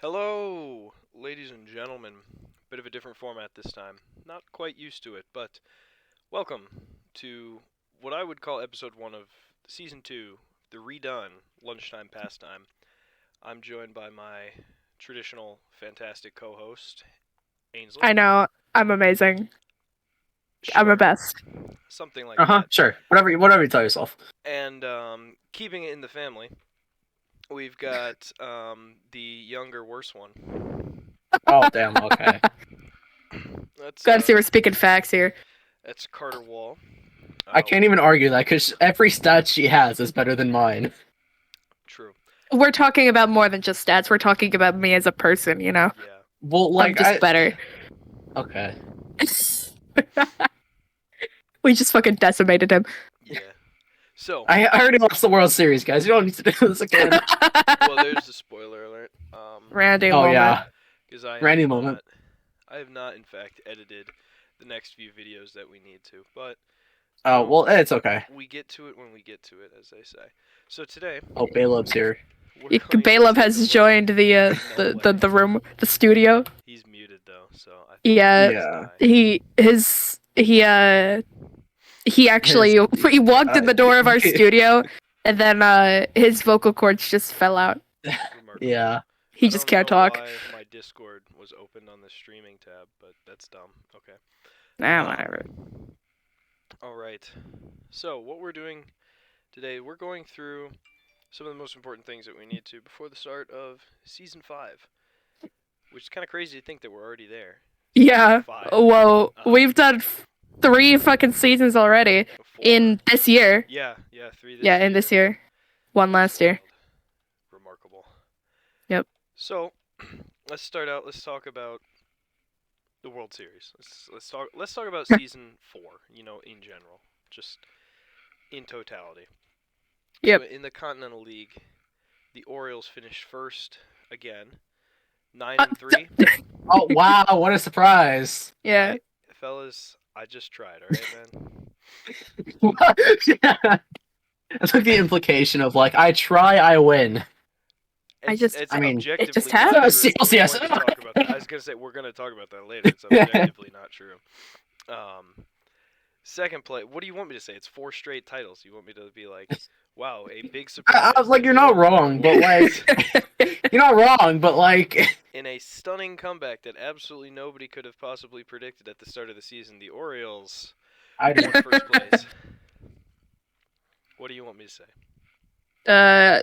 Hello, ladies and gentlemen. Bit of a different format this time. Not quite used to it, but welcome to what I would call episode 1 of season 2, the redone Lunchtime Pastime. I'm joined by my traditional fantastic co-host, Ainsley. I know. I'm amazing. I'm the Sure, best. something like that. Sure. Whatever you tell yourself. And keeping it in the family, we've got the younger, worse one. Oh, damn, okay. That's Gotta see we're speaking facts here. that's Carter Wall. I can't even argue that, because every stat she has is better than mine. True. We're talking about more than just stats. We're talking about me as a person, you know? Yeah. Well, I'm just better. Okay. We just fucking decimated him. Yeah. So, I already lost the World Series, guys. You don't need to do this again. well, there's the spoiler alert. Randy Oh, moment. yeah. Because I Randy have moment. I have not, in fact, edited the next few videos that we need to, but Oh, well, it's okay. we get to it when we get to it, as they say. So today, Oh, Balob's here. we're going to Balov take a has look- joined the No way. the room, the studio. He's muted though, so I think Yeah. Yeah. He actually he walked in the door of our studio, and then his vocal cords just fell out. remarkable. Yeah. He I just don't can't know talk. Why my Discord was opened on the streaming tab, but that's dumb. Okay. Nah, whatever. All right. So what we're doing today, we're going through some of the most important things that we need to before the start of season 5, which is kind of crazy to think that we're already there. Yeah. 5. Well, we've done 3 fucking seasons already 4. in this year. Yeah, 3 this Yeah, year. in this year. 1 last year. Remarkable. Yep. So, let's start out. Let's talk about the World Series. Let's talk about season 4. In general, just in totality. Yep. So in the Continental League, the Orioles finished first again, 9-3. Oh, wow, what a surprise. Yeah. Right, fellas, I just tried. All right, man. Yeah. That's like the implication of, like, I try, I win. It's I mean, objectively it just not happens. true. We're Yes. going to talk about that. I was gonna say we're gonna talk about that later. It's objectively not true. Second play. What do you want me to say? It's 4 straight titles. You want me to be like, wow, a big surprise. I was like, you're not wrong, but, like, you're not wrong, but, like... In a stunning comeback that absolutely nobody could have possibly predicted at the start of the season, the Orioles I won first place. What do you want me to say?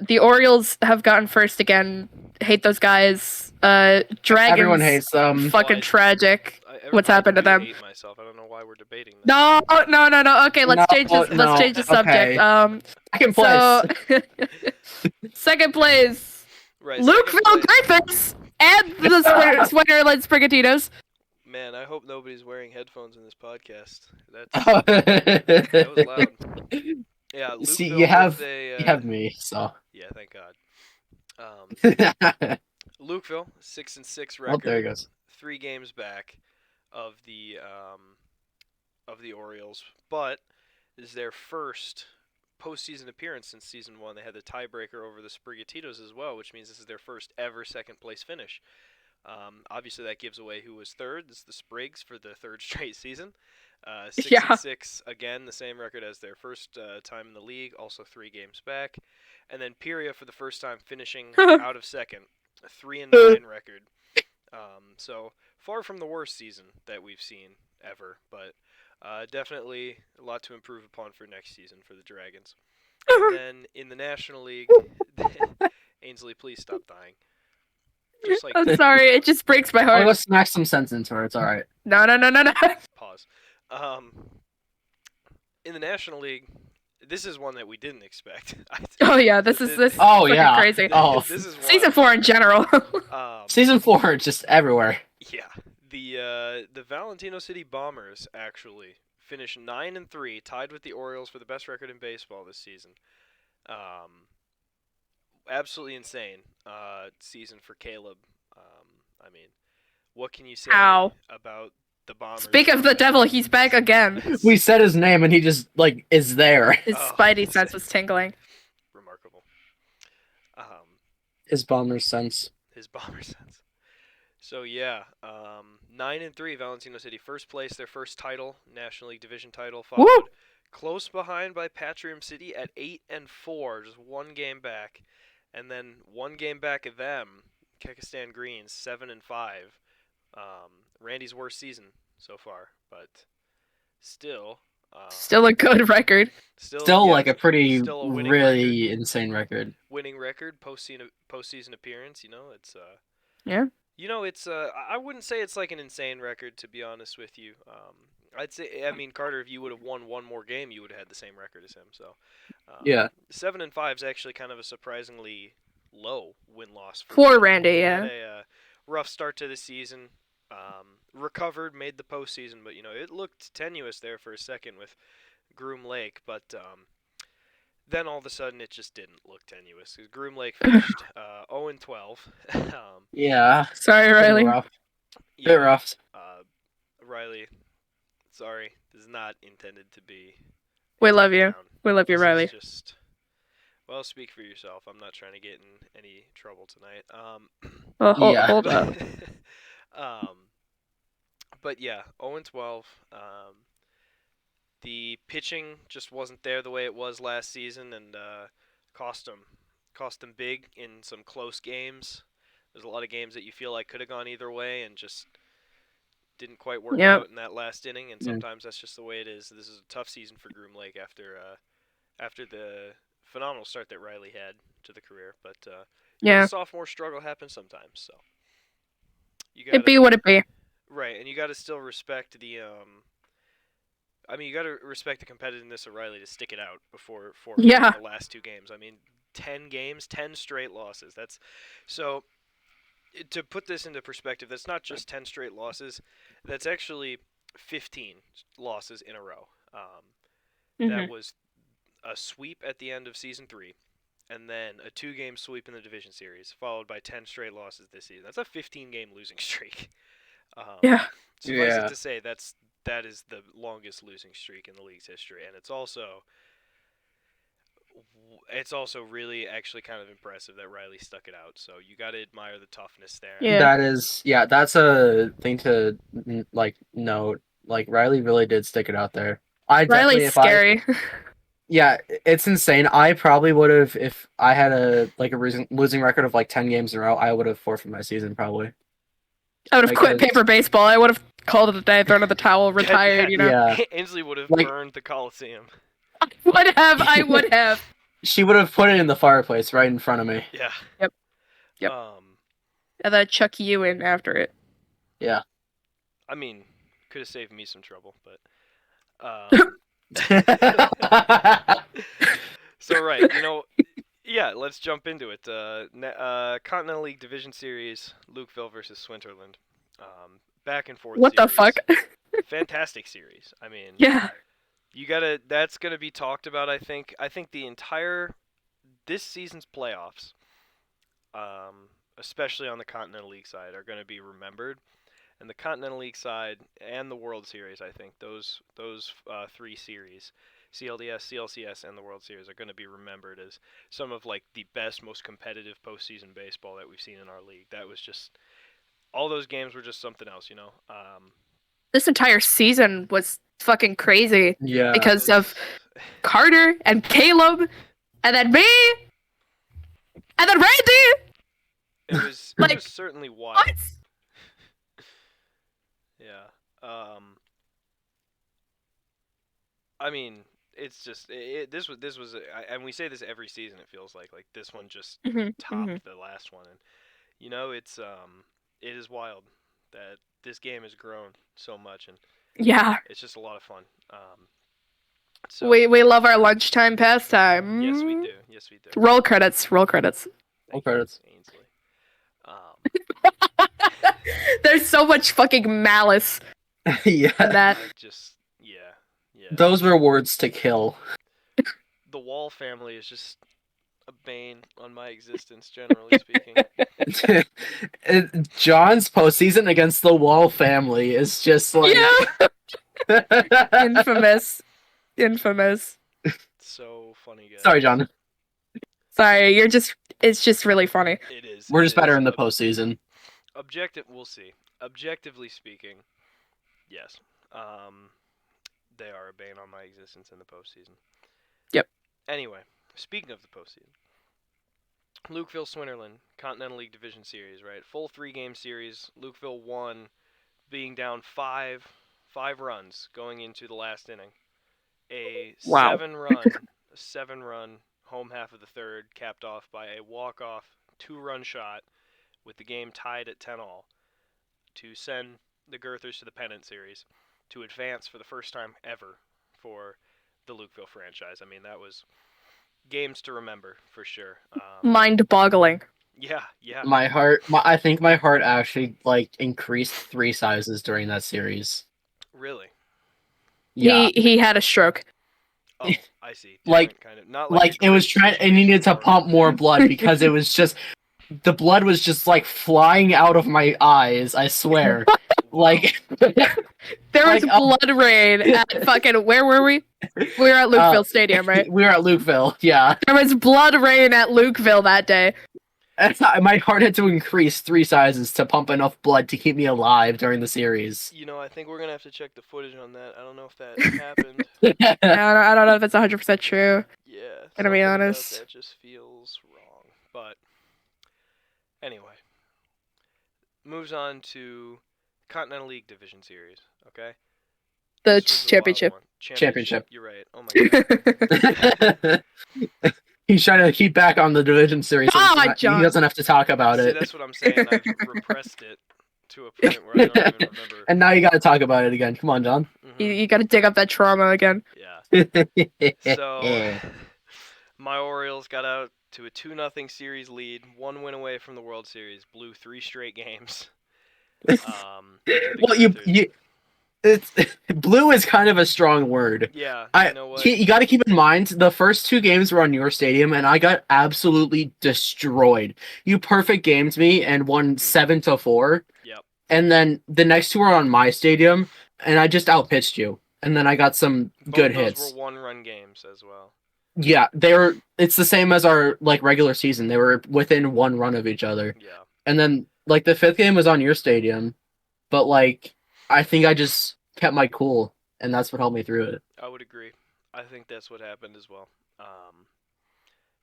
The Orioles have gotten first again. Hate those guys. Dragons. Everyone hates them. Fucking Well, tragic. I What's happened to do them? hate myself. I don't know why we're debating this. No. Okay, let's No, change this. no, Let's change the okay. subject. Second place. So second place, Right, Lukeville second place. Griffiths and the Sweaterland Sprigatitinos. Man, I hope nobody's wearing headphones in this podcast. That was loud. Yeah, Lukeville See, you have with a, you have me, so. Yeah, thank God. Oh, Lukeville, 6-6 record. there he goes. 3 games back of the Orioles, but this is their first postseason appearance since season 1. They had the tiebreaker over the Sprigatitos as well, which means this is their first ever second place finish. Obviously, that gives away who was third. This is the Sprigs for the 3rd straight season. 6-6 again, the same record as their first time in the league, also 3 games back. And then Peria for the first time finishing out of second, a 3-9 record. So far from the worst season that we've seen ever, but definitely a lot to improve upon for next season for the Dragons. And then in the National League, Ainsley, please stop dying. Just like I'm sorry, it just breaks my I'm heart. gonna smack some sense into her. It's all right. No. pause. In the National League, this is one that we didn't expect. Oh yeah, this is Oh, fucking yeah. crazy. Oh. This is one, Season 4 in general. Season 4, just everywhere. Yeah, the Valentino City Bombers actually finished 9-3, tied with the Orioles for the best record in baseball this season. Absolutely insane season for Caleb. I mean, what can you say Ow. about the Bombers? Speak of the devil, he's back again. We said his name and he just, like, is there. His Oh, spidey sense was tingling. Remarkable. His bomber's sense. his bomber sense. So yeah, 9-3 Valentino City, first place, their first title, National League Division title, Woo! followed close behind by Patrium City at 8-4, just one game back, and then one game back of them, Kekistan Greens 7-5. Randy's worst season so far, but still, Still a good record. Still yeah, like a pretty still a winning record. really insane record. Winning record, postseason appearance. It's Yeah. it's I wouldn't say it's like an insane record, to be honest with you. I'd say, I mean, Carter, if you would have won one more game, you would have had the same record as him. So, Yeah. 7-5 is actually kind of a surprisingly low win loss For Randy. Randy, He yeah. had a rough start to the season. Recovered, made the postseason, but it looked tenuous there for a second with Groom Lake, but then all of a sudden it just didn't look tenuous. 'Cause Groom Lake finished 0-12. Yeah. Sorry, Bit Riley. rough. Bit Yeah, rough. Riley, sorry, this is not intended to be. We love you. down. We love you, This Riley. is just, well, speak for yourself. I'm not trying to get in any trouble tonight. Oh, Yeah. hold up. But yeah, 0-12. The pitching just wasn't there the way it was last season, and cost them big in some close games. There's a lot of games that you feel like could have gone either way, and just didn't quite work Yep. out in that last inning. And Yeah. sometimes that's just the way it is. This is a tough season for Groom Lake after the phenomenal start that Riley had to the career, but Yeah. the sophomore struggle happens sometimes. So you It be gotta what it be. right, and you gotta still respect the I mean, you got to respect the competitiveness of Riley to stick it out before Yeah. the last two games. I mean, 10 games, 10 straight losses. That's so to put this into perspective, that's not just 10 straight losses. That's actually 15 losses in a row. That Mhm. was a sweep at the end of season 3 and then a 2-game sweep in the division series followed by 10 straight losses this season. That's a 15-game losing streak. Yeah. Suffice Yeah. it to say, that is the longest losing streak in the league's history, and it's also really actually kind of impressive that Riley stuck it out. So you got to admire the toughness there. Yeah. That's a thing to like note. Like Riley really did stick it out there. I definitely, Riley's scary. yeah, it's insane. I probably would have, if I had a losing record of like 10 games in a row, I would have forfeited my season probably. I would have quit Because- paper baseball. I would have called it a day, thrown in the towel, retired, you know? Yeah. Ainsley would have Like- burned the Coliseum. I would have. She would have put it in the fireplace right in front of me. Yeah. Yep. Um, And then chuck you in after it. Yeah. I mean, could have saved me some trouble, but. So right, yeah, let's jump into it. Continental League Division Series, Lukeville versus Swinterland. Back and forth. What the series. fuck? Fantastic series. I mean, Yeah. That's gonna be talked about. I think the entire this season's playoffs, especially on the Continental League side, are gonna be remembered. And the Continental League side and the World Series, I think those 3 series, CLDS, CLCS, and the World Series, are going to be remembered as some of like the best, most competitive postseason baseball that we've seen in our league. That was just all those games were just something else. This entire season was fucking crazy Yeah. because of Carter and Caleb, and then me, and then Randy. it was Like, it was certainly wild. What? Yeah. I mean, it's just this was and we say this every season. It feels like this one just topped the last one, and it is wild that this game has grown so much, and Yeah. it's just a lot of fun. So We love our lunchtime pastime. yes, we do. Yes, we do. Roll credits. Roll credits. Roll credits. Ainsley. There's so much fucking malice Yeah. in that. Yeah. Those were words to kill. The Wall family is just a bane on my existence, generally speaking. John's postseason against the Wall family is just like Infamous. Infamous. So funny, guys. Sorry, John. Sorry, it's just really funny. It is. We're it just better is. in the postseason. We'll see. Objectively speaking, yes. They are a bane on my existence in the postseason. Yep. Anyway, speaking of the postseason, Lukeville Swinnerland Continental League Division Series, right? Full 3-game series. Lukeville won, being down five runs going into the last inning. A Wow. 7-run home half of the third, capped off by a walk-off 2-run shot with the game tied at 10-all to send the Girthers to the pennant series to advance for the first time ever for the Lukeville franchise. I mean, that was games to remember for sure. Mind-boggling. Yeah. I think my heart actually like increased 3 sizes during that series. Really? Yeah, He had a stroke. Oh, I see. like Different kind of. Not like a it was great trying. It situation needed to for him. pump more blood because it was just the blood was just like flying out of my eyes. I swear, Wow. like There was like, blood rain at fucking where were we? We were at Lukeville Stadium, right? we were at Lukeville. Yeah, There was blood rain at Lukeville that day. my heart had to increase 3 sizes to pump enough blood to keep me alive during the series. You know, I think we're gonna have to check the footage on that. I don't know if that happened. I don't know if it's 100% true. Yeah. Gonna be something about honest. that just feels wrong. But anyway, moves on to Continental League Division Series. Okay. The This was a wild championship. one. Championship. You're right. Oh my god. He's trying to keep back on the division series. So John. he doesn't have to talk about See, it. that's what I'm saying. I've repressed it to a point where I don't even remember. And now you got to talk about it again. Come on, John. You gotta dig up that trauma again. Yeah. So, my Orioles got out to a 2-0 series lead, 1 win away from the World Series, blew 3 straight games. To the well, Panthers. it's blue is kind of a strong word. Yeah, you know what? You got to keep in mind the first 2 games were on your stadium, and I got absolutely destroyed. You perfect gamed me and won 7-4. Yep. And then the next 2 were on my stadium, and I just outpitched you. And then I got some good Both hits. those were 1-run games as well. Yeah, it's the same as our like regular season. They were within 1 run of each other. Yeah. And then like the 5th game was on your stadium, but like I think I just kept my cool, and that's what helped me through it. I would agree. I think that's what happened as well.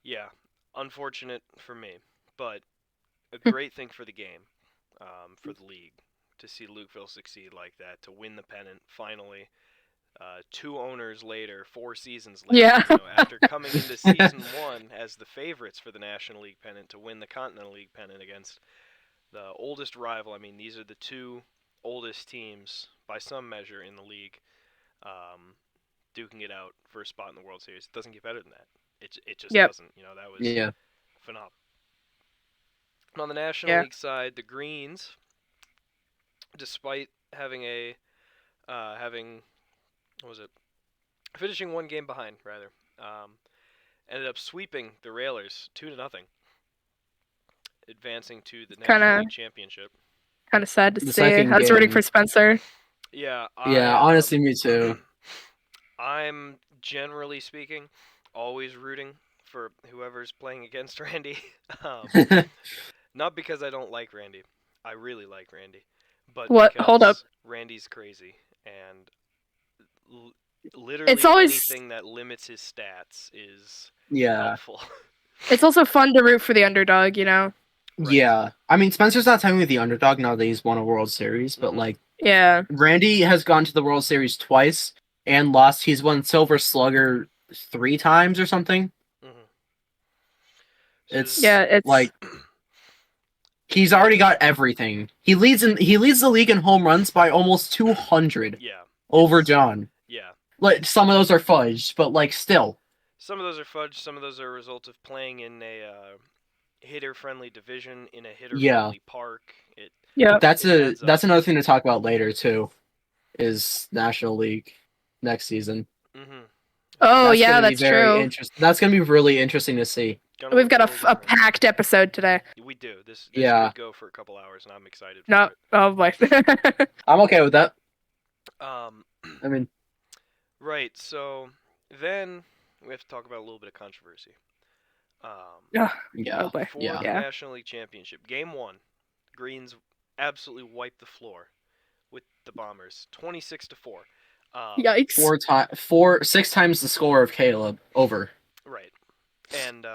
Yeah, unfortunate for me, but a great thing for the game, for the league, to see Lukeville succeed like that, to win the pennant finally. 2 owners later, 4 seasons later, Yeah. after coming into season 1 as the favorites for the National League pennant to win the Continental League pennant against the oldest rival. I mean, these are the 2 oldest teams by some measure in the league, duking it out for a spot in the World Series. It doesn't get better than that. It just doesn't. That was phenomenal. And on the National League side, the Greens, despite having finishing 1 game behind rather, ended up sweeping the Railers 2-0, advancing to the National League Championship. Kind of sad to see. I was rooting for Spencer. Yeah. Honestly, me too. I'm generally speaking always rooting for whoever's playing against Randy. Not because I don't like Randy. I really like Randy. But because Hold up. Randy's crazy, and literally It's always anything that limits his stats is helpful. It's also fun to root for the underdog, you know? Right. Yeah. I mean, Spencer's not technically the underdog now that he's won a World Series, but like, Randy has gone to the World Series twice and lost. He's won Silver Slugger 3 times or something. It's like he's already got everything. He leads the league in home runs by almost 200. Yeah. Over John. Yeah. Like some of those are fudged, but like still. Some of those are fudged. Some of those are a result of playing in a hitter-friendly division in a hitter-friendly park. That's another thing to talk about later too. Is National League next season. Oh that's true. That's gonna be really interesting to see. We've got a packed episode today. We do. This could go for a couple hours, and I'm excited for it. Oh boy. I'm okay with that. I mean, right. So then we have to talk about a little bit of controversy. Yeah. For the National League Championship. Game 1, Greens absolutely wiped the floor with the Bombers, 26-4. Yikes! 6 times the score of Caleb over. Right, and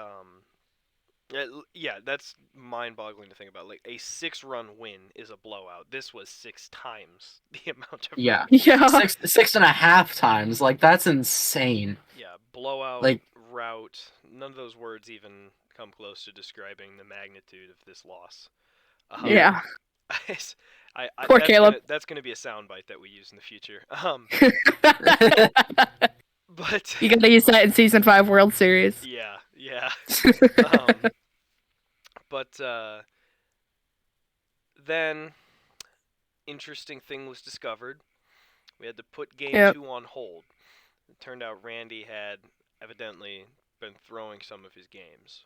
yeah, that's mind-boggling to think about. Like a 6-run win is a blowout. This was 6 times the amount of Yeah. runs. Yeah. 6.5 times. Like that's insane. Yeah, blowout, like rout. None of those words even come close to describing the magnitude of this loss. Yeah. Poor that's Caleb. That's gonna be a soundbite that we use in the future. But you gotta use that in Season 5 World Series. Yeah. But then, interesting thing was discovered. We had to put Game 2 on hold. It turned out Randy had evidently been throwing some of his games.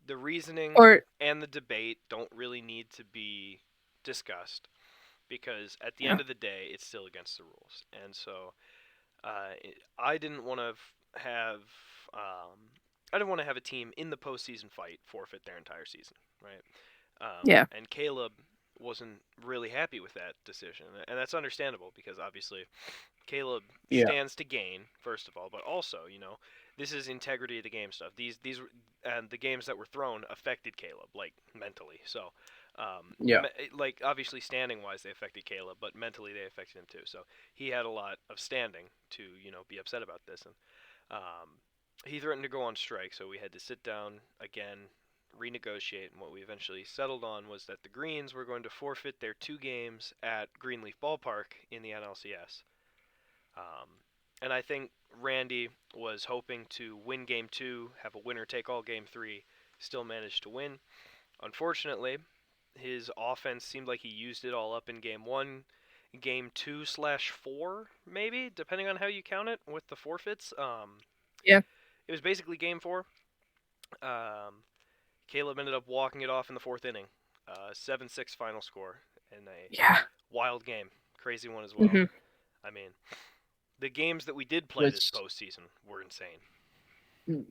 The reasoning and the debate don't really need to be discussed because at the end of the day, it's still against the rules. And so I didn't want to have a team in the postseason fight forfeit their entire season, right? And Caleb wasn't really happy with that decision, and that's understandable because obviously Caleb stands to gain, first of all, but also, this is integrity of the game stuff. These and the games that were thrown affected Caleb, like mentally. So, like obviously standing wise they affected Caleb, but mentally they affected him too. So he had a lot of standing to be upset about this, and he threatened to go on strike. So we had to sit down again, renegotiate, and what we eventually settled on was that the Greens were going to forfeit their 2 games at Greenleaf Ballpark in the NLCS. And I think Randy was hoping to win Game 2, have a winner-take-all Game 3, still managed to win. Unfortunately, his offense seemed like he used it all up in Game 1. Game 2/4, maybe, depending on how you count it, with the forfeits. It was basically Game 4. Caleb ended up walking it off in the 4th inning. 7-6 final score in a wild game. Crazy one as well. Mm-hmm. I mean, the games that we did play this postseason were insane.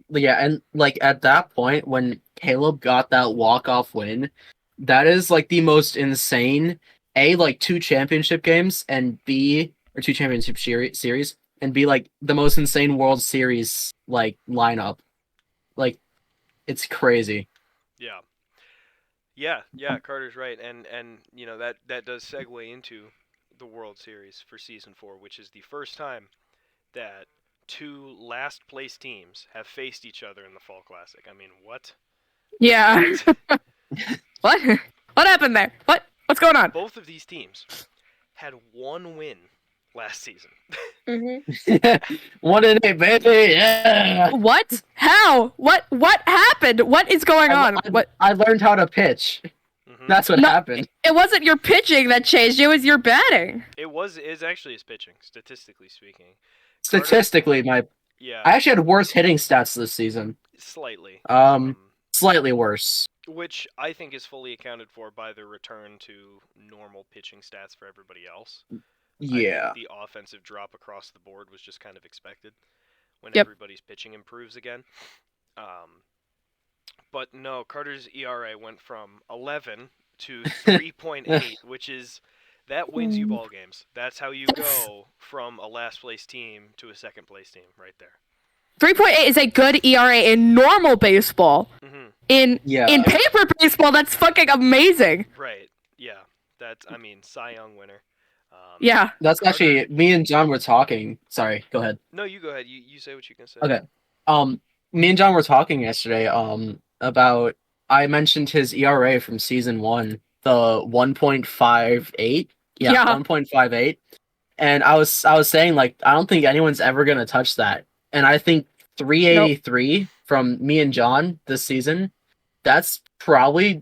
Yeah, and like at that point when Caleb got that walk-off win, that is like the most insane like 2 championship games and B or 2 championship series and B like the most insane World Series like lineup. Like it's crazy. Yeah, Carter's right, and that does segue into the World Series for Season 4, which is the first time that 2 last place teams have faced each other in the Fall Classic. I mean, what? Yeah. What? What happened there? What's going on? Both of these teams had 1 win last season. Mm-hmm. 1-8, baby. Yeah. What? How? What happened? What is going on? I learned how to pitch. Mm-hmm. That's what happened. It wasn't your pitching that changed. It was your batting. It's actually his pitching, statistically speaking. Statistically, I actually had worse hitting stats this season. Slightly. Slightly worse. Which I think is fully accounted for by the return to normal pitching stats for everybody else. Yeah. I think the offensive drop across the board was just kind of expected when everybody's pitching improves again. But no, Carter's ERA went from 11 to 3.8, which is that wins you ball games. That's how you go from a last place team to a second place team right there. 3.8 is a good ERA in normal baseball. Mm-hmm. In paper baseball, that's fucking amazing. Right. Yeah. That's Cy Young winner. Yeah. That's Carter, actually me and John were talking. Sorry, go ahead. No, you go ahead. You say what you can say. Okay. Me and John were talking yesterday about I mentioned his ERA from season 1, the 1.58. Yeah. 1.58. And I was saying like I don't think anyone's ever going to touch that. And I think 383 from me and John this season, that's probably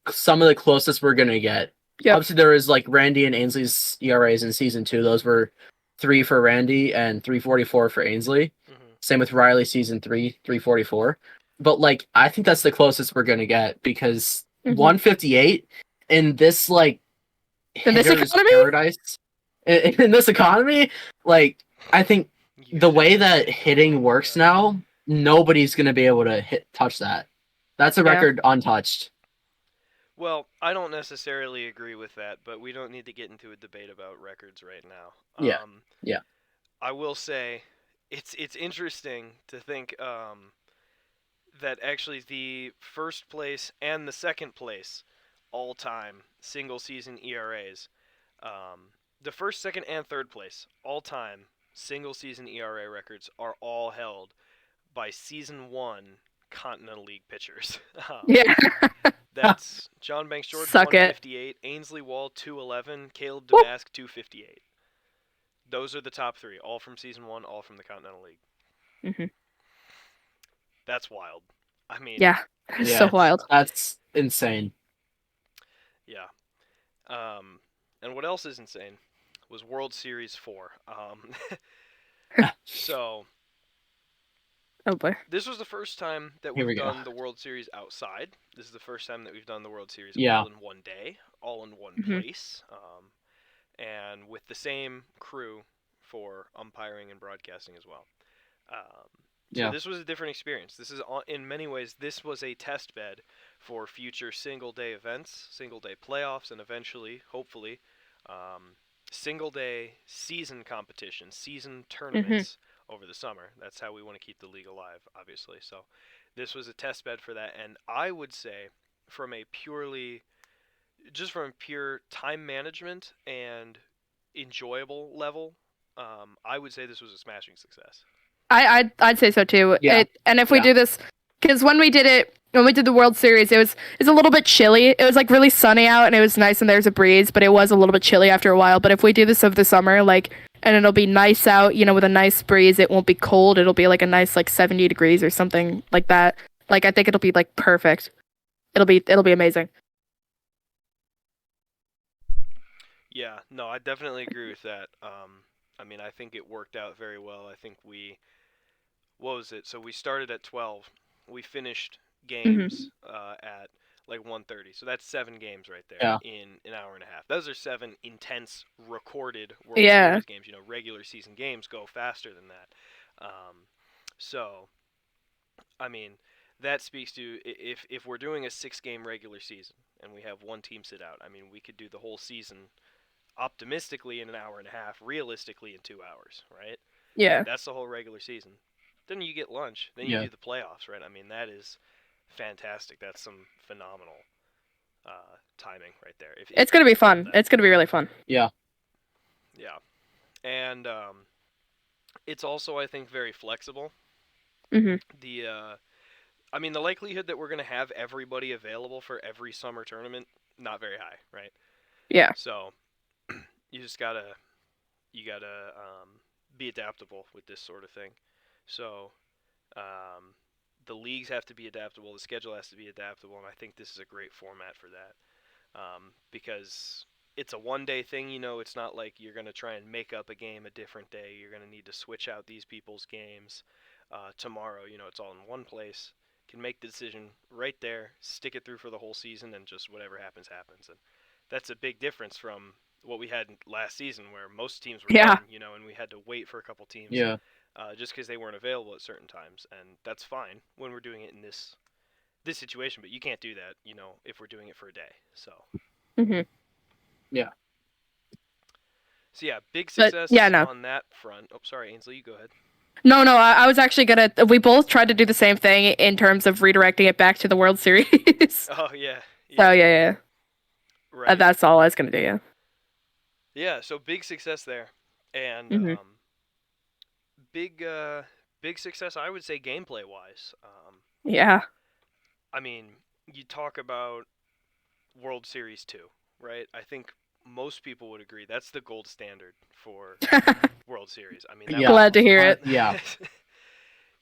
some of the closest we're going to get. Yep. Obviously, there is like Randy and Ainsley's ERAs in season 2. Those were 3 for Randy and 344 for Ainsley. Mm-hmm. Same with Riley season 3, 344. But like, I think that's the closest we're going to get because 158 in this like hitter's paradise, in this economy, like I think the way that hitting works now, nobody's gonna be able to touch that. That's a record untouched. Well, I don't necessarily agree with that, but we don't need to get into a debate about records right now. Yeah. I will say, it's interesting to think that actually the first place and the second place all-time single season ERAs, the first, second, and third place all-time single season ERA records are all held by season one Continental League pitchers. Yeah. That's John Banks George Suck 158, Ainsley Wall 211, Caleb Damask 258. Those are the top three, all from season one, all from the Continental League. Mm-hmm. That's wild. I mean, yeah, so wild. That's insane. Yeah. And what else is insane was World Series 4. So, oh boy, this was the first time that we've done the World Series outside. This is the first time that we've done the World Series all in one day, all in one place, and with the same crew for umpiring and broadcasting as well. So this was a different experience. This is, in many ways, this was a test bed for future single-day events, single-day playoffs, and eventually, hopefully, single-day season competitions, season tournaments over the summer. That's how we want to keep the league alive, obviously. So this was a test bed for that, and I would say from a pure time management and enjoyable level, I would say this was a smashing success. I'd say so too. Yeah. And if we do this, because when we did the World Series, it's a little bit chilly. It was like really sunny out and it was nice and there's a breeze, but it was a little bit chilly after a while. But if we do this over the summer, and it'll be nice out, with a nice breeze, it won't be cold. It'll be like a nice 70 degrees or something like that. I think it'll be perfect. It'll be amazing. Yeah, no, I definitely agree with that. I think it worked out very well. I think what was it? So we started at 12. We finished games at 1:30. So that's 7 games right there in an hour and a half. Those are 7 intense recorded World Series games. Regular season games go faster than that. So, that speaks to if we're doing a 6-game regular season and we have one team sit out, we could do the whole season optimistically in an hour and a half, realistically in 2 hours, right? Yeah. That's the whole regular season. Then you get lunch. Then you do the playoffs, right? That is fantastic. That's some phenomenal timing right there. It's going to be fun. It's going to be really fun. Yeah. Yeah. And it's also, I think, very flexible. Mm-hmm. The likelihood that we're going to have everybody available for every summer tournament, not very high, right? Yeah. So you just gotta be adaptable with this sort of thing. So the leagues have to be adaptable, the schedule has to be adaptable, and I think this is a great format for that. Because it's a one-day thing, it's not like you're going to try and make up a game a different day. You're going to need to switch out these people's games tomorrow. It's all in one place. Can make the decision right there, stick it through for the whole season, and just whatever happens, happens. And that's a big difference from what we had last season, where most teams were done, and we had to wait for a couple teams just because they weren't available at certain times. And that's fine when we're doing it in this situation, but you can't do that, if we're doing it for a day. So. Yeah. So yeah, big success on that front. Oh, sorry, Ainsley, you go ahead. No, I was actually we both tried to do the same thing in terms of redirecting it back to the World Series. Oh, yeah. So, yeah. Right. That's all I was going to do, yeah. Yeah, so big success there. And big success, I would say, gameplay-wise. Yeah. You talk about World Series 2, right? I think most people would agree that's the gold standard for World Series. Glad to hear it. Yeah.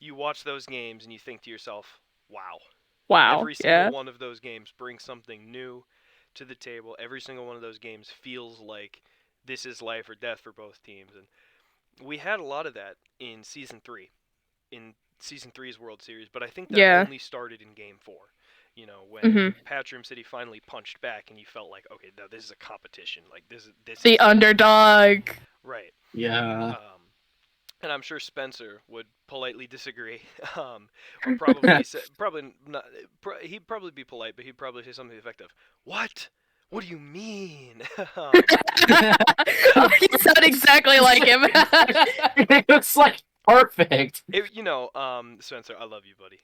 You watch those games and you think to yourself, wow. Wow. Every single one of those games brings something new to the table. Every single one of those games feels like this is life or death for both teams. And we had a lot of that in Season 3, in Season 3's World Series, but I think that only started in Game 4. When Patchroom City finally punched back and you felt like, okay, no, this is a competition. Like, this the is underdog. Right. Yeah. and I'm sure Spencer would politely disagree, or probably say, probably not. He'd probably be polite, but he'd probably say something effective. What? What do you mean? You sound exactly like him. It looks like perfect. Spencer, I love you, buddy.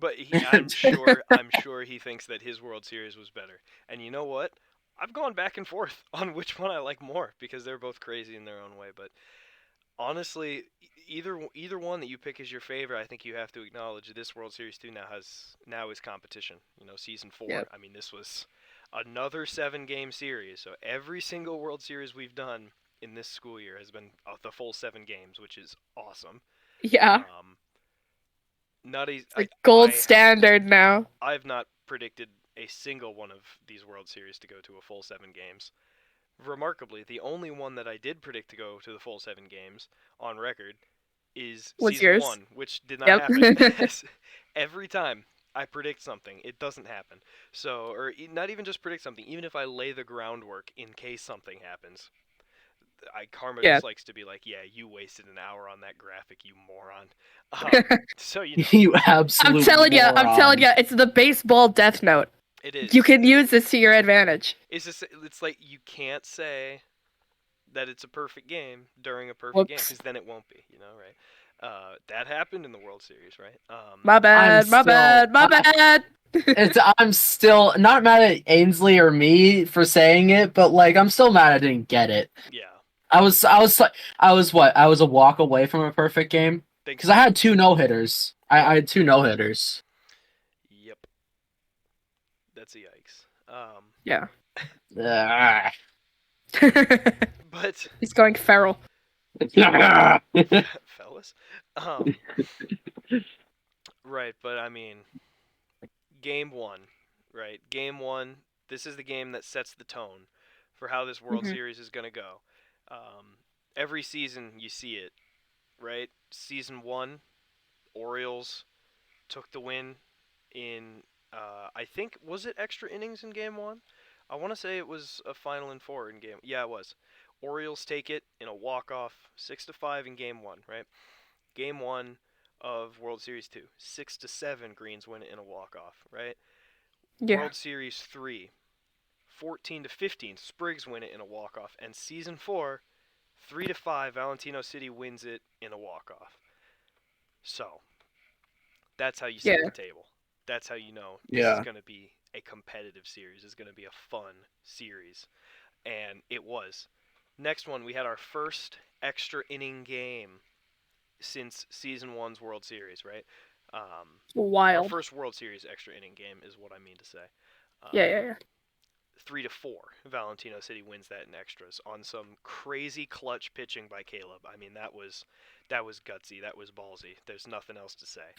But I'm sure he thinks that his World Series was better. And you know what? I've gone back and forth on which one I like more because they're both crazy in their own way. But honestly, either one that you pick as your favorite, I think you have to acknowledge this World Series 2 now is competition. Season 4. Yep. I mean, this was another 7-game series. So every single World Series we've done in this school year has been the full 7 games, which is awesome. Yeah. Not a like gold standard now. I've not predicted a single one of these World Series to go to a full 7 games. Remarkably, the only one that I did predict to go to the full 7 games on record is What's season yours? 1, which did not happen. Every time I predict something, it doesn't happen. So, or not even just predict something, even if I lay the groundwork in case something happens, Karma just likes to be like, yeah, you wasted an hour on that graphic, you moron. So you absolute. I'm telling you, it's the baseball death note. It is. You can use this to your advantage. It's like you can't say that it's a perfect game during a perfect game because then it won't be, right? That happened in the World Series, right? My bad. I'm still not mad at Ainsley or me for saying it, but I'm still mad I didn't get it. Yeah. I was a walk away from a perfect game because I had 2 no-hitters. I had 2 no-hitters. Yep. That's a yikes. Yeah. But he's going feral. Fellas. Right, but I mean, game 1, right? Game 1. This is the game that sets the tone for how this World Series is going to go. Every season you see it, right? Season 1, Orioles took the win in, I think, was it extra innings in game 1? I want to say it was a final in 4 in game. Yeah, it was. Orioles take it in a walk-off, 6-5 in game 1, right? Game 1 of World Series 2, 6-7 Greens win it in a walk-off, right? Yeah. World Series 3, 14-15 Sprigs win it in a walk-off, and Season 4, 3-5 Valentino City wins it in a walk-off. So, that's how you set the table. That's how you know this is going to be a competitive series. It's going to be a fun series. And it was. Next one, we had our first extra inning game since Season 1's World Series, right? Wild. Our first World Series extra inning game is what I mean to say. Yeah. 3-4, Valentino City wins that in extras on some crazy clutch pitching by Caleb. I mean, that was gutsy. That was ballsy. There's nothing else to say.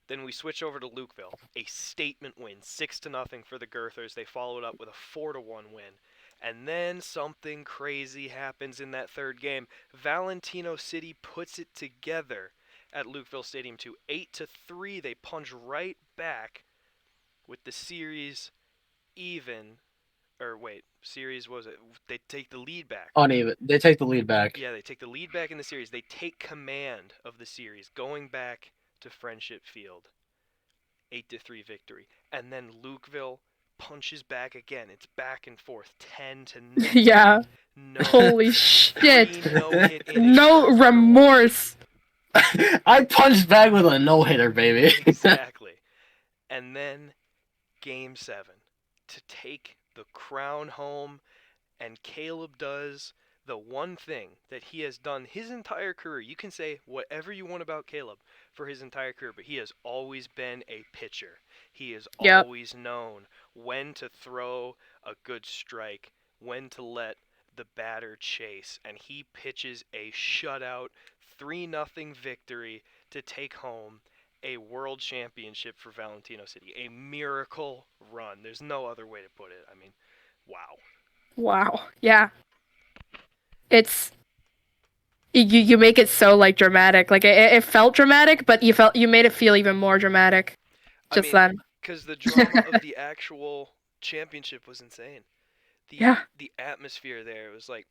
Then we switch over to Lukeville, a statement win, 6-0 for the Girthers. They followed up with a 4-1 win. And then something crazy happens in that third game. Valentino City puts it together at Lukeville Stadium to 8-3. They punch right back with the series even. Or wait, series was it? They take the lead back. Uneven. They take the lead back. Yeah, they take the lead back in the series. They take command of the series, going back to Friendship Field. 8-3 victory. And then Lukeville punches back again. It's back and forth, 10-9. Yeah. No, holy shit. No remorse. I punched back with a no-hitter, baby. Exactly. And then Game 7 to take the crown home, and Caleb does the one thing that he has done his entire career. You can say whatever you want about Caleb for his entire career, but he has always been a pitcher. He has always known when to throw a good strike, when to let the batter chase, and he pitches a shutout 3-0 victory to take home a world championship for Valentino City. A miracle run. There's no other way to put it. I mean, wow. Wow. Yeah. It's you make it so dramatic. It felt dramatic, but you made it feel even more dramatic. Then. Because the drama of the actual championship was insane. The atmosphere there, it was like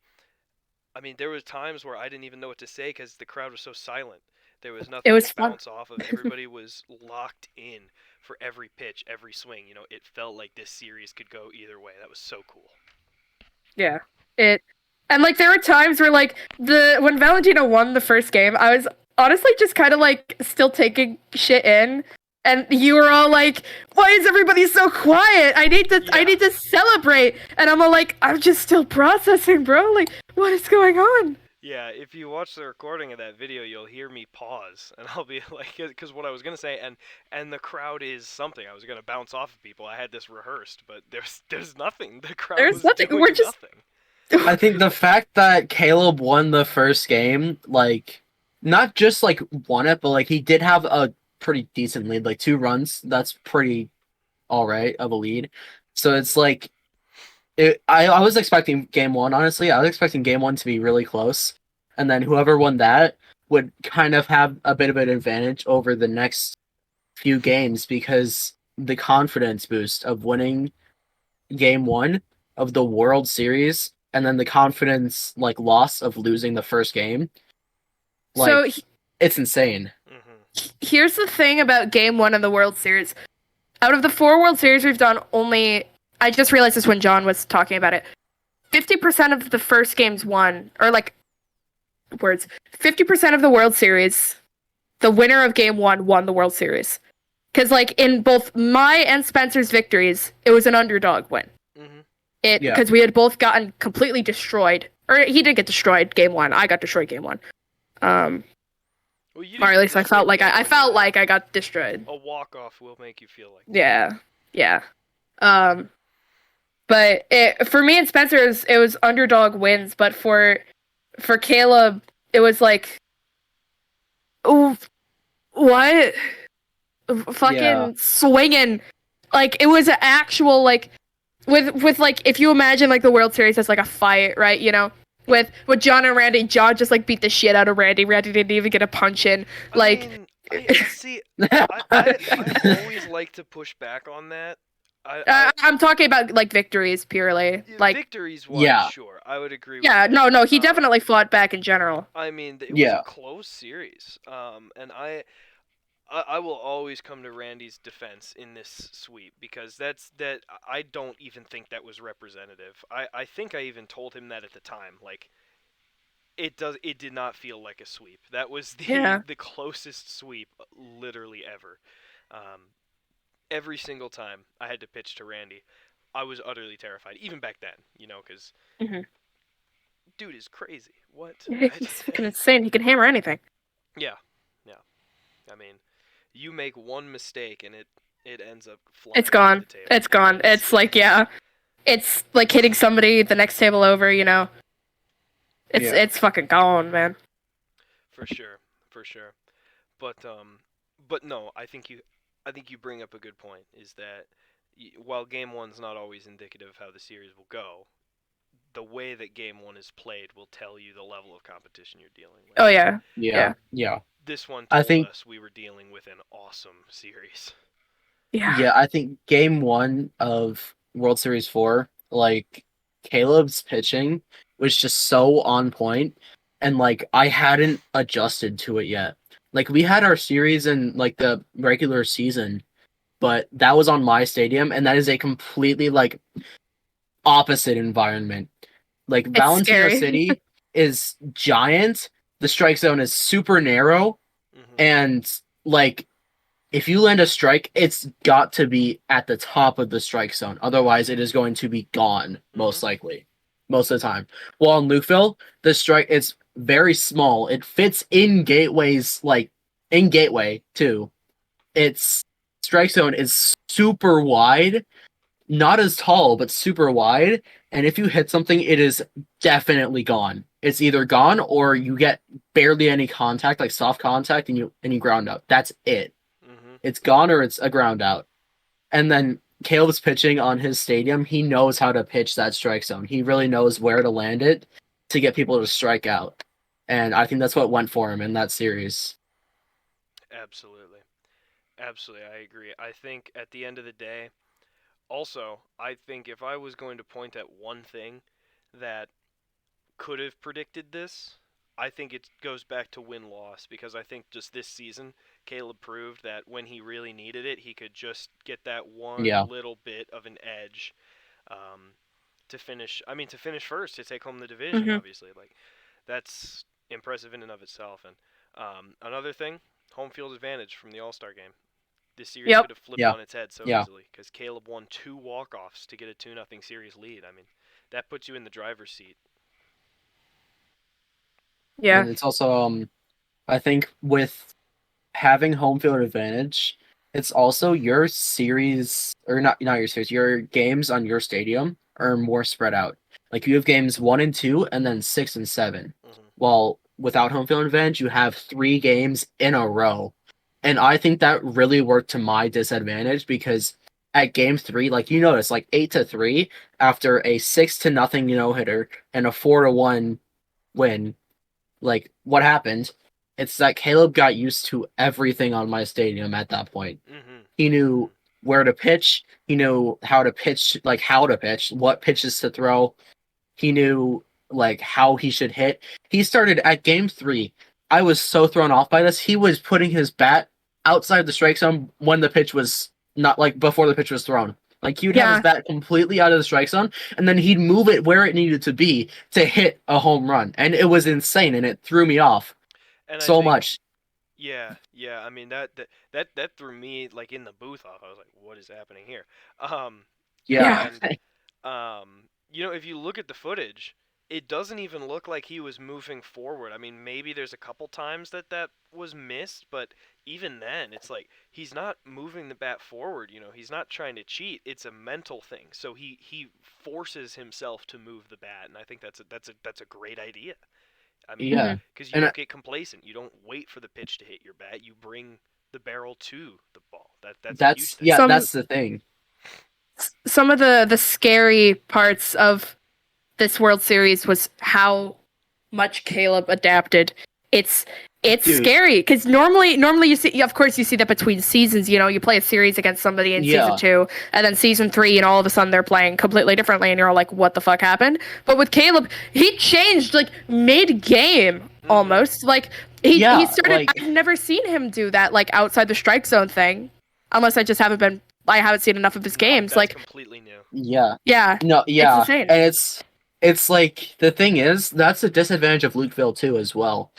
I mean, there was times where I didn't even know what to say because the crowd was so silent. There was It nothing to was fun. bounce off of. Everybody was locked in for every pitch, every swing. It felt like this series could go either way. That was so cool. Yeah. It and like there were times where like the when Valentina won the first game, I was honestly just kind of like still taking shit in. And you were all like, "Why is everybody so quiet? I Yeah. need to celebrate." And I'm all like, "I'm just still processing, bro. Like, what is going on?" Yeah, if you watch the recording of that video, you'll hear me pause, and I'll be like, because what I was gonna say, and the crowd is something. I was gonna bounce off of people. I had this rehearsed, but there's nothing. The crowd There's was nothing. We're doing just nothing. I think the fact that Caleb won the first game, like, not just like won it, but like he did have a pretty decent lead, like 2 runs. That's pretty all right of a lead. So it's Mhm. like I was expecting game one, honestly. I was expecting game one to be really close. And then whoever won that would kind of have a bit of an advantage over the next few games because the confidence boost of winning game one of the World Series and then the confidence like loss of losing the first game, so. like it's insane. Mhm. Here's the thing about Game One of the World Series. Out of the 4 World Series we've done, only I just realized this when John was talking about it. 50% of the first games won, or like words. 50% of the World Series, the winner of Game One won the World Series. Because like in both my and Spencer's victories, it was an underdog win. Mhm. It Yeah. because we had both gotten completely destroyed, or he did get destroyed Game One. I got destroyed Game One. Um, Well, you or didn't at get least I felt destroyed like game I one. felt like I got destroyed. A walk off will make you feel like that. Yeah, yeah. Um, but for me and Spencer, it was underdog wins. But for Caleb, it was like, oh, what? Yeah. Fucking swinging. Like it was an actual like with like if you imagine like the World Series as like a fight, right? With John and Randy, John just like beat the shit out of Randy. Randy didn't even get a punch in. I Like, mean, I see. I always like to push back on that. I'm talking about like victories purely. Like, Victories wise, Yeah. sure, I would agree with yeah, that. no, he definitely fought back in general. I mean, it was a Yeah. close series. And I will always come to Randy's defense in this sweep because that I don't even think that was representative. I think I even told him that at the time. Like it did not feel like a sweep. That was the Yeah. the closest sweep literally ever. Um, every single time I had to pitch to Randy, I was utterly terrified. Even back then, because Hmm. dude is crazy. What? He's fucking insane. He can hammer anything. Yeah, yeah. I mean, you make one mistake and it ends up It's flying off gone. the table. It's gone. It's like, yeah. It's like hitting somebody the next table over. It's Yeah. it's fucking gone, man. For sure, for sure. But no, I think you bring up a good point. Is that while game one's not always indicative of how the series will go, the way that game one is played will tell you the level of competition you're dealing with. Oh yeah. Yeah. Yeah. Yeah. This one I told think us we were dealing with an awesome series. Yeah. Yeah, I think game one of World Series 4, like Caleb's pitching was just so on point, and like I hadn't adjusted to it yet. Like we had our series in like the regular season, but that was on my stadium, and that is a completely like opposite environment. Like It's Valentina scary. City is giant, the strike zone is super narrow, Hmm. and like if you land a strike, it's got to be at the top of the strike zone. Otherwise, it is going to be gone, Hmm. most likely, most of the time. While in Lukeville, the strike is very small. It fits in gateways, like in gateway too. Its strike zone is super wide, not as tall, but super wide. And if you hit something, it is definitely gone. It's either gone or you get barely any contact, like soft contact, and you ground out. That's it. Hmm. It's gone or it's a ground out. And then Caleb's pitching on his stadium. He knows how to pitch that strike zone. He really knows where to land it to get people to strike out. And I think that's what went for him in that series. Absolutely. Absolutely, I agree. I think at the end of the day, also, I think if I was going to point at one thing that could have predicted this. I think it goes back to win-loss because I think just this season, Caleb proved that when he really needed it, he could just get that Yeah. one little bit of an edge um, to finish. I mean, to finish first, to take home the division. Mhm. Obviously, like that's impressive in and of itself. And another thing, home field advantage from the All-Star game. This series Yep. could have flipped Yeah. on its head so Yeah. easily because Caleb won 2 walk-offs to get a 2-0 series lead. I mean, that puts you in the driver's seat. Yeah. And it's also I think with having home field advantage, it's also your series or not your series, your games on your stadium are more spread out. Like you have games 1 and 2 and then 6 and 7. Mm-hmm. While without home field advantage, you have 3 games in a row. And I think that really worked to my disadvantage because at game 3, like you notice, like 8-3 after a 6-0 hitter and a 4-1 win, like what happened? It's that Caleb got used to everything on my stadium at that point. Mm-hmm. He knew Mm-hmm. where to pitch, he knew how to pitch, what pitches to throw. He knew like how he should hit. He started at game 3. I was so thrown off by this. He was putting his bat outside the strike zone when the pitch was not like before the pitch was thrown. Like he'd have his Yeah. bat completely out of the strike zone, and then he'd move it where it needed to be to hit a home run, and it was insane, and it threw me off And I so think, much. yeah, yeah. I mean, that threw me like in the booth off. I was like, what is happening here? Um, Yeah, Yeah. and if you look at the footage, it doesn't even look like he was moving forward. I mean, maybe there's a couple times that was missed, but even then, it's like he's not moving the bat forward. He's not trying to cheat. It's a mental thing. So he forces himself to move the bat, and I think that's a great idea. I mean, yeah, Mhm. because you and don't get complacent. You don't wait for the pitch to hit your bat. You bring the barrel to the ball. That's a huge thing. Some that's the thing. some of the scary parts of this World Series was how much Caleb adapted. It's Dude, scary because normally you see, of course, you see that between seasons. You play a series against somebody in season yeah, 2, and then season 3, and all of a sudden they're playing completely differently, and you're all like, "What the fuck happened?" But with Caleb, he changed like mid game Mm-hmm. almost. Like he yeah, started. like I've never seen him do that like outside the strike zone thing, unless I haven't seen enough of his No, games. that's Like, completely new. yeah. yeah, No, it's yeah, insane. and it's like the thing is that's a disadvantage of Lukeville too as well.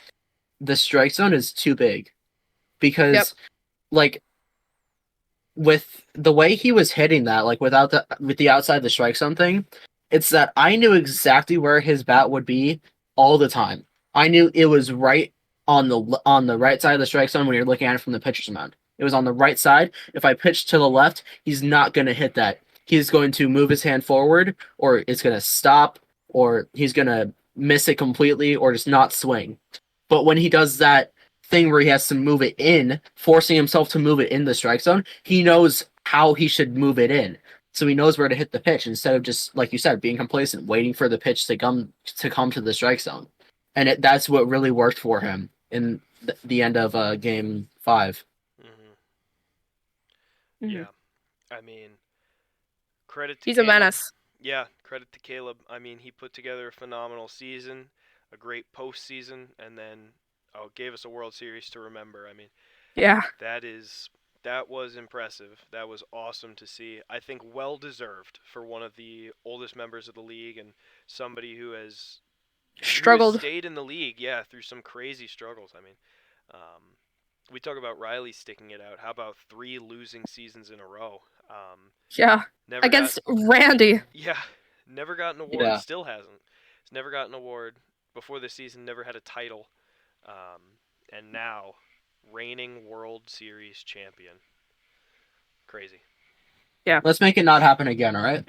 The strike zone is too big Yep. because like with the way he was hitting that, like with the outside the strike zone thing, it's that I knew exactly where his bat would be all the time. I knew it was right on the right side of the strike zone when you're looking at it from the pitcher's mound. It was on the right side. If I pitch to the left, he's not going to hit that. He's going to move his hand forward, or it's going to stop, or he's going to miss it completely, or just not swing. But when he does that thing where he has to move it in, forcing himself to move it in the strike zone, he knows how he should move it in. So he knows where to hit the pitch instead of just like you said, being complacent, waiting for the pitch to come to the strike zone. And that's what really worked for him in the end of game 5. Mm-hmm. Mhm. Yeah, I mean, credit to He's a Caleb. menace. Yeah, credit to Caleb. I mean, he put together a phenomenal season, a great postseason, and then gave us a World Series to remember. I mean, Yeah. that was impressive. That was awesome to see. I think well deserved for one of the oldest members of the league and somebody who has Struggled. stayed in the league, yeah, through some crazy struggles. I mean, um, we talk about Riley sticking it out. How about 3 losing seasons in a row? Yeah. Never got, Against Randy. yeah, never got an award. Yeah. Still hasn't. He's never got an award before this season. Never had a title, and now reigning World Series champion. Crazy. Yeah. Let's make it not happen again, all right?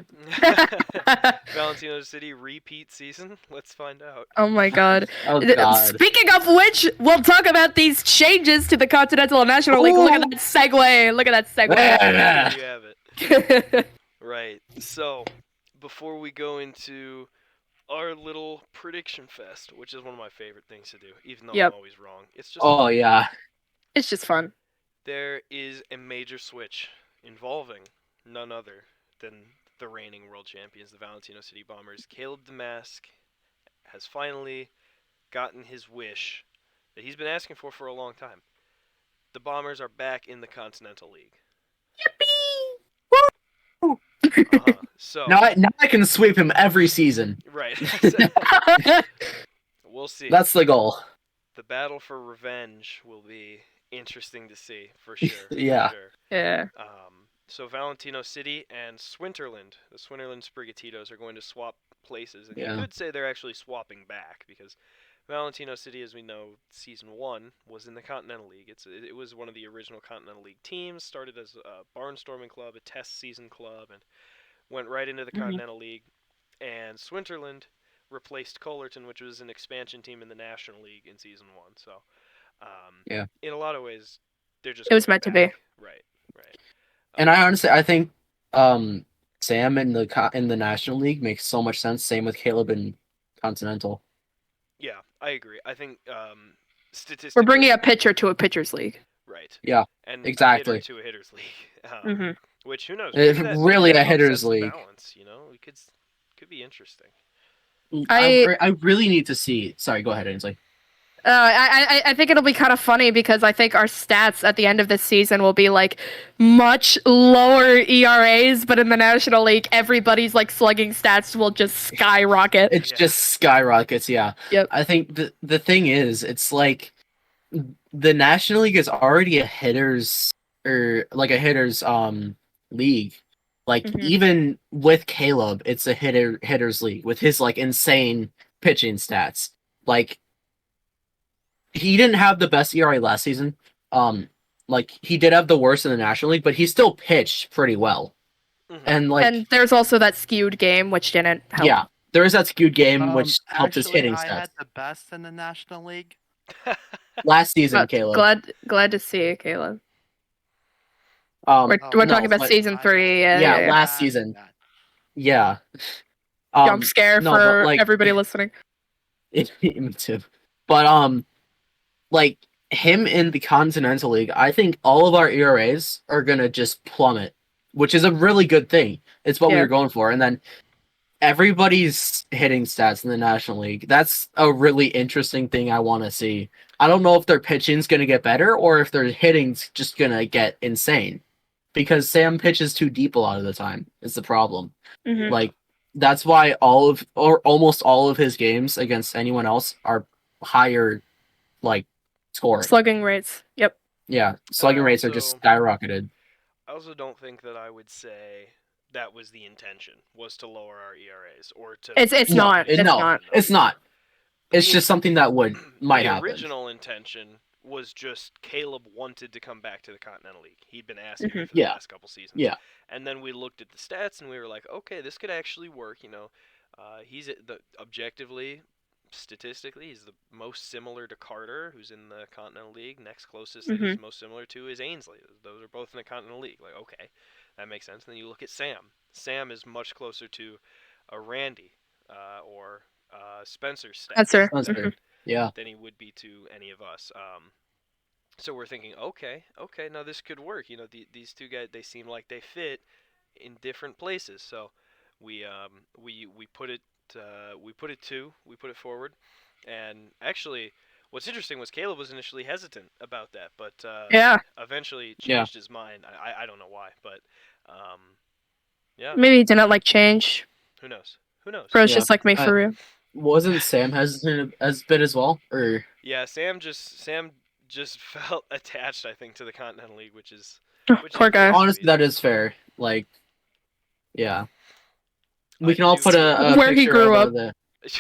Valentino City repeat season? Let's find out. Oh my god. Oh god. Speaking of which, we'll talk about these changes to the Continental and National League. Look at that segue. Look at that segue. There you have it. Right. So, before we go into our little prediction fest, which is one of my favorite things to do, even though Yep. I'm always wrong, it's just Oh fun. yeah. It's just fun. There is a major switch involving none other than the reigning world champions, the Valentino City Bombers. Caleb the Mask has finally gotten his wish that he's been asking for a long time. The Bombers are back in the Continental League. Yippee! So now I can sweep him every season. right. We'll see. That's the goal. The battle for revenge will be interesting to see for sure. Yeah. For sure. Yeah. So Valentino City and Swinterland, the Swinterland Sprigatitos, are going to swap places, and you could say they're actually swapping back because Valentino City, as we know, season 1 was in the Continental League. It was one of the original Continental League teams. Started as a barnstorming club, a test season club, and went right into the Continental League. And Swinterland replaced Collerton, which was an expansion team in the National League in season 1. So, in a lot of ways, they're just. It was meant to be. Right. Right. And I think Sam in the National League makes so much sense. Same with Caleb in Continental. Yeah, I agree. I think statistically, we're bringing a pitcher to a pitcher's league. Right. Yeah. And exactly. A hitter to a hitter's league. Which who knows? Really a hitter's league. Balance, we could be interesting. I really need to see. Sorry, go ahead, Ainsley. I think it'll be kind of funny because I think our stats at the end of this season will be like much lower ERAs, but in the National League, everybody's like slugging stats will just skyrocket. It just skyrockets, yeah. Yep. I think the thing is, it's like the National League is already a hitters league. Like even with Caleb, it's a hitters league with his like insane pitching stats. Like he didn't have the best ERA last season. Like he did have the worst in the National League, but he still pitched pretty well. And there's also that skewed game which didn't help. Yeah, there is that skewed game which helped his hitting stats. I had the best in the National League last season, Caleb. Glad to see it, Caleb. We're talking about season 3. Yeah, last season. Yeah. Jump scare for everybody listening. Me too. But like him in the Continental League, I think all of our ERAs are gonna just plummet, which is a really good thing. It's what we were going for. And then everybody's hitting stats in the National League. That's a really interesting thing I want to see. I don't know if their pitching's gonna get better or if their hitting's just gonna get insane. Because Sam pitches too deep a lot of the time is the problem. Like that's why almost all of his games against anyone else are higher, like scoring. Slugging rates. Yep. Yeah, slugging rates are just skyrocketed. I also don't think that I would say that was the intention, was to lower our ERAs or to. It's not. It's not. It's just something that might happen. The original intention was just Caleb wanted to come back to the Continental League. He'd been asking for the last couple seasons. Yeah. And then we looked at the stats and we were like, okay, this could actually work. He's objectively, statistically, he's the most similar to Carter, who's in the Continental League. Next closest that he's most similar to is Ainsley. Those are both in the Continental League. Like, okay, that makes sense. And then you look at Sam. Sam is much closer to a Randy or Spencer's stats. Spencer. Yeah. Than he would be to any of us. So we're thinking, okay, now this could work. These two guys, they seem like they fit in different places. So we put it forward, and actually, what's interesting was Caleb was initially hesitant about that, but eventually changed his mind. I don't know why, but maybe he didn't like change. Who knows? Bro's just like me for real. Wasn't Sam hesitant as bit as well, or? Yeah, Sam just felt attached, I think, to the Continental League, which poor guy. Honestly, that is fair. Like, yeah, we can all put a where he grew up.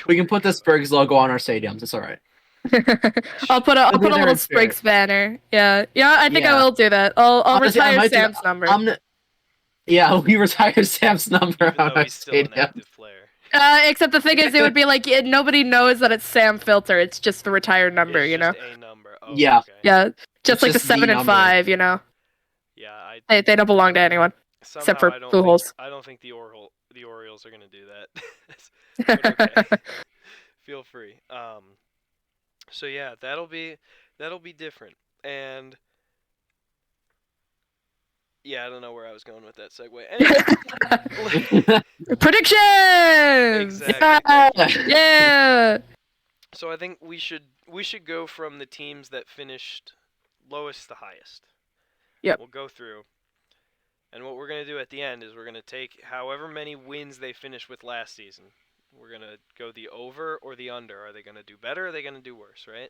We can put the Spriggs logo on our stadiums. It's all right. I'll put a little Spriggs banner. Yeah. I think I will do that. I'll retire Sam's number. We retire Sam's number on our stadium. Except the thing is, it would be like nobody knows that it's Sam Filter. It's just the retired number, it's you know. A number. Oh, yeah. Okay. Yeah. Just like the 7 and 5, you know. Yeah. They don't belong to anyone except for Pujols. I don't think the Orioles are gonna do that. Okay. Feel free. So yeah, that'll be different, and Yeah, I don't know where I was going with that segue. Anyway. Predictions! Exactly. Yeah! So I think we should go from the teams that finished lowest to highest. Yep. We'll go through. And what we're going to do at the end is we're going to take however many wins they finished with last season. We're going to go the over or the under. Are they going to do better or are they going to do worse, right?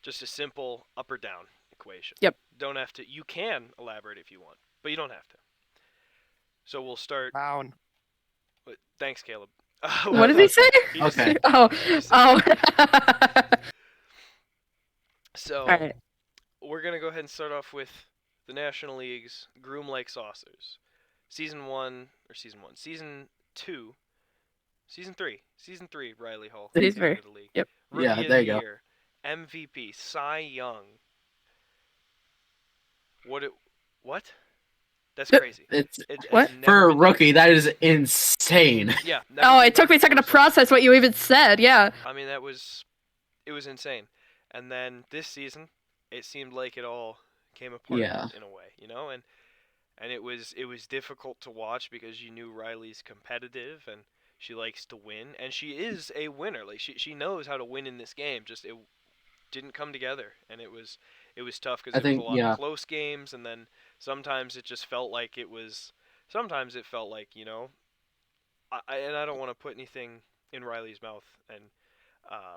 Just a simple up or down equation. Yep. Don't have to. You can elaborate if you want, but you don't have to. So we'll start. Down. Thanks, Caleb. What did he say? Okay. Oh. So, All right. we're going to go ahead and start off with the National League's Groom Like Saucers. Season 2, Season 3, Riley Hall. Season 3. Of the league. Yep. Rookie Yeah, of there the you go. year, MVP, Cy Young. What? That's crazy. It's What? for a rookie. That is insane. Yeah. Oh, it took me a second to process what you even said. Yeah. I mean, it was insane. And then this season, it seemed like it all came apart in a way, and it was difficult to watch because you knew Riley's competitive and she likes to win, and she is a winner. Like she knows how to win in this game. Just it didn't come together, and it was tough because there was a lot of close games, and then sometimes it just felt like it was. Sometimes it felt like and I don't want to put anything in Riley's mouth, and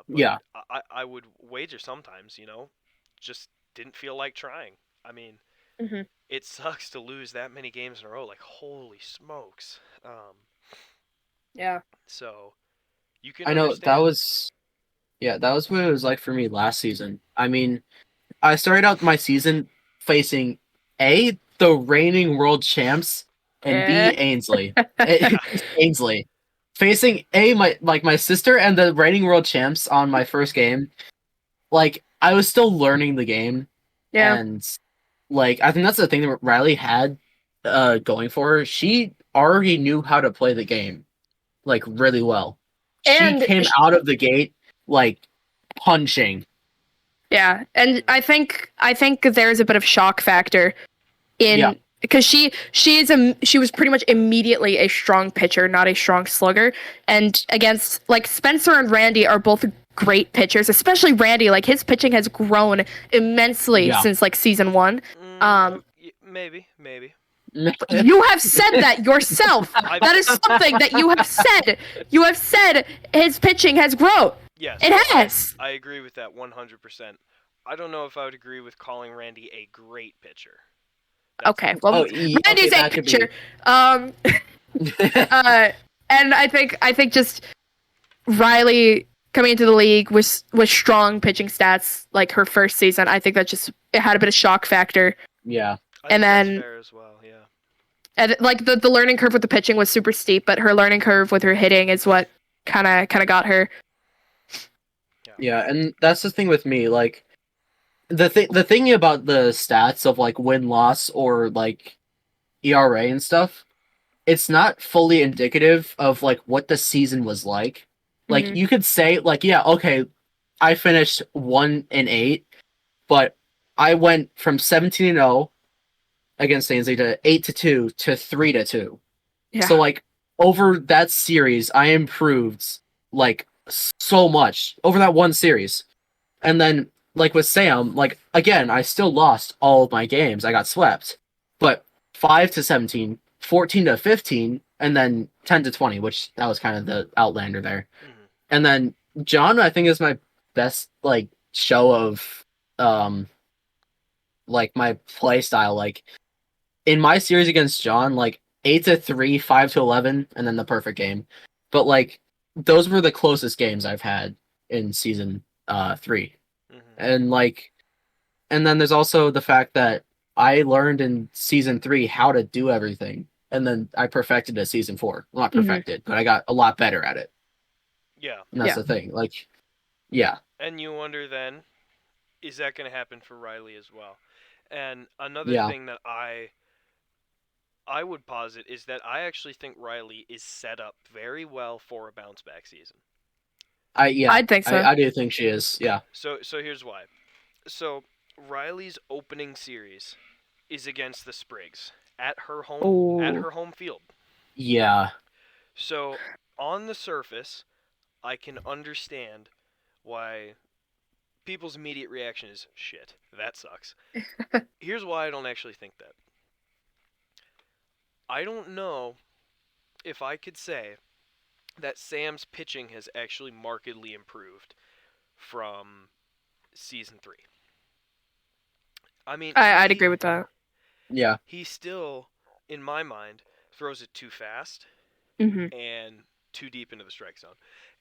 but I would wager sometimes, just didn't feel like trying. I mean, it sucks to lose that many games in a row. Like, holy smokes. Yeah. So, you can I know understand. that was what it was like for me last season. I mean, I started out my season facing A, the reigning world champs, and B, Ainsley. Ainsley. Facing A, my sister and the reigning world champs on my first game. Like, I was still learning the game. Yeah. And like, I think that's the thing that Riley had going for her. She already knew how to play the game, like, really well. And she came out of the gate, like, punching. Yeah, and I think there's a bit of shock factor in because she was pretty much immediately a strong pitcher, not a strong slugger. And against, like, Spencer and Randy are both great pitchers, especially Randy. Like, his pitching has grown immensely since, like, season 1. Maybe. You have said that yourself. That is something that you have said. You have said his pitching has grown. Yes. It has. I agree with that 100%. I don't know if I would agree with calling Randy a great pitcher. Okay, well, Randy's a pitcher. And I think just Riley coming into the league with strong pitching stats, like her first season, I think that just it had a bit of shock factor. Yeah. And then that's fair as well, yeah. And like the learning curve with the pitching was super steep, but her learning curve with her hitting is what kind of got her. Yeah, and that's the thing with me, like the thing about the stats of, like, win-loss or, like, ERA and stuff, it's not fully indicative of, like, what the season was like. Like, you could say, like, yeah, okay, I finished 1-8, but I went from 17-0 against Ainsley to 8-2 to 3-2. Yeah. So, like, over that series, I improved, like, so much over that one series. And then, like, with Sam, like, again, I still lost all of my games. I got swept. But 5-17, 14-15, and then 10-20, which that was kind of the outlander there. And then John, I think, is my best, like, show of like, my play style. Like, in my series against John, like, 8-3, 5-11, and then the perfect game. But, like, those were the closest games I've had in season 3. And, like, and then there's also the fact that I learned in season 3 how to do everything, and then I perfected it season 4. Well, not perfected, but I got a lot better at it. Yeah. And that's the thing. Like, yeah. And you wonder then, is that going to happen for Riley as well? And another thing that I would posit is that I actually think Riley is set up very well for a bounce back season. I'd think so. I do think she is. Yeah. So here's why. So Riley's opening series is against the Sprigs at her home field. Yeah. So on the surface, I can understand why people's immediate reaction is shit. That sucks. Here's why I don't actually think that. I don't know if I could say that Sam's pitching has actually markedly improved from season 3. I mean, I'd agree with that. Yeah. He still, in my mind, throws it too fast and too deep into the strike zone.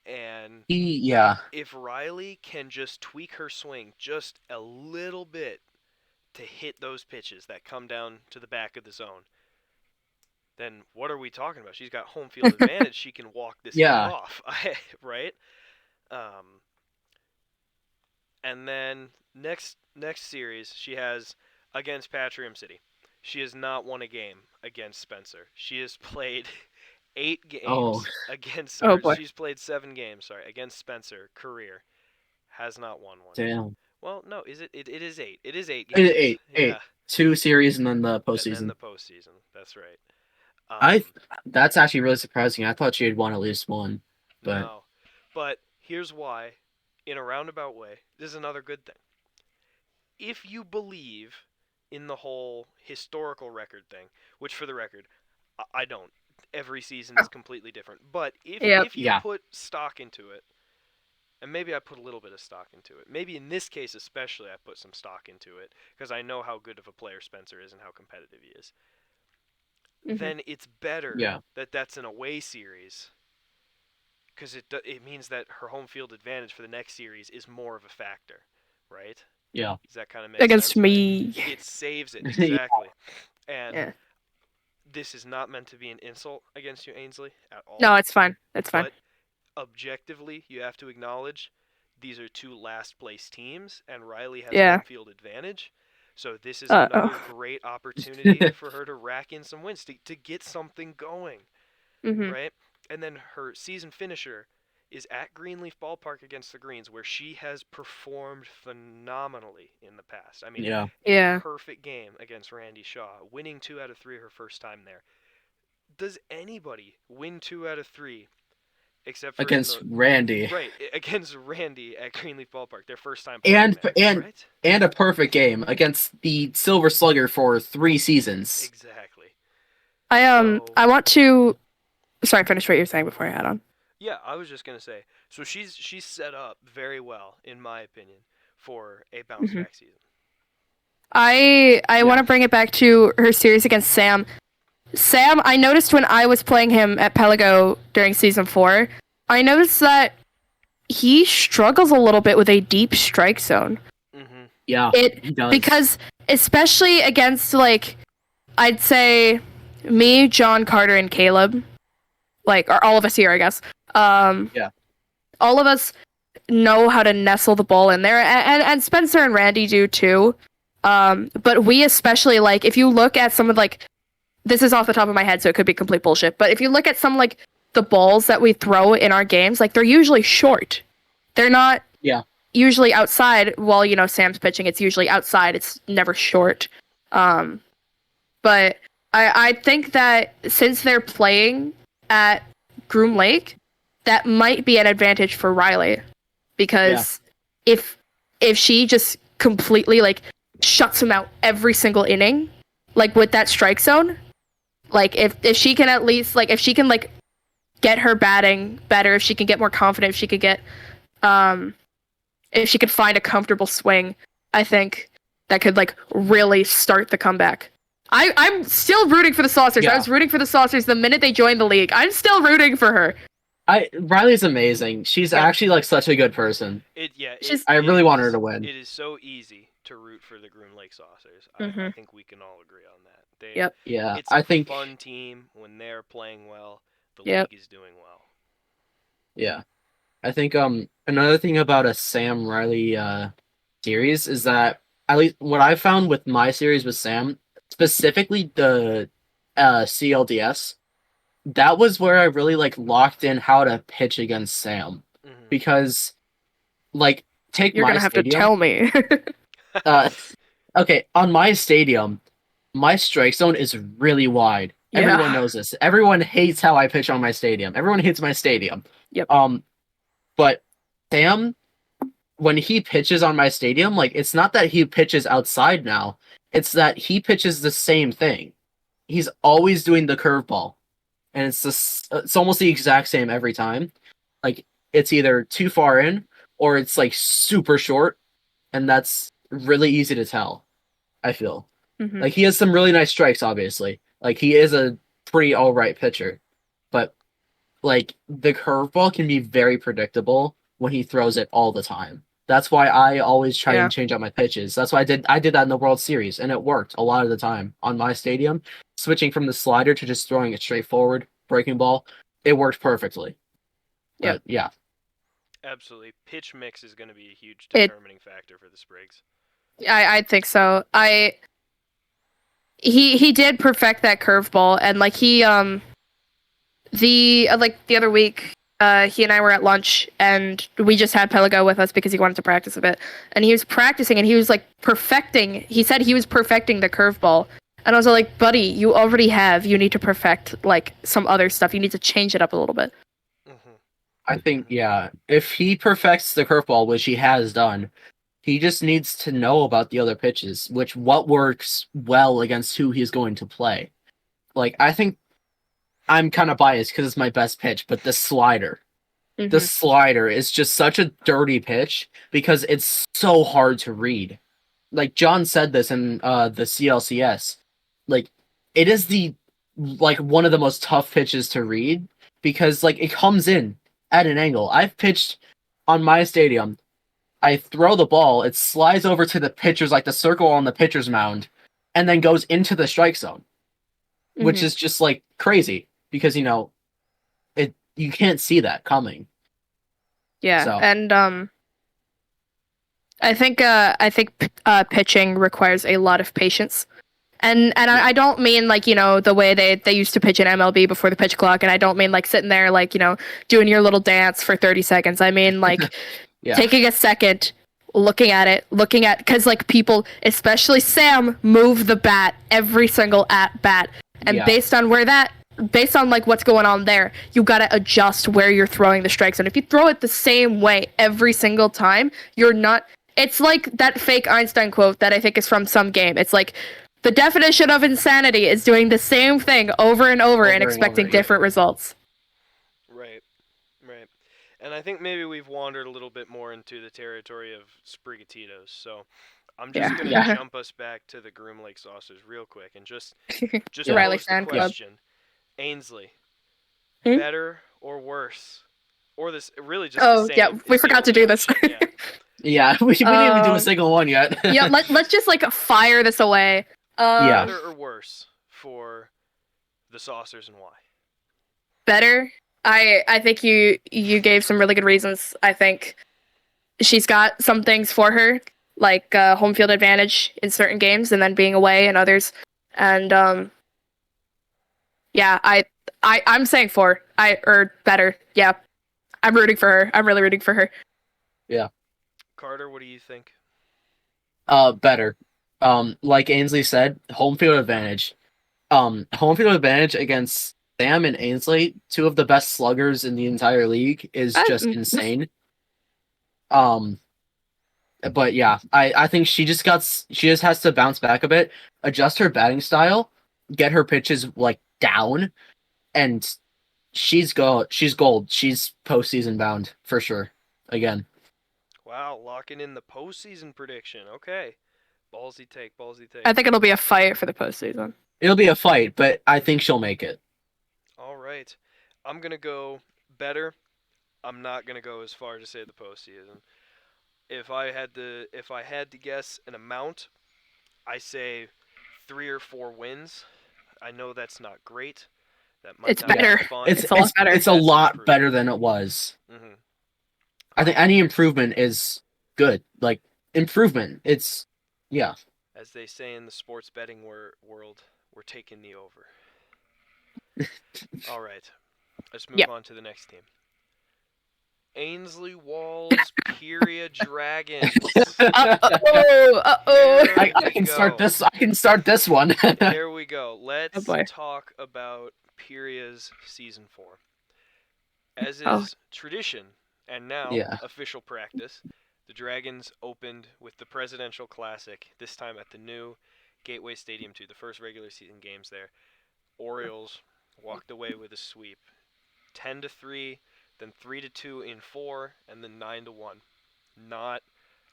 And if Riley can just tweak her swing just a little bit to hit those pitches that come down to the back of the zone, then what are we talking about? She's got home field advantage. She can walk this game off, right? And then next series she has against Patrium City. She has not won a game against Spencer. She has played 8 games against. She's played 7 games. Against Spencer. Career has not won one. Damn. Well, no, is it? It is 8. It is 8 games. 8. Yeah. 2 series and then the postseason. That's right. That's actually really surprising. I thought she had won at least one. But no, but here's why. In a roundabout way, this is another good thing. If you believe in the whole historical record thing, which for the record, I don't. Every season is completely different. But if you put stock into it, and maybe I put a little bit of stock into it, maybe in this case especially I put some stock into it, because I know how good of a player Spencer is and how competitive he is, then it's better that that's an away series, because it means that her home field advantage for the next series is more of a factor, right? Yeah. Does that kind of make sense? Against me. Right? It saves it, exactly. And this is not meant to be an insult against you, Ainsley, at all. No, it's fine. It's fine. But objectively, you have to acknowledge these are 2 last place teams, and Riley has home field advantage. So this is another great opportunity for her to rack in some wins, to get something going, right? And then her season finisher is at Greenleaf Ballpark against the Greens, where she has performed phenomenally in the past. I mean, a perfect game against Randy Shaw, winning 2 out of 3 her first time there. Does anybody win 2 out of 3 except for against Randy? Right, against Randy at Greenleaf Ballpark, their first time playing there, right? And a perfect game against the Silver Slugger for 3 seasons. Exactly. I want to. Sorry, finish what you're saying before I add on. Yeah, I was just gonna say. So she's set up very well, in my opinion, for a bounce back season. I want to bring it back to her series against Sam. Sam, I noticed when I was playing him at Pelago during season 4, I noticed that he struggles a little bit with a deep strike zone. Yeah, he does. Because especially against, like, I'd say me, John, Carter, and Caleb, like, or all of us here, I guess. All of us know how to nestle the ball in there, and Spencer and Randy do too. But we especially, like, if you look at some of, like, this is off the top of my head, so it could be complete bullshit, but if you look at some, like, the balls that we throw in our games, like, they're usually short. They're not usually outside. While, you know, Sam's pitching, it's usually outside. It's never short. But I think that since they're playing at Groom Lake, that might be an advantage for Riley, because if she just completely, like, shuts him out every single inning, like, with that strike zone, like, if she can at least, like, if she can, like, get her batting better, if she can get more confident, if she could get if she could find a comfortable swing, I think that could, like, really start the comeback. I'm still rooting for the Saucers. I was rooting for the Saucers the minute they joined the league. I'm still rooting for her. Riley's amazing. She's actually, like, such a good person. I really want her to win. It is so easy to root for the Groom Lake Saucers. I think we can all agree on that. It's a fun team when they're playing well. The league is doing well. Yeah. I think another thing about a Sam Riley series is that, at least what I found with my series with Sam, specifically the CLDS, that was where I really, like, locked in how to pitch against Sam. Because, like, take You're my gonna have stadium. to tell me. Okay, on my stadium, my strike zone is really wide. Yeah. Everyone knows this. Everyone hates how I pitch on my stadium. Everyone hates my stadium. Yep. But Sam, when he pitches on my stadium, like, it's not that he pitches outside now. It's that he pitches the same thing. He's always doing the curveball, and it's almost the exact same every time. Like, it's either too far in or it's like super short, and that's really easy to tell. I feel like he has some really nice strikes. Obviously, like, he is a pretty all right pitcher, but like, the curveball can be very predictable when he throws it all the time. That's why I always try and change out my pitches. That's why I did that in the World Series, and it worked a lot of the time on my stadium. Switching from the slider to just throwing it straight forward, breaking ball, it worked perfectly. But, yeah. Absolutely. Pitch mix is going to be a huge determining factor for the Sprigs. I think so. He did perfect that curveball, and like the other week, he and I were at lunch, and we just had Pelago with us because he wanted to practice a bit. And he was practicing, and he was like perfecting. He said he was perfecting the curveball, and I was like, "Buddy, you already have. You need to perfect like some other stuff. You need to change it up a little bit." I think, yeah, if he perfects the curveball, which he has done, he just needs to know about the other pitches, what works well against who he's going to play. Like, I think I'm kind of biased because it's my best pitch, but the slider. The slider is just such a dirty pitch because it's so hard to read. Like, John said this in the CLCS. Like, it is one of the most tough pitches to read because, like, it comes in at an angle. I've pitched on my stadium. I throw the ball, it slides over to the pitcher's, like the circle on the pitcher's mound, and then goes into the strike zone, which is just like crazy because, you can't see that coming. Yeah, so. And I think pitching requires a lot of patience. And I don't mean like, the way they used to pitch in MLB before the pitch clock, and I don't mean like sitting there like, doing your little dance for 30 seconds. I mean like taking a second, looking at because like people, especially Sam, move the bat every single at bat, and based on like what's going on there, you gotta adjust where you're throwing the strikes. And if you throw it the same way every single time, you're not. It's like that fake Einstein quote that I think is from some game. It's like, the definition of insanity is doing the same thing over and over and expecting different results. Right. And I think maybe we've wandered a little bit more into the territory of Sprigatitos, so I'm just going to jump us back to the Groom Lake Saucers real quick and just pose the question. Ainsley, better or worse? Or this really just the same? Oh, yeah, we forgot to do this. Yeah, we didn't even do a single one yet. Yeah, let's just like fire this away. Better or worse for the Saucers, and why? Better. I think you gave some really good reasons. I think she's got some things for her, like home field advantage in certain games, and then being away in others. And I'm saying better. Yeah, I'm rooting for her. I'm really rooting for her. Yeah. Carter, what do you think? Better. Like Ainsley said, home field advantage. Home field advantage against Sam and Ainsley, two of the best sluggers in the entire league, is just insane. But yeah, I think she just has to bounce back a bit, adjust her batting style, get her pitches like down, and she's gold. She's postseason bound for sure. Again. Wow, locking in the postseason prediction. Okay. Ballsy take. I think it'll be a fight for the postseason. It'll be a fight, but I think she'll make it. All right. I'm going to go better. I'm not going to go as far to say the postseason. If I had to guess an amount, I say 3 or 4 wins. I know that's not great. That might it's not better. Be fun. It's a lot better. It's a lot better than it was. Mm-hmm. I think any improvement is good. Like, improvement. It's, yeah. As they say in the sports betting world, we're taking the over. All right. Let's move on to the next team. Ainsley Walls Pyria Dragons. I can start this. I can start this one. There we go. Let's talk about Pyria's season 4. As is tradition and now official practice, the Dragons opened with the Presidential Classic, this time at the new Gateway Stadium 2, the first regular season games there. Orioles walked away with a sweep. 10-3, then 3-2 in 4, and then 9-1. Not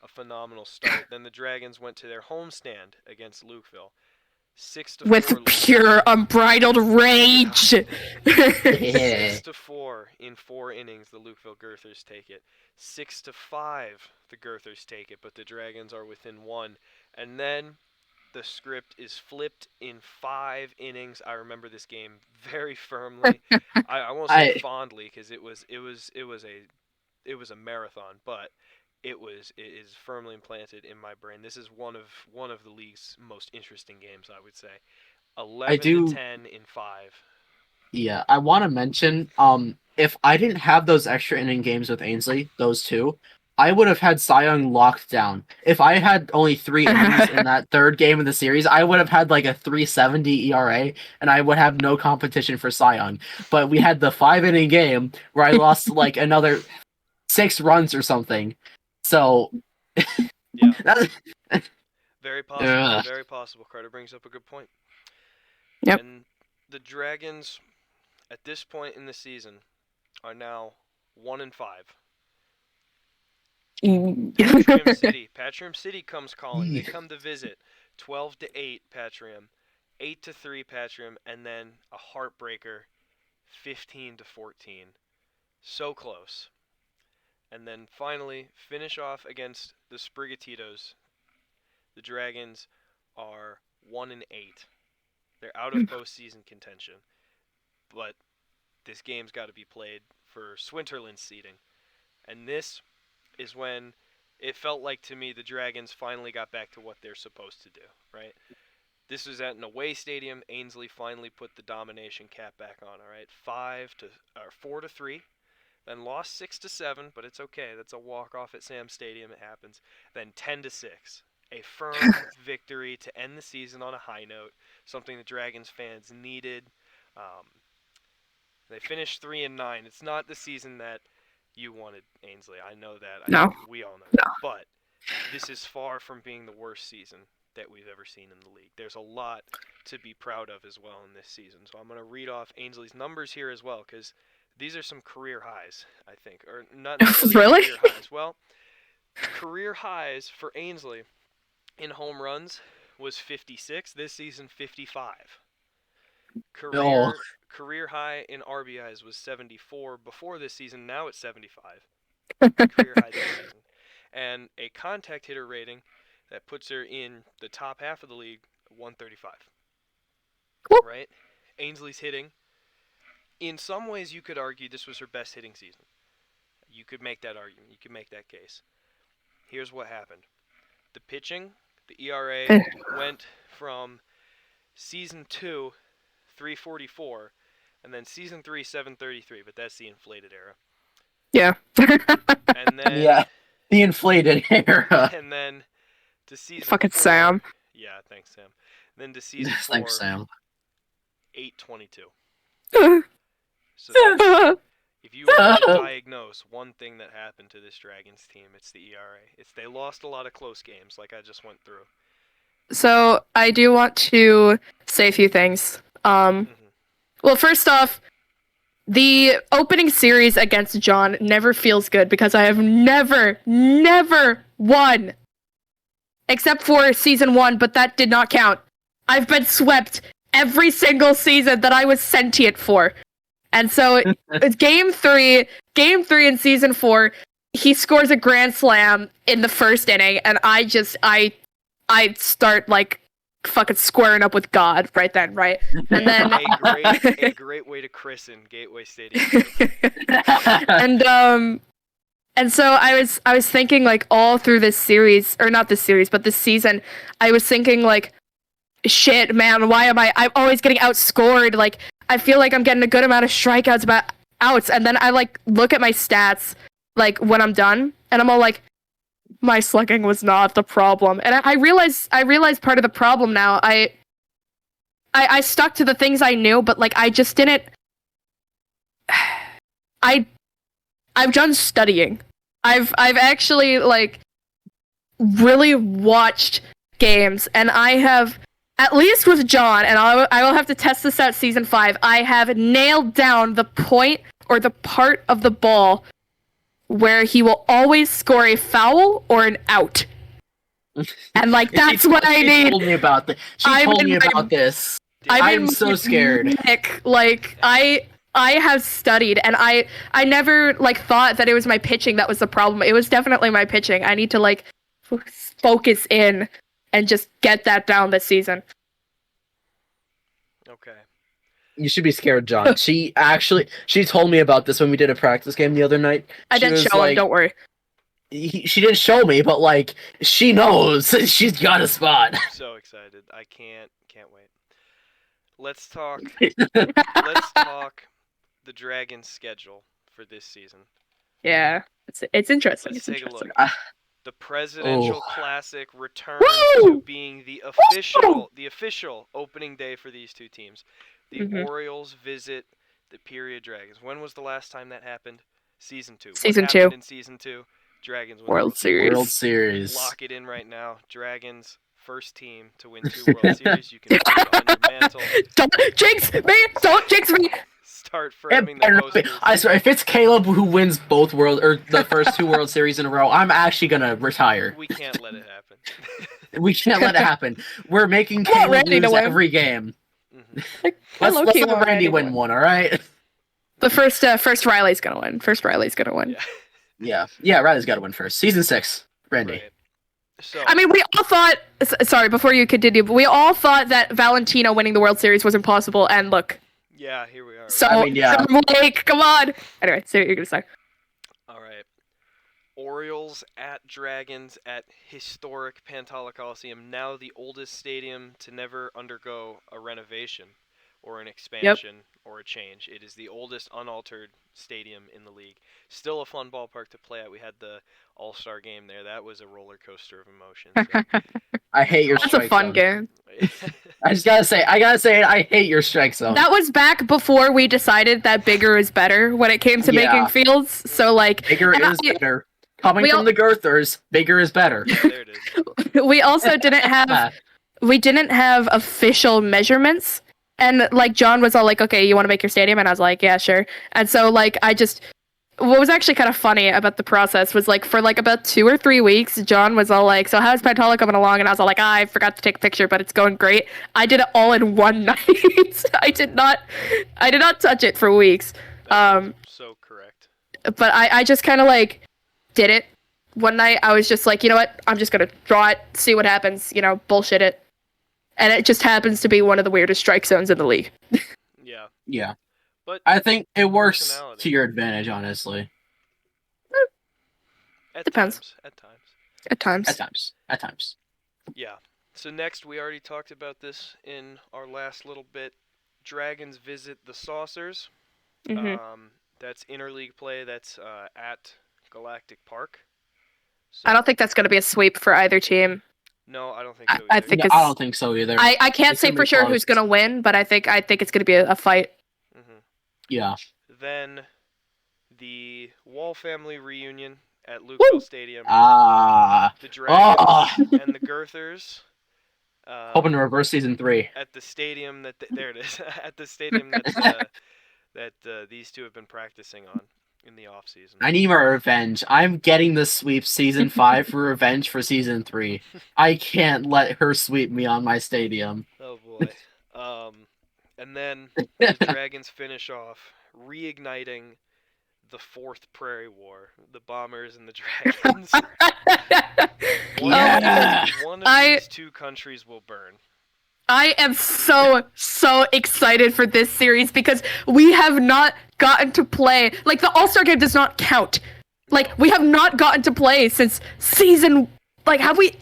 a phenomenal start. Then the Dragons went to their homestand against Lukeville. 6-4 with pure unbridled rage. 6-4 in 4 innings. The Lukeville Girthers take it. 6-5, the Girthers take it, but the Dragons are within 1. And then the script is flipped in 5 innings. I remember this game very firmly. I won't say fondly because it was a marathon, but it is firmly implanted in my brain. This is one of the league's most interesting games, I would say. 11-10 in 5. Yeah, I want to mention, if I didn't have those extra inning games with Ainsley, those 2, I would have had Cy Young locked down. If I had only 3 innings in that third game of the series, I would have had like a 3.70 ERA, and I would have no competition for Cy Young. But we had the 5-inning game where I lost like another 6 runs or something. So, yeah, very possible. Very possible. Carter brings up a good point. Yep. And the Dragons, at this point in the season, are now 1-5. Patrim City comes calling. They come to visit. 12-8 Patrim, 8-3 Patrim, and then a heartbreaker, 15-14. So close. And then finally finish off against the Sprigatitos. The Dragons are 1-8. They're out of postseason contention, but this game's got to be played for Swinterland's seeding, and this is when it felt like to me the Dragons finally got back to what they're supposed to do, right? This was at an away stadium. Ainsley finally put the domination cap back on, all right? 4-3, then lost 6-7, but it's okay. That's a walk-off at Sam Stadium. It happens. Then 10-6, a firm victory to end the season on a high note, something the Dragons fans needed. They finished 3-9. It's not the season that you wanted, Ainsley. I know that. No. We all know that. But this is far from being the worst season that we've ever seen in the league. There's a lot to be proud of as well in this season. So I'm going to read off Ainsley's numbers here as well, because these are some career highs, I think. Or not necessarily career highs. Well, career highs for Ainsley in home runs was 56. This season, 55. Career high in RBIs was 74 before this season. Now it's 75. Career high this season. And a contact hitter rating that puts her in the top half of the league, 135. Right? Ainsley's hitting. In some ways, you could argue this was her best hitting season. You could make that argument. You could make that case. Here's what happened. The pitching, the ERA went from season 2, 344, and then season 3, 733, but that's the inflated era. Yeah. And then the inflated era. And then to season fucking 4, Sam. Yeah, thanks, Sam. Then to season 4, thanks, Sam. 822. So that's, if you were to diagnose one thing that happened to this Dragons team, it's the ERA. They lost a lot of close games, like I just went through. So I do want to say a few things. Well, first off, the opening series against John never feels good because I have never won. Except for season 1, but that did not count. I've been swept every single season that I was sentient for. And so it's game 3 in season 4, he scores a grand slam in the first inning, and I start like fucking squaring up with God right then, right? And then a great way to christen Gateway Stadium. And so I was thinking like all through this series, or not this series, but this season, I was thinking like, shit, man, why am I'm always getting outscored? Like, I feel like I'm getting a good amount of strikeouts, but outs, and then I like look at my stats like when I'm done, and I'm all like, my slugging was not the problem. And I realize part of the problem now. I stuck to the things I knew, but like I just didn't. I've done studying. I've actually like really watched games, and I have, at least with John, and I will have to test this out season 5. I have nailed down the point or the part of the ball where he will always score a foul or an out. And like that's what I need. She told me about this. She told me about this. I'm so scared. Like I have studied, and I never like thought that it was my pitching that was the problem. It was definitely my pitching. I need to like focus in and just get that down this season. Okay. You should be scared, John. She told me about this when we did a practice game the other night. I didn't show him, don't worry. She didn't show me, but like she knows. She's got a spot. I'm so excited. I can't wait. Let's talk the Dragons' schedule for this season. Yeah. It's interesting. Let's take a look. The Presidential Classic returns to being the official opening day for these two teams. The Orioles visit the Period Dragons. When was the last time that happened? Season 2. Season 2. In Season 2? Dragons win World Series. Lock it in right now. Dragons, first team to win 2 World Series. You can put it on your mantle. Don't jinx me! Don't jinx me! Start framing the posters. I swear, if it's Caleb who wins the first 2 World Series in a row, I'm actually gonna retire. We can't let it happen. We can't let it happen. We're making Caleb lose every game. Let's let Randy win one, all right? The first Riley's gonna win. Yeah, Riley's got to win first. Season 6, Randy. Right. So, I mean, we all thought. Sorry, before you continue, but we all thought that Valentino winning the World Series was impossible, and look. Yeah, here we are. So, like, come on. Anyway, say what you're gonna say. All right. Orioles at Dragons at historic Pantala Coliseum, now the oldest stadium to never undergo a renovation or an expansion or a change. It is the oldest unaltered stadium in the league. Still a fun ballpark to play at. We had the All-Star game there. That was a roller coaster of emotion. So. I hate your strike zone. That's a fun game. I gotta say it, I hate your strike zone. That was back before we decided that bigger is better when it came to making fields. So, like... Bigger is better. Coming from the Girthers, bigger is better. There it is. We also didn't have official measurements. And, like, John was all like, okay, you want to make your stadium? And I was like, yeah, sure. And so, like, what was actually kind of funny about the process was, like, for, like, about 2 or 3 weeks, John was all like, so how's Pantala coming along? And I was all like, I forgot to take a picture, but it's going great. I did it all in one night. I did not touch it for weeks. So correct. But I just kind of, like, did it. One night, I was just like, you know what? I'm just going to draw it, see what happens, bullshit it. And it just happens to be one of the weirdest strike zones in the league. Yeah. Yeah. But I think it works to your advantage, honestly. Depends. At times. At times. Yeah. So next, we already talked about this in our last little bit. Dragons visit the Saucers. That's interleague play. That's at Galactic Park. So, I don't think that's going to be a sweep for either team. No, I don't think so either. I don't think so either. I can't say for sure who's going to win, but I think it's going to be a fight. Yeah. Then the Wall family reunion at Lukeville Stadium. The Dragons and the Girthers. Hoping to reverse season 3. At the stadium there it is. At the stadium that these two have been practicing on in the off season. I need my revenge. I'm getting the sweep season 5 for revenge for season 3. I can't let her sweep me on my stadium. Oh boy. And then the Dragons finish off reigniting the Fourth Prairie War, the Bombers and the Dragons. One of these two countries will burn. I am so excited for this series because we have not gotten to play. Like, the All-Star game does not count. Like, we have not gotten to play since season... Like, have we...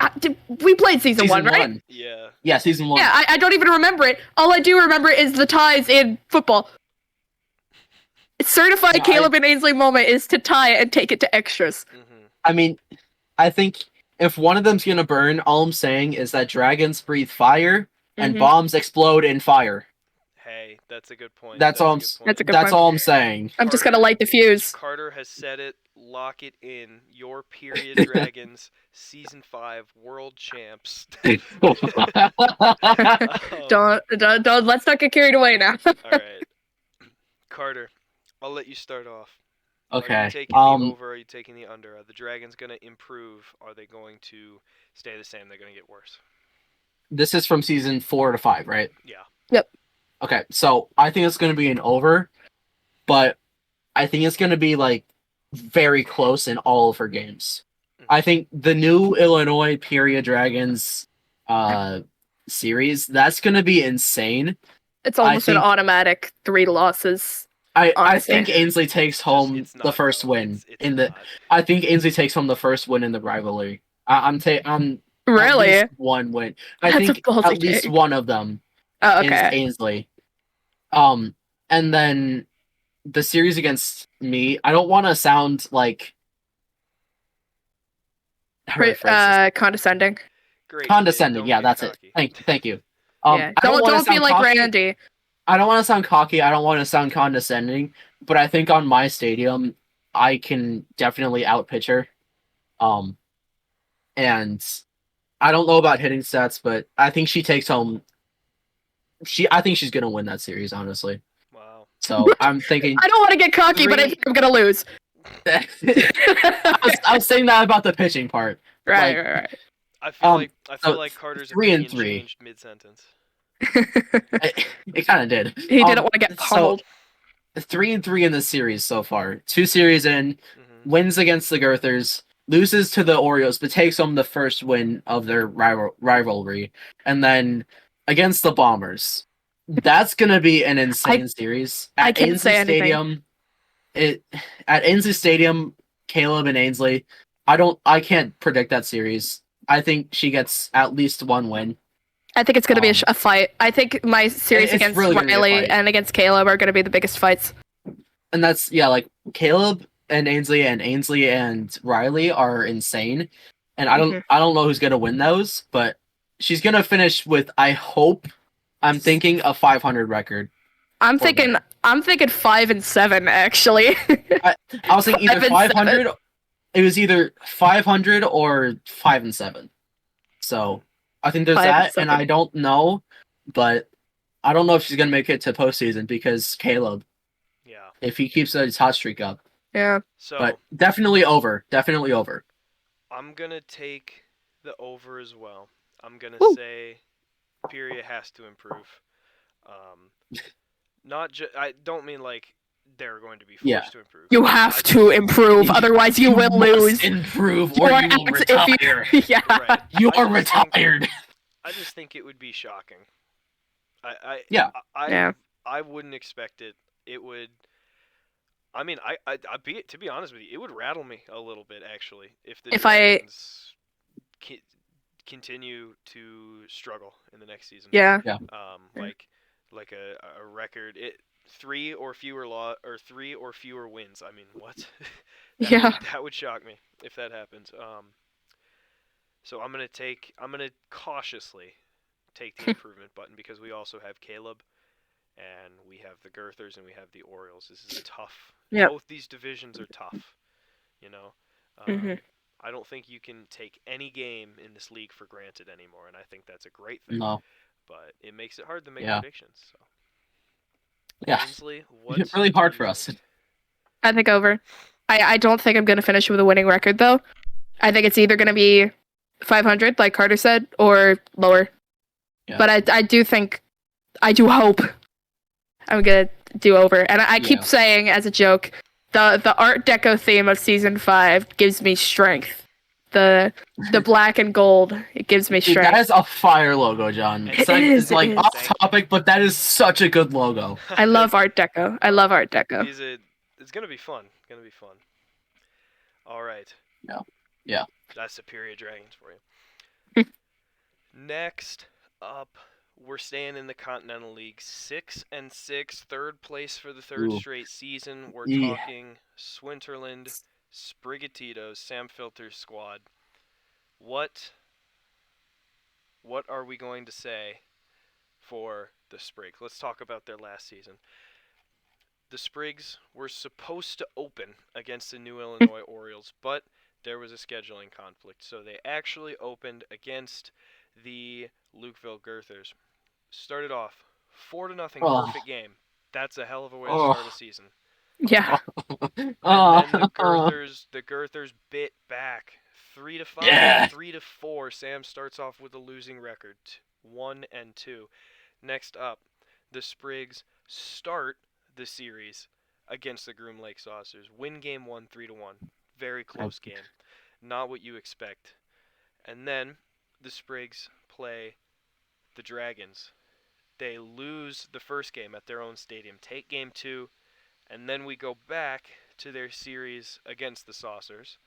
we played season 1, right? Yeah. Yeah, season 1. Yeah, I don't even remember it. All I do remember is the ties in football. certified Yeah, Caleb and Ainsley moment is to tie it and take it to extras. Mm-hmm. I mean, I think if one of them's gonna burn, all I'm saying is that dragons breathe fire and bombs explode in fire. Hey, that's a good point. That's all. That's a good That's point. all I'm saying. I'm just gonna light the fuse. Carter has said it. Lock it in. Your period dragons, season 5 world champs. Don't. Let's not get carried away now. All right, Carter, I'll let you start off. Okay. Are you taking the over? Are you taking the under? Are the dragons gonna improve? Are they going to stay the same? They're gonna get worse. This is from season 4 to 5, right? Yeah. Yep. Okay, so I think it's gonna be an over, but I think it's gonna be like very close in all of her games. I think the new Illinois Period Dragons series, that's gonna be insane. It's almost an automatic 3 losses. I think Ainsley takes home the first win in the. I think Ainsley takes home the first win in the rivalry. I'm really at least one win. I think at least one of them is Ainsley. And then the series against me. I don't want to sound like condescending. Great. Condescending, yeah, that's it. Thank you. Yeah. Don't be like Randy. I don't want to sound cocky. I don't want to sound condescending. But I think on my stadium, I can definitely outpitch her. And I don't know about hitting stats, but I think she takes home. I think she's gonna win that series, honestly. Wow. So I'm thinking. I don't want to get cocky, but I think I'm gonna lose. I was saying that about the pitching part. Right. I feel like Carter's 3-3 changed mid-sentence. It kind of did. He didn't want to get pummeled. So, 3-3 in the series so far. 2 series in, wins against the Girthers, loses to the Orioles, but takes home the first win of their rivalry, and then against the Bombers. That's gonna be an insane series. I can't say anything. At Ainsley Stadium, Caleb and Ainsley. I can't predict that series. I think she gets at least one win. I think it's going to be a fight. I think my series against really Riley and against Caleb are going to be the biggest fights. And that's, like Caleb and Ainsley and Riley are insane. And I don't know who's going to win those, but she's going to finish with, I'm thinking a 500 record. I'm thinking 5-7 actually. I was thinking either 500. It was either 500 or 5-7. So I think there's that, and I don't know, but I don't know if she's gonna make it to postseason because Caleb. Yeah. If he keeps his hot streak up. Yeah. So. But definitely over. Definitely over. I'm gonna take the over as well. I'm gonna say Pyria has to improve. I don't mean like they're going to be forced to improve. You have to improve, otherwise you will lose. Improve or you will retire. Right. You are retired. I just think it would be shocking. I wouldn't expect it. It would. I mean, to be honest with you, it would rattle me a little bit actually if the Dragons continue to struggle in the next season. Yeah. Like a record. 3 or fewer wins. I mean, what? That would shock me if that happens. So I'm gonna cautiously take the improvement button because we also have Caleb, and we have the Girthers, and we have the Orioles. This is tough. Yeah. Both these divisions are tough. I don't think you can take any game in this league for granted anymore, and I think that's a great thing. No. But it makes it hard to make predictions. So. Yeah, Ainsley, it's really hard for us. I think over. I don't think I'm going to finish with a winning record, though. I think it's either going to be 500, like Carter said, or lower. Yeah. But I do hope I'm going to do over. And I keep saying, as a joke, the Art Deco theme of Season 5 gives me strength. The black and gold, it gives me strength. That is a fire logo, John. It's off topic, but that is such a good logo. I love Art Deco. It's gonna be fun. All right. Yeah. That's Superior Dragons for you. Next up, we're staying in the Continental League, 6-6, third place for the third straight season. We're talking Swinterland, Sprigatito's, Sam Filter's squad. What are we going to say for the Sprigs? Let's talk about their last season. The Sprigs were supposed to open against the New Illinois Orioles, but there was a scheduling conflict, so they actually opened against the Lukeville Goethers. Started off 4-0, perfect game. That's a hell of a way to start a season. Yeah. And then the Goethers bit back 3-5, 3-4. Sam starts off with a losing record, 1-2. Next up, the Sprigs start the series against the Groom Lake Saucers. Win game 1, 3-1. Very close game. Not what you expect. And then the Sprigs play the Dragons. They lose the first game at their own stadium, take game 2, and then we go back to their series against the Saucers.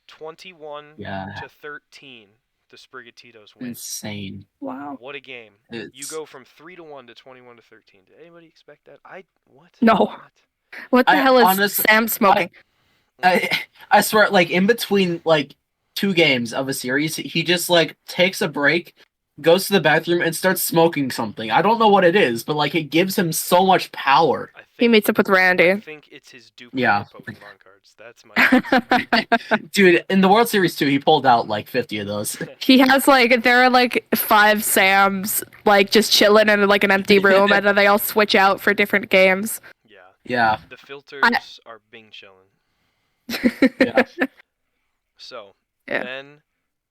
21-13, the Sprigatitos win. Insane. Wow. What a game. You go from 3-1 to 21-13. Did anybody expect that? What? No. What the hell is Sam smoking? I swear, like, in between, like, 2 games of a series, he just, like, takes a break, goes to the bathroom, and starts smoking something. I don't know what it is, but, like, it gives him so much power. He meets up with Randy. I think it's his duplicate Pokemon cards. That's my Dude, in the World Series, too, he pulled out, like, 50 of those. He has, like, there are, like, 5 Sams, like, just chilling in, like, an empty room, and then they all switch out for different games. Yeah. The filters are Bing chilling. Yeah. So, then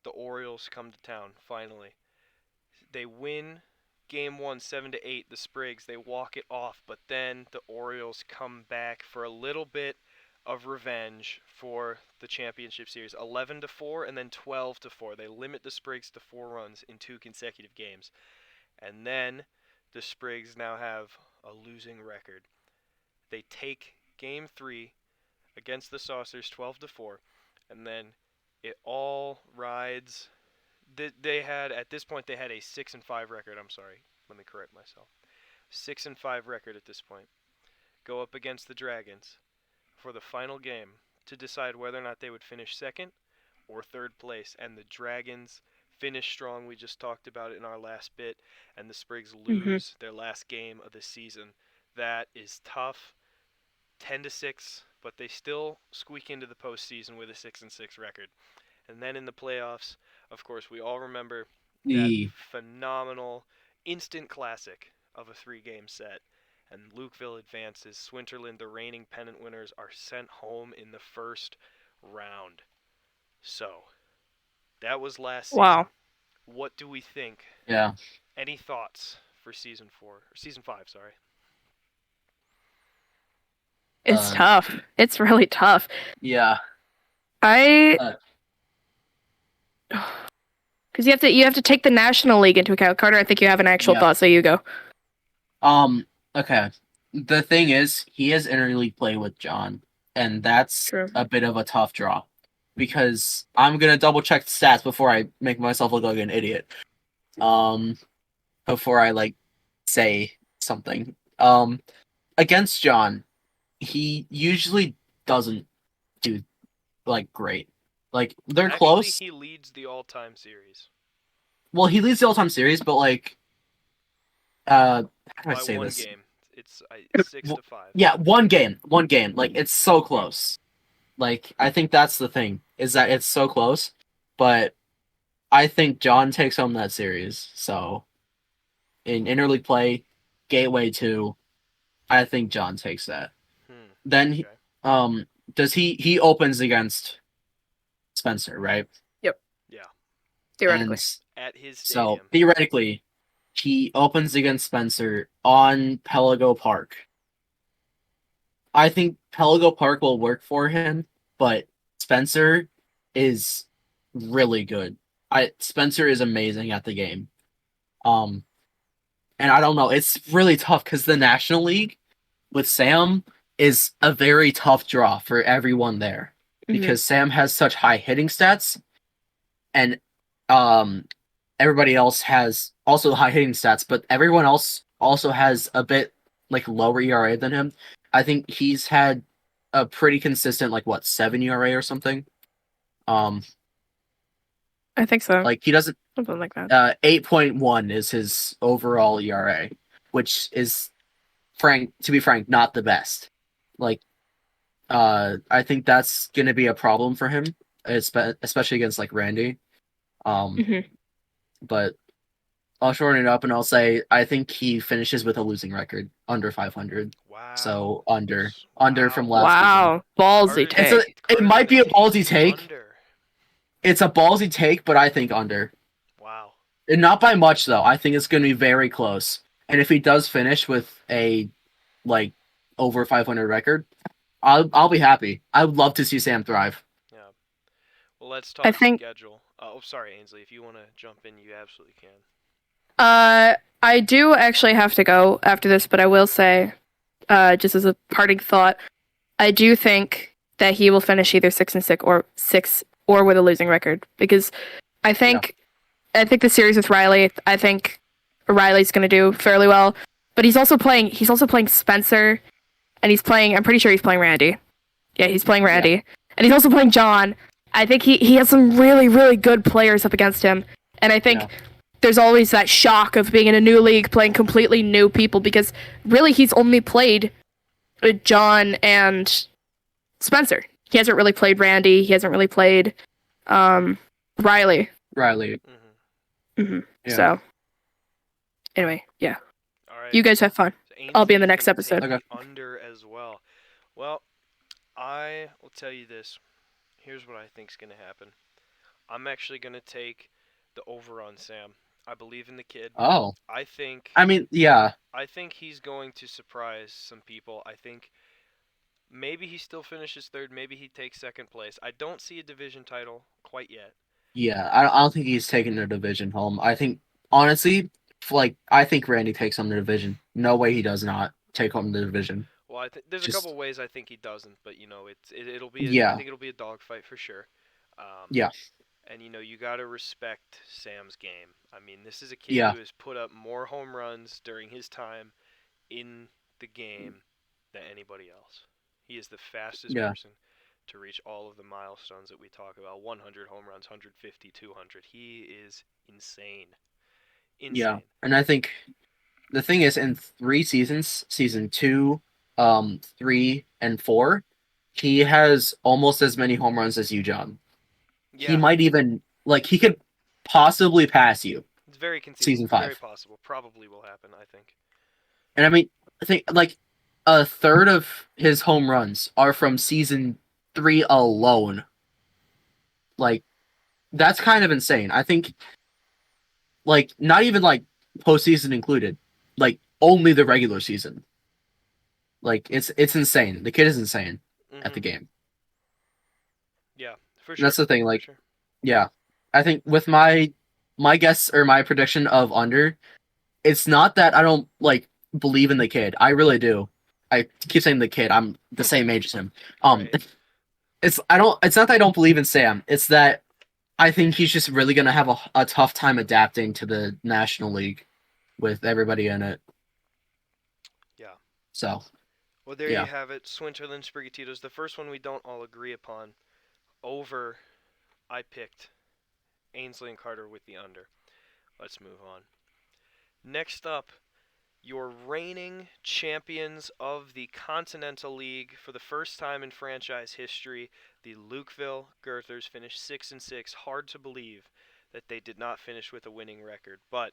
the Orioles come to town, finally. They win game 1, 7-8. The Sprigs, they walk it off, but then the Orioles come back for a little bit of revenge for the championship series. 11-4 and then 12-4. They limit the Sprigs to 4 runs in 2 consecutive games. And then the Sprigs now have a losing record. They take game 3 against the Saucers 12-4, and then it all rides. At this point they had a 6-5 record. I'm sorry, let me correct myself. 6-5 record at this point. Go up against the Dragons for the final game to decide whether or not they would finish second or third place, and the Dragons finish strong. We just talked about it in our last bit, and the Sprigs lose their last game of the season. That is tough. 10-6, but they still squeak into the postseason with a 6-6 record. And then in the playoffs, of course, we all remember that phenomenal instant classic of a 3-game set. And Lukeville advances. Swinterland, the reigning pennant winners, are sent home in the first round. So, that was last season. Wow. What do we think? Yeah. Any thoughts for season 5, sorry. It's tough. It's really tough. Yeah. Because you have to take the National League into account. Carter, I think you have an actual thought, so you go. Okay. The thing is, he has interleague play with John, and that's a bit of a tough draw. Because I'm gonna double check the stats before I make myself look like an idiot. Before I like say something. Against John, he usually doesn't do like great. Like they're close. He leads the all-time series. Well, he leads the all-time series, but like, how do I say one this? Game. It's 6-5. Yeah, one game. Like it's so close. Like I think that's the thing is that it's so close, but I think John takes home that series. So in interleague play, Gateway 2, I think John takes that. Then does he opens against Spencer, right? Yep. Yeah. Theoretically. At his stadium. So theoretically, he opens against Spencer on Pelago Park. I think Pelago Park will work for him, but Spencer is really good. Spencer is amazing at the game. And I don't know, it's really tough because the National League with Sam is a very tough draw for everyone there. Because Sam has such high hitting stats, and everybody else has also high hitting stats, but everyone else also has a bit like lower ERA than him. I think he's had a pretty consistent 7 ERA or something. I think so. Like he doesn't something like that. 8.1 is his overall ERA, which is to be frank, not the best. Like I think that's gonna be a problem for him, especially against Randy. But I'll shorten it up and I'll say I think he finishes with a losing record, under 500. Wow. So under from last season. Wow, ballsy take. It might be a ballsy take. Under. It's a ballsy take, but I think under. Wow. And not by much though. I think it's going to be very close. And if he does finish with a over 500 record, I'll be happy. I would love to see Sam thrive. Yeah. Well, let's talk schedule. Oh, sorry, Ainsley. If you want to jump in, you absolutely can. I do actually have to go after this, but I will say, just as a parting thought, I do think that he will finish either 6-6 or with a losing record, because I think the series with Riley, I think Riley's going to do fairly well, but he's also playing Spencer, and I'm pretty sure he's playing Randy. Yeah, he's playing Randy, and he's also playing John. I think he has some really, really good players up against him, and I think there's always that shock of being in a new league, playing completely new people, because really he's only played John and Spencer. He hasn't really played Randy. He hasn't really played Riley. Yeah. So, anyway, yeah. All right. You guys have fun. So I'll be in the next episode. Okay. Under as well. Well, I will tell you this. Here's what I think's going to happen. I'm actually going to take the over on Sam. I believe in the kid. Oh. I think he's going to surprise some people. I think maybe he still finishes third. Maybe he takes second place. I don't see a division title quite yet. Yeah, I don't think he's taking the division home. I think, honestly, I think Randy takes home the division. No way he does not take home the division. Well, there's a couple ways I think he doesn't, but it'll be. I think it'll be a dogfight for sure. Yeah. And you got to respect Sam's game. I mean, this is a kid who has put up more home runs during his time in the game than anybody else. He is the fastest person to reach all of the milestones that we talk about. 100 home runs, 150, 200. He is insane. Yeah, and I think the thing is, in 3 seasons, season 2, 3, and 4, he has almost as many home runs as you, John. Yeah. He might even he could possibly pass you. It's very conceivable. Season 5. Very possible. Probably will happen, I think. And I mean, I think a third of his home runs are from season 3 alone. That's kind of insane. I think not even postseason included. Only the regular season. It's insane. The kid is insane at the game. Yeah. For sure. That's the thing, yeah. I think with my guess or my prediction of under, it's not that I don't believe in the kid. I really do. I keep saying the kid. I'm the same age as him. Right. It's not that I don't believe in Sam. It's that I think he's just really gonna have a tough time adapting to the National League with everybody in it. Yeah. So. Well, there you have it. Swinterland Sprigatitos. The first one we don't all agree upon. Over, I picked Ainsley and Carter with the under. Let's move on. Next up, your reigning champions of the Continental League for the first time in franchise history, the Lukeville Goethers finished 6-6. Hard to believe that they did not finish with a winning record, but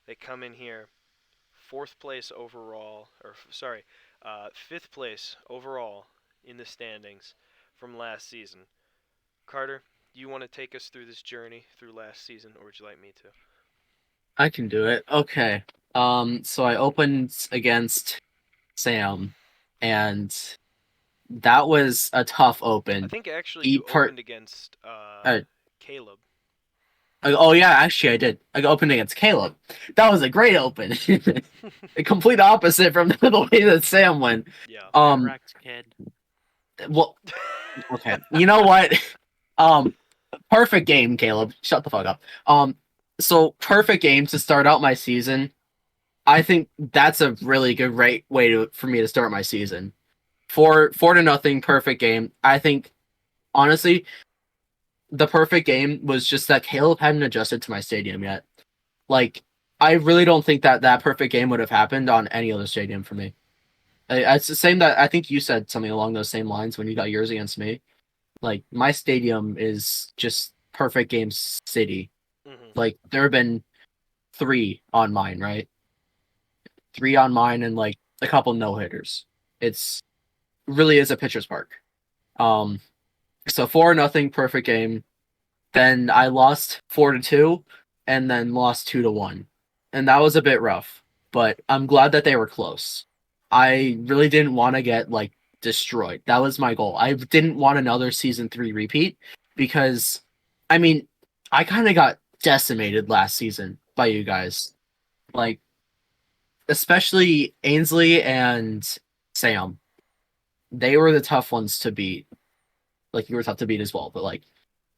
they come in here 5th place overall in the standings from last season. Carter, do you want to take us through this journey through last season, or would you like me to? I can do it. Okay. So I opened against Sam, and that was a tough open. I think actually you opened against Caleb. Oh yeah, actually I did. I opened against Caleb. That was a great open. A complete opposite from the way that Sam went. Yeah. Correct, kid. Well, okay. You know what? Perfect game, Caleb. Shut the fuck up. So perfect game to start out my season. I think that's a really good way for me to start my season. 4-0 perfect game. I think honestly, the perfect game was just that Caleb hadn't adjusted to my stadium yet. Like, I really don't think that perfect game would have happened on any other stadium for me. It's the same that I think you said something along those same lines when you got yours against me. Like, my stadium is just perfect game city. Mm-hmm. Like, there have been 3 on mine, right? 3 on mine and like a couple no hitters. It's really is a pitcher's park. Um, so 4-0 perfect game. Then I lost 4-2, and then lost 2-1, and that was a bit rough. But I'm glad that they were close. I really didn't want to get like destroyed. That was my goal. I didn't want another season 3 repeat because, I mean, I kind of got decimated last season by you guys. Like, especially Ainsley and Sam. They were the tough ones to beat. Like, you were tough to beat as well, but like,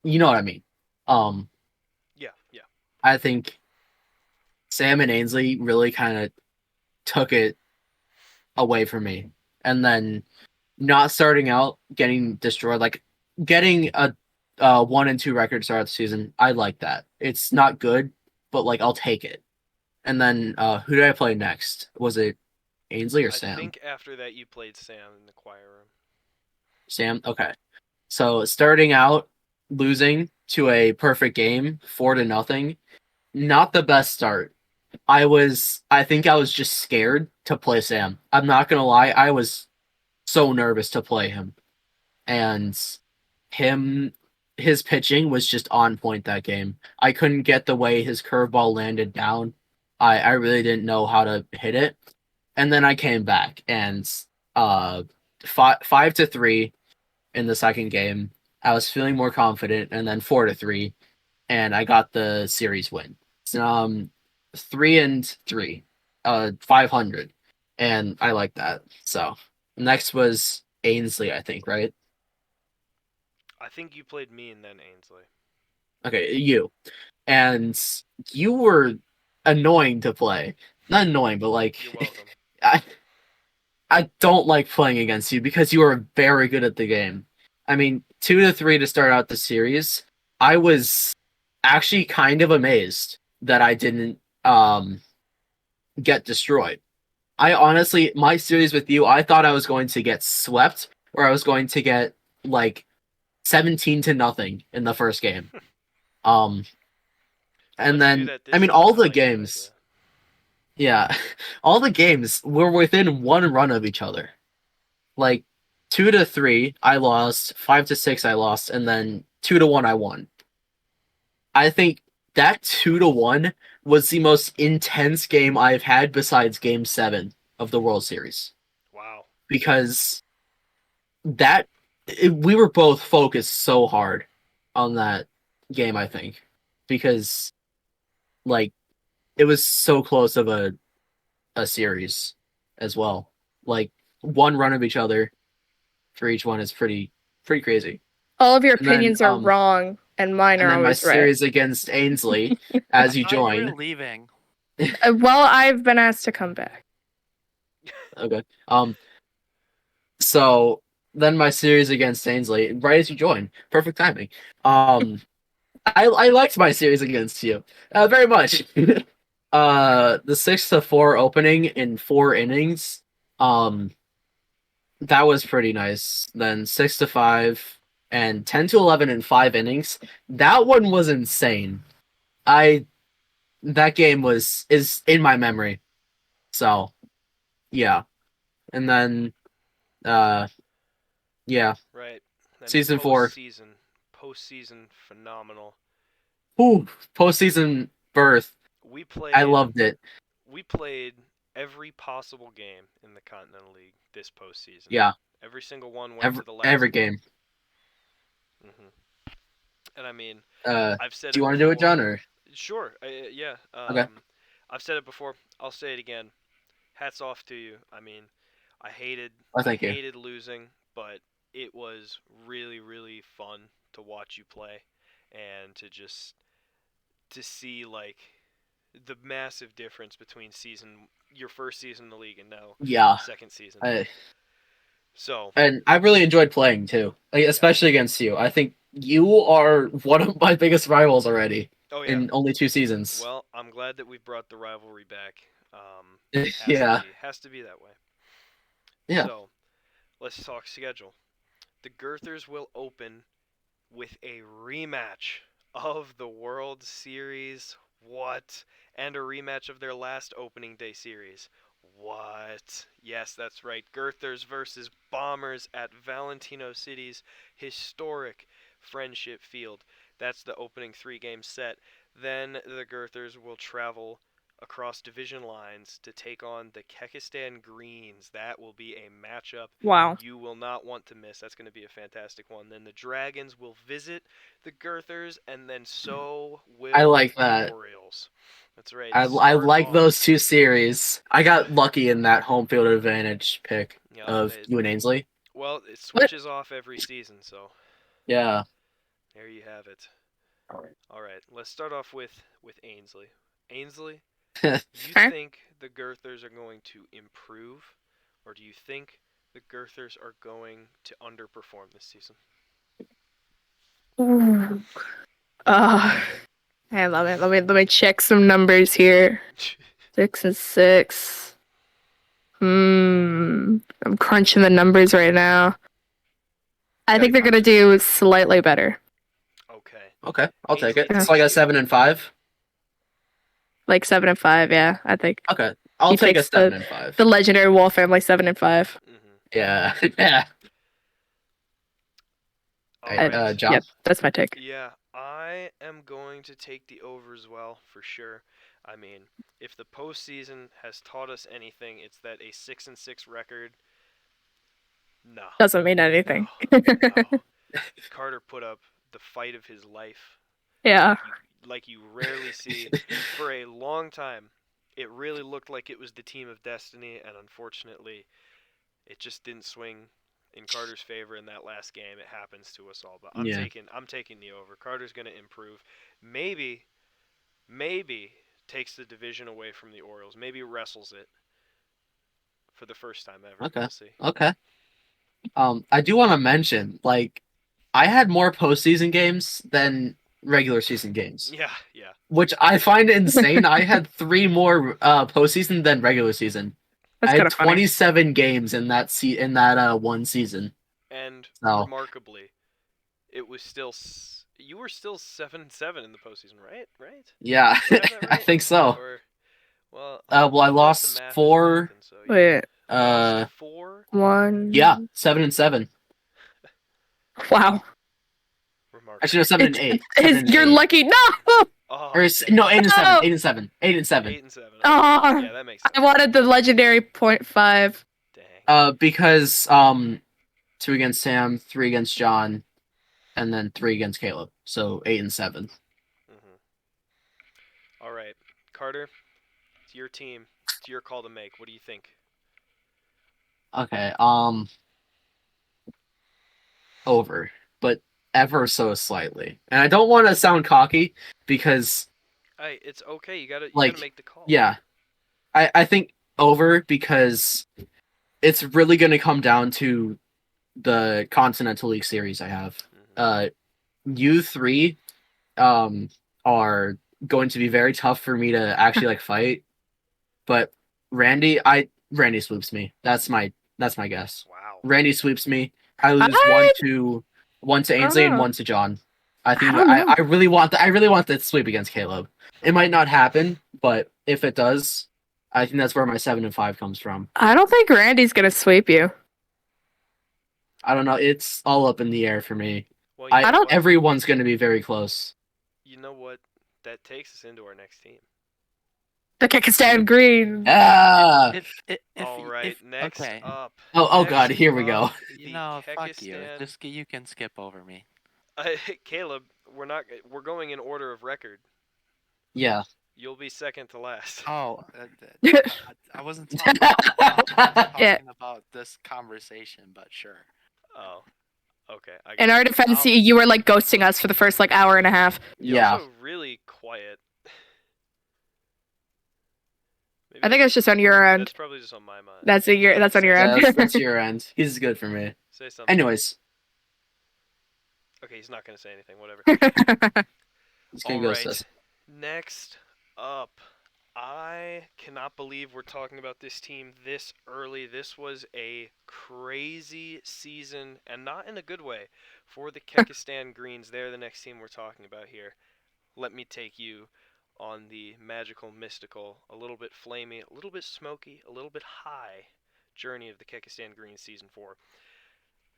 you know what I mean. Um, Yeah, yeah. I think Sam and Ainsley really kind of took it away from me. And then not starting out, getting destroyed, like getting a 1-2 record start of the season, I like that. It's not good, but like I'll take it. And then who did I play next? Was it Ainsley or I Sam? think after that you played Sam in the choir room. Sam? Okay. So starting out, losing to a perfect game, 4-0. Not the best start. I think I was just scared to play Sam. I'm not gonna lie, I was so nervous to play him. And him his pitching was just on point that game. I couldn't get the way his curveball landed down. I really didn't know how to hit it. And then I came back and uh 5-3 in the second game. I was feeling more confident, and then 4-3, and I got the series win. So, 3-3, 500, and I like that. So next was Ainsley, I think, right? I think you played me and then Ainsley. Okay, you, and you were annoying to play. Not annoying, but like, You're welcome. I I don't like playing against you because you are very good at the game. I mean, 2-3 to start out the series. I was actually kind of amazed that I didn't get destroyed. I honestly, my series with you, I thought I was going to get swept, or I was going to get like 17-0 in the first game. Um, Well, and let's do then that I this mean, time. all I the like that games, idea. yeah, all the games were within 1 run of each other. Like 2-3, I lost. 5-6, I lost, and then 2-1, I won. I think that 2-1 was the most intense game I've had besides Game 7 of the World Series, Wow. because we were both focused so hard on that game. I think because like it was so close of a series as well. Like 1 run of each other for each one is pretty crazy. All of your And then opinions are wrong, and mine are my always right. series against Ainsley as you I thought you were join. leaving. Well, I've been asked to come back. Okay. So then my series against Ainsley, right as you join, perfect timing. I liked my series against you, very much. The 6-4 opening in 4 innings, that was pretty nice. Then 6-5 and 10-11 in 5 innings. That one was insane. I That game is in my memory. So yeah, and then uh yeah, Right. Then season 4. postseason, phenomenal. Ooh, postseason berth. We I played loved it. we played every possible game in the Continental League this postseason. Yeah, Every single one went every to the every last game. game. And I mean, I've said Do you it want to do it, John, before. or Sure. Yeah. okay? I've said it before. I'll say it again. Hats off to you. I mean, Oh, I thank you. hated losing, but it was really really fun to watch you play and to just to see like the massive difference between your first season in the league and now second season. And I really enjoyed playing too, like, especially against you. I think you are one of my biggest rivals already. Oh, yeah. In only 2 seasons. Well, I'm glad that we've brought the rivalry back. Has to be that way. Yeah. So, let's talk schedule. The Girthers will open with a rematch of the World Series. What? And a rematch of their last opening day series. What? Yes, that's right. Girthers versus Bombers at Valentino City's historic Friendship Field. That's the opening 3-game set. Then the Girthers will travel across division lines to take on the Kekistan Greens. That will be a matchup you will not want to miss. That's going to be a fantastic one. Then the Dragons will visit the Girthers, and then so will I like that. the Orioles. That's right. I like those 2 series. I got lucky in that home field advantage pick of you and Ainsley. Well, it switches off every season, so. Yeah. There you have it. All right. Let's start off with Ainsley. Ainsley, do you think the Girthers are going to improve, or do you think the Girthers are going to underperform this season? Ooh. Hey, let me check some numbers here. 6 and 6. I'm crunching the numbers right now. I think they're gonna do slightly better. Okay. I'll take it. It's like a 7 and 5. Like 7 and 5, yeah. I think. Okay, I'll take a 7 and 5. The legendary Wall family 7 and 5. Yeah. Yeah. Right. John? Yeah, that's my take. Yeah, I am going to take the over as well, for sure. I mean, if the postseason has taught us anything, it's that a 6 and 6 record. No. Doesn't mean anything. No. Carter put up the fight of his life. Yeah. Like you rarely see. For a long time, it really looked like it was the team of destiny, and unfortunately, it just didn't swing in Carter's favor in that last game. It happens to us all, but I'm taking the over. Carter's going to improve. Maybe takes the division away from the Orioles. Maybe wrestles it for the first time ever. Okay. We'll see. Okay. I do want to mention, like, I had more postseason games than regular season games. Yeah. Which I find insane. I had 3 more postseason than regular season. That's I had funny. 27 games in that one season. And remarkably, it was still you were still 7-7 in the postseason, right? Yeah, Right? I think so. I lost 4. Wait. Lost 4. 1. Yeah, 7 and 7. Wow. Remarkable. Actually, no, 7 and 8. You're lucky. No. Oh, or no, 8 and 7. 8 and 7. 8 and 7. 8 and 7. Oh, yeah, that makes sense. I wanted the legendary 0.5. Dang. Because 2 against Sam, 3 against John, and then 3 against Caleb. So 8 and 7. All right, Carter, it's your team. It's your call to make. What do you think? Okay. Over, but ever so slightly. And I don't want to sound cocky because. Hey, it's okay. You gotta make the call. Yeah, I think over because it's really going to come down to the Continental League series I have. You 3 are going to be very tough for me to actually fight, but Randy sweeps me. That's my guess. Wow. Randy sweeps me. I lose 1 to Ainsley and 1 to John. I think I really want that sweep against Caleb. It might not happen, but if it does, I think that's where my 7 and 5 comes from. I don't think Randy's gonna sweep you. I don't know. It's all up in the air for me. Well, everyone's going to be very close. You know what? That takes us into our next team. The Kekistan Green. Yeah. All right. Next up. Oh God. Here we go. Fuck you. You can skip over me. Caleb, we're going in order of record. Yeah. You'll be second to last. Oh, I wasn't talking about this conversation, but sure. Oh, okay. In our defense, you were like ghosting us for the first hour and a half. You're also really quiet. I think it's just on your end. That's probably just on my mind. That's on your end. That's your end. He's good for me. Say something. Anyways. Okay, he's not gonna say anything. Whatever. All right. Next up, I cannot believe we're talking about this team this early. This was a crazy season, and not in a good way, for the Kekistan Greens. They're the next team we're talking about here. Let me take you on the magical, mystical, a little bit flamey, a little bit smoky, a little bit high journey of the Kekistan Greens Season 4.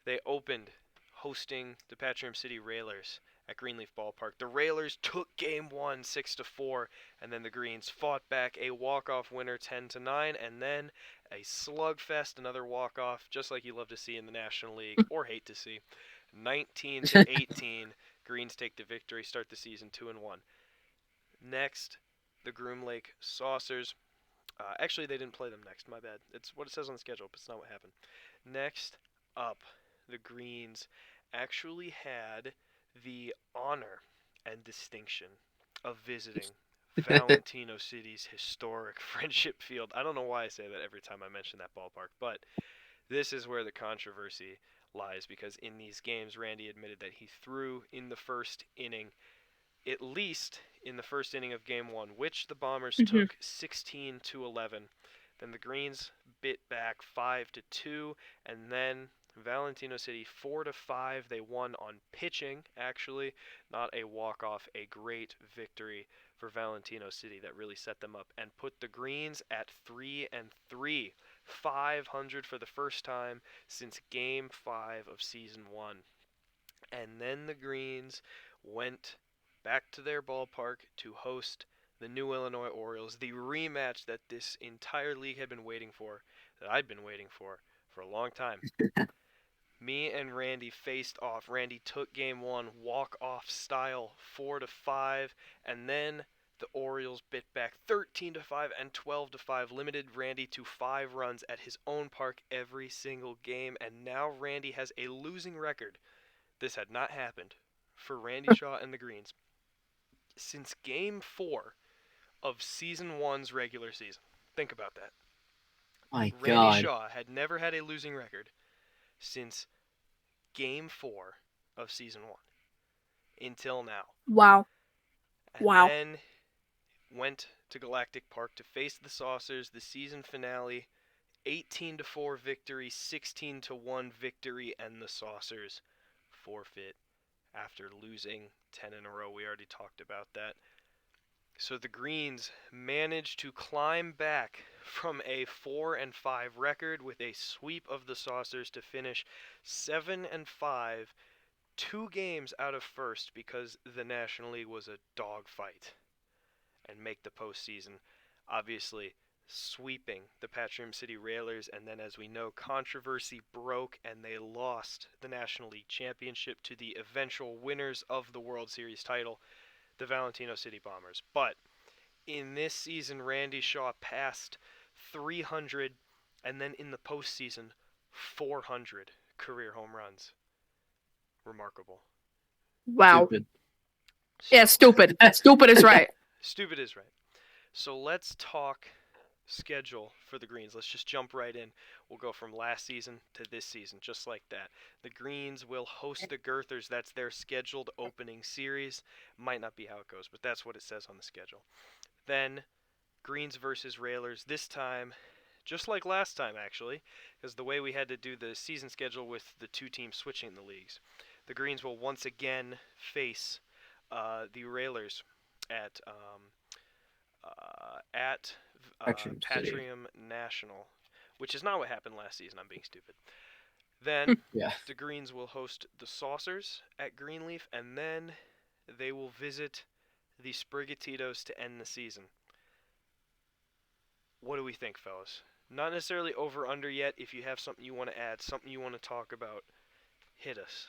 They opened hosting the Patrium City Railers at Greenleaf Ballpark. The Railers took Game 1 6-4, and then the Greens fought back a walk-off winner 10-9, and then a slugfest, another walk-off, just like you love to see in the National League, or hate to see. 19-18, Greens take the victory, start the season 2-1. Next, the Groom Lake Saucers. Actually, they didn't play them next. My bad. It's what it says on the schedule, but it's not what happened. Next up, the Greens actually had the honor and distinction of visiting Valentino City's historic Friendship Field. I don't know why I say that every time I mention that ballpark, but this is where the controversy lies, because in these games, Randy admitted that he threw in the first inning, at least in the first inning of Game 1, which the Bombers took 16-11. Then the Greens bit back 5-2, and then Valentino City 4-5. They won on pitching, actually, not a walk-off. A great victory for Valentino City that really set them up and put the Greens at 3-3, 500 for the first time since Game 5 of Season 1. And then the Greens went back to their ballpark to host the New Illinois Orioles, the rematch that this entire league had been waiting for, that I'd been waiting for a long time. Me and Randy faced off. Randy took Game 1 walk-off style 4-5, and then the Orioles bit back 13-5 and 12-5, limited Randy to 5 runs at his own park every single game, and now Randy has a losing record. This had not happened for Randy Shaw and the Greens since Game 4 of Season 1's regular season. Think about that. My Randy God. Shaw had never had a losing record since Game 4 of Season 1 until now. Wow. And then went to Galactic Park to face the Saucers, the season finale, 18-4 victory, 16-1 victory, and the Saucers forfeit after losing 10 in a row. We already talked about that. So the Greens managed to climb back from a 4-5 record with a sweep of the Saucers to finish 7-5, 2 games out of first because the National League was a dogfight, and make the postseason. Obviously, sweeping the Patrium City Railers, and then, as we know, controversy broke and they lost the National League Championship to the eventual winners of the World Series title, the Valentino City Bombers. But in this season, Randy Shaw passed 300, and then in the postseason, 400 career home runs. Remarkable. Wow. Stupid. Yeah, stupid. Stupid is right. Stupid is right. So let's talk schedule for the Greens. Let's just jump right in. We'll go from last season to this season, just like that. The Greens will host the Girthers. That's their scheduled opening series. Might not be how it goes, but that's what it says on the schedule. Then Greens versus Railers. This time, just like last time, actually, because the way we had to do the season schedule with the two teams switching the leagues. The Greens will once again face the Railers at Patrium National, which is not what happened last season. I'm being stupid. Then the Greens will host the Saucers at Greenleaf, and then they will visit the Sprigatitos to end the season. What do we think, fellas? Not necessarily over under yet. If you have something you want to add, something you want to talk about, hit us.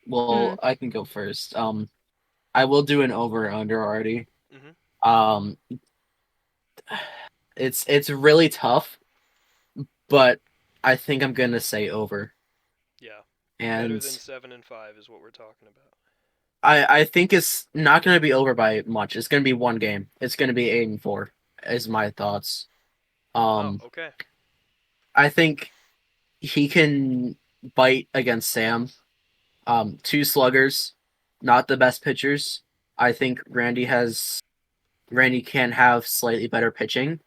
Well, I can go first. I will do an over under already. It's really tough, but I think I'm gonna say over. Yeah. And better than 7-5 is what we're talking about. I think it's not going to be over by much. It's going to be one game. It's going to be 8-4, is my thoughts. Wow. Okay. I think he can bite against Sam. Two sluggers, not the best pitchers. I think Randy can have slightly better pitching,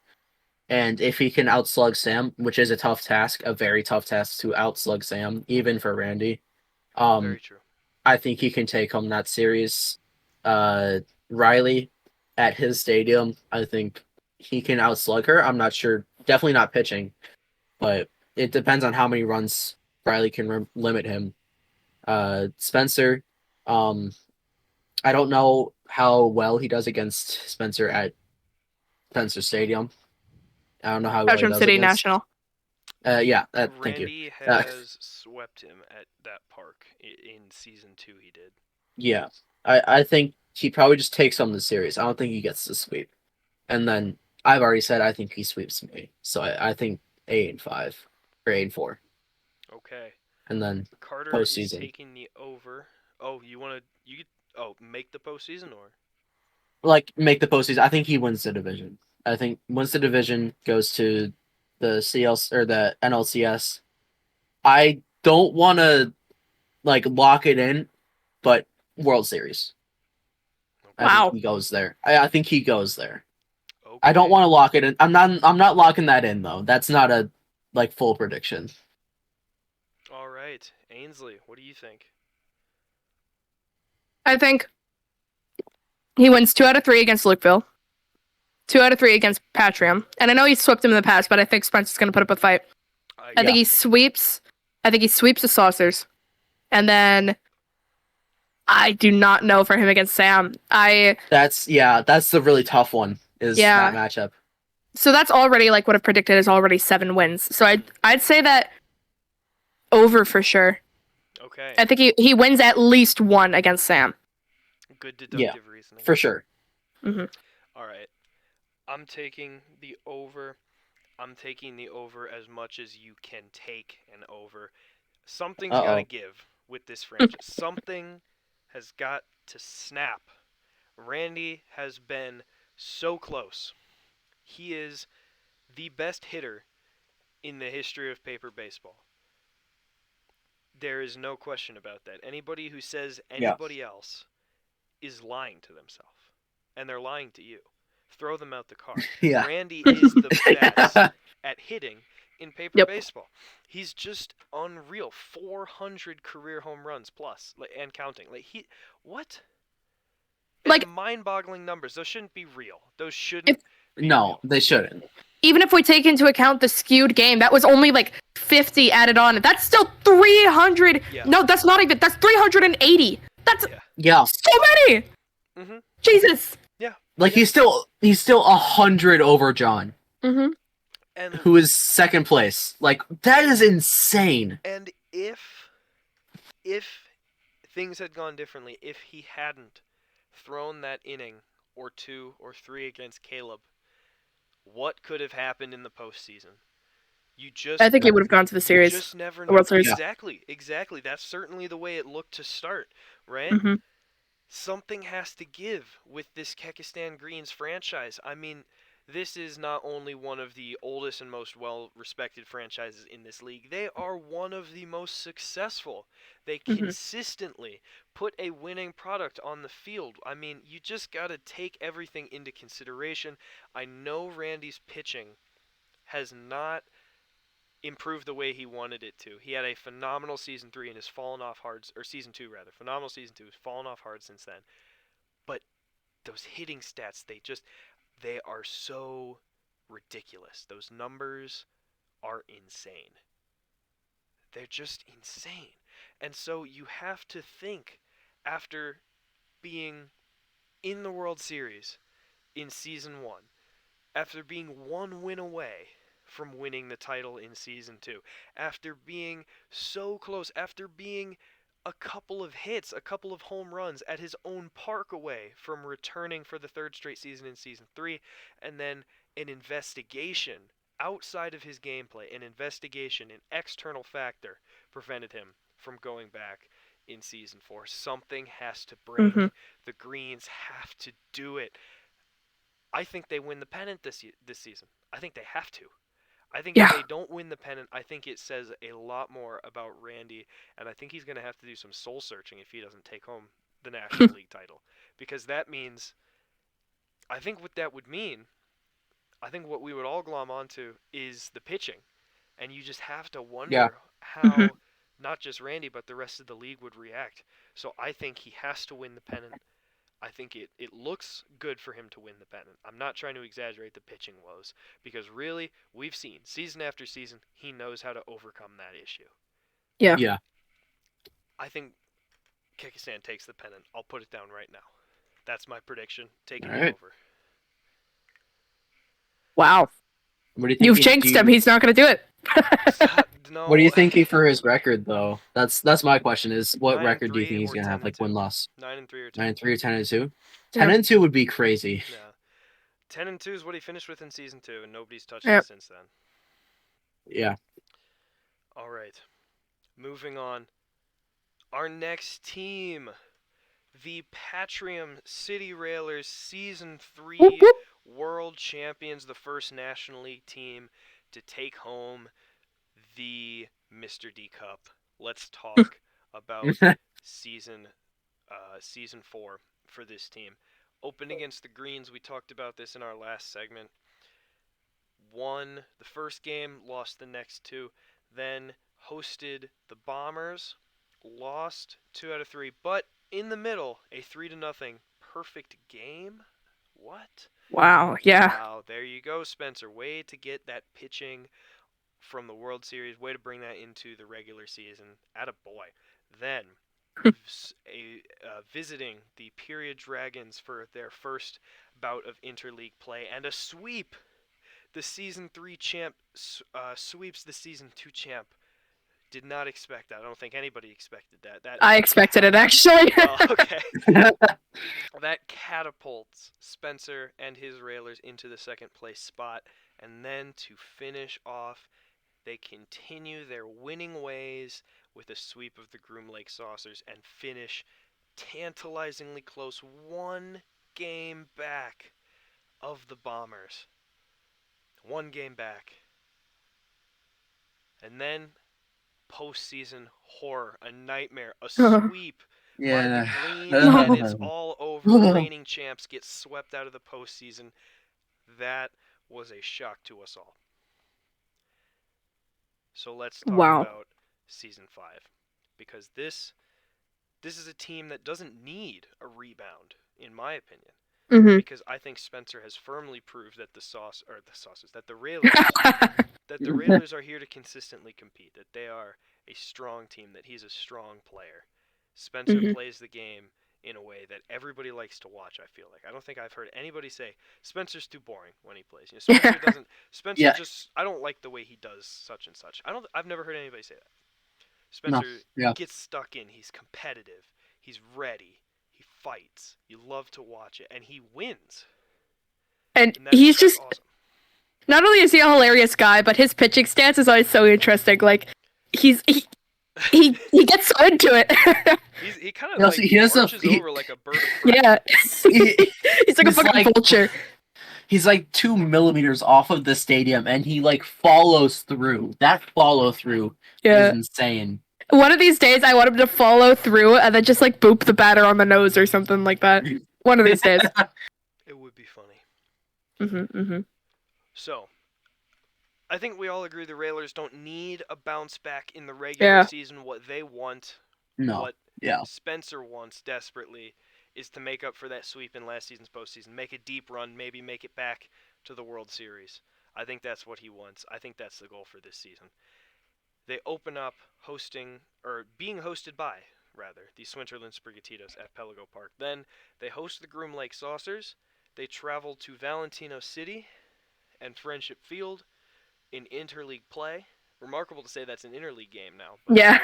and if he can outslug Sam, which is a tough task, a very tough task to outslug Sam, even for Randy. Very true. I think he can take home that series. Riley at his stadium, I think he can outslug her. I'm not sure. Definitely not pitching, but it depends on how many runs Riley can limit him. Spencer, um, I don't know how well he does against Spencer at Spencer Stadium. I don't know how well he Belgium does City against. National. Yeah, thank you. Randy has swept him at that park in season 2. He did. Yeah, I think he probably just takes home the series. I don't think he gets the sweep. And then I've already said I think he sweeps me. So I think 8-5 or 8-4. Okay. And then Carter is postseason. taking the over. Oh, make the postseason or? Like make the postseason. I think he wins the division. I think once the division goes to the CL or the NLCS, I don't want to like lock it in, but World Series. Okay. I think Wow. he goes there. I think he goes there. Okay. I don't want to lock it in. I'm not locking that in though. That's not a like full prediction. All right, Ainsley, what do you think? I think he wins 2 out of 3 against Lukeville, 2 out of 3 against Patrium, and I know he's swept him in the past, but I think Spencer's going to put up a fight. I think he sweeps. I think he sweeps the Saucers, and then I do not know for him against Sam. That's the really tough one. Is that matchup? So that's already like what I've predicted is already 7 wins. So I'd say that over for sure. Okay. I think he wins at least 1 against Sam. Good deductive reasoning. For sure. Mm-hmm. All right. I'm taking the over. I'm taking the over as much as you can take an over. Something's got to give with this franchise. Something has got to snap. Randy has been so close. He is the best hitter in the history of paper baseball. There is no question about that. Anybody who says anybody else is lying to themselves. And they're lying to you. Throw them out the car. Yeah. Randy is the best at hitting in paper baseball. He's just unreal. 400 career home runs plus, and counting. What? It's mind-boggling numbers. Those shouldn't be real. Those shouldn't. No, they shouldn't. Even if we take into account the skewed game, that was only like 50 added on. That's still 300. Yeah. No, that's not even. That's 380. That's so many. Mm-hmm. Jesus. Yeah. Like he's still 100 over John. Mm-hmm. And who is second place? Like that is insane. And if things had gone differently, if he hadn't thrown that inning or 2 or 3 against Caleb, what could have happened in the postseason? I think he would have gone to the series. You just never know. The World Series. Exactly. That's certainly the way it looked to start, right? Mm-hmm. Something has to give with this Kekistan Greens franchise. I mean, this is not only one of the oldest and most well-respected franchises in this league, they are one of the most successful. They consistently put a winning product on the field. I mean, you just got to take everything into consideration. I know Randy's pitching has not improved the way he wanted it to. He had a phenomenal season 3 and has fallen off hard, or season 2 rather. Phenomenal season 2, has fallen off hard since then. But those hitting stats, they are so ridiculous. Those numbers are insane. They're just insane. And so you have to think, after being in the World Series in season 1, after being 1 win away from winning the title in season 2, after being so close, after being a couple of hits, a couple of home runs at his own park away from returning for the 3rd straight season in season 3, and then an investigation outside of his gameplay, an external factor prevented him from going back in season 4. Something has to break. Mm-hmm. The Greens have to do it. I think they win the pennant this season. I think they have to. I think if they don't win the pennant, I think it says a lot more about Randy, and I think he's going to have to do some soul searching if he doesn't take home the National League title. Because that means, I think what that would mean, I think what we would all glom onto is the pitching. And you just have to wonder how not just Randy, but the rest of the league would react. So I think he has to win the pennant. I think it looks good for him to win the pennant. I'm not trying to exaggerate the pitching woes, because really, we've seen, season after season, he knows how to overcome that issue. Yeah. I think Kyrgyzstan takes the pennant. I'll put it down right now. That's my prediction. Taking it over. Wow. What do you think? You've jinxed him. He's not going to do it. No. What are you thinking for his record, though? That's my question. Is what record do you think he's gonna have? Like win-loss. 9-3 or 9-3 or 10-2. Yeah. 10-2 would be crazy. Yeah. 10-2 is what he finished with in season 2, and nobody's touched it since then. Yeah. All right. Moving on. Our next team, the Patrium City Railers, season 3 world champions, the first National League team to take home the Mr. D Cup. Let's talk about season 4 for this team. Opened against the Greens. We talked about this in our last segment. Won the first game, lost the next 2. Then hosted the Bombers, lost 2 out of 3. But in the middle, a 3-0 perfect game. What? Wow, yeah. Wow, there you go, Spencer. Way to get that pitching from the World Series. Way to bring that into the regular season. Attaboy. Then, visiting the Period Dragons for their first bout of interleague play, and a sweep. The Season 3 champ sweeps the Season 2 champ. Did not expect that. I don't think anybody expected that. I expected it, actually. Okay. That catapults Spencer and his Railers into the second place spot. And then to finish off, they continue their winning ways with a sweep of the Groom Lake Saucers and finish tantalizingly close, 1 game back of the Bombers. 1 game back. And then postseason horror, a nightmare, a sweep by the Greens, and it's all over. The reigning champs get swept out of the postseason. That was a shock to us all. So let's talk about season 5, because this is a team that doesn't need a rebound, in my opinion. Mm-hmm. Because I think Spencer has firmly proved that the Railers are here to consistently compete, that they are a strong team, that he's a strong player. Spencer plays the game in a way that everybody likes to watch, I feel like. I don't think I've heard anybody say, Spencer's too boring when he plays. Spencer just, I don't like the way he does such and such. I've never heard anybody say that. Spencer gets stuck in, he's competitive, he's ready, he fights, you love to watch it, and he wins. And he's just awesome. Not only is he a hilarious guy, but his pitching stance is always so interesting. Like, he gets so into it. he kind of marches over like a bird of prey. Yeah. He's like a fucking vulture. He's like 2 millimeters off of the stadium, and he like follows through. That follow through is insane. One of these days, I want him to follow through and then just like boop the batter on the nose or something like that. One of these days. It would be funny. Mm-hmm. So, I think we all agree the Railers don't need a bounce back in the regular season. What they want, what Spencer wants desperately, is to make up for that sweep in last season's postseason, make a deep run, maybe make it back to the World Series. I think that's what he wants. I think that's the goal for this season. They open up being hosted by, the Swinterland Sprigatitidos at Pelago Park. Then they host the Groom Lake Saucers. They travel to Valentino City and Friendship Field in interleague play. Remarkable to say that's an interleague game now. But here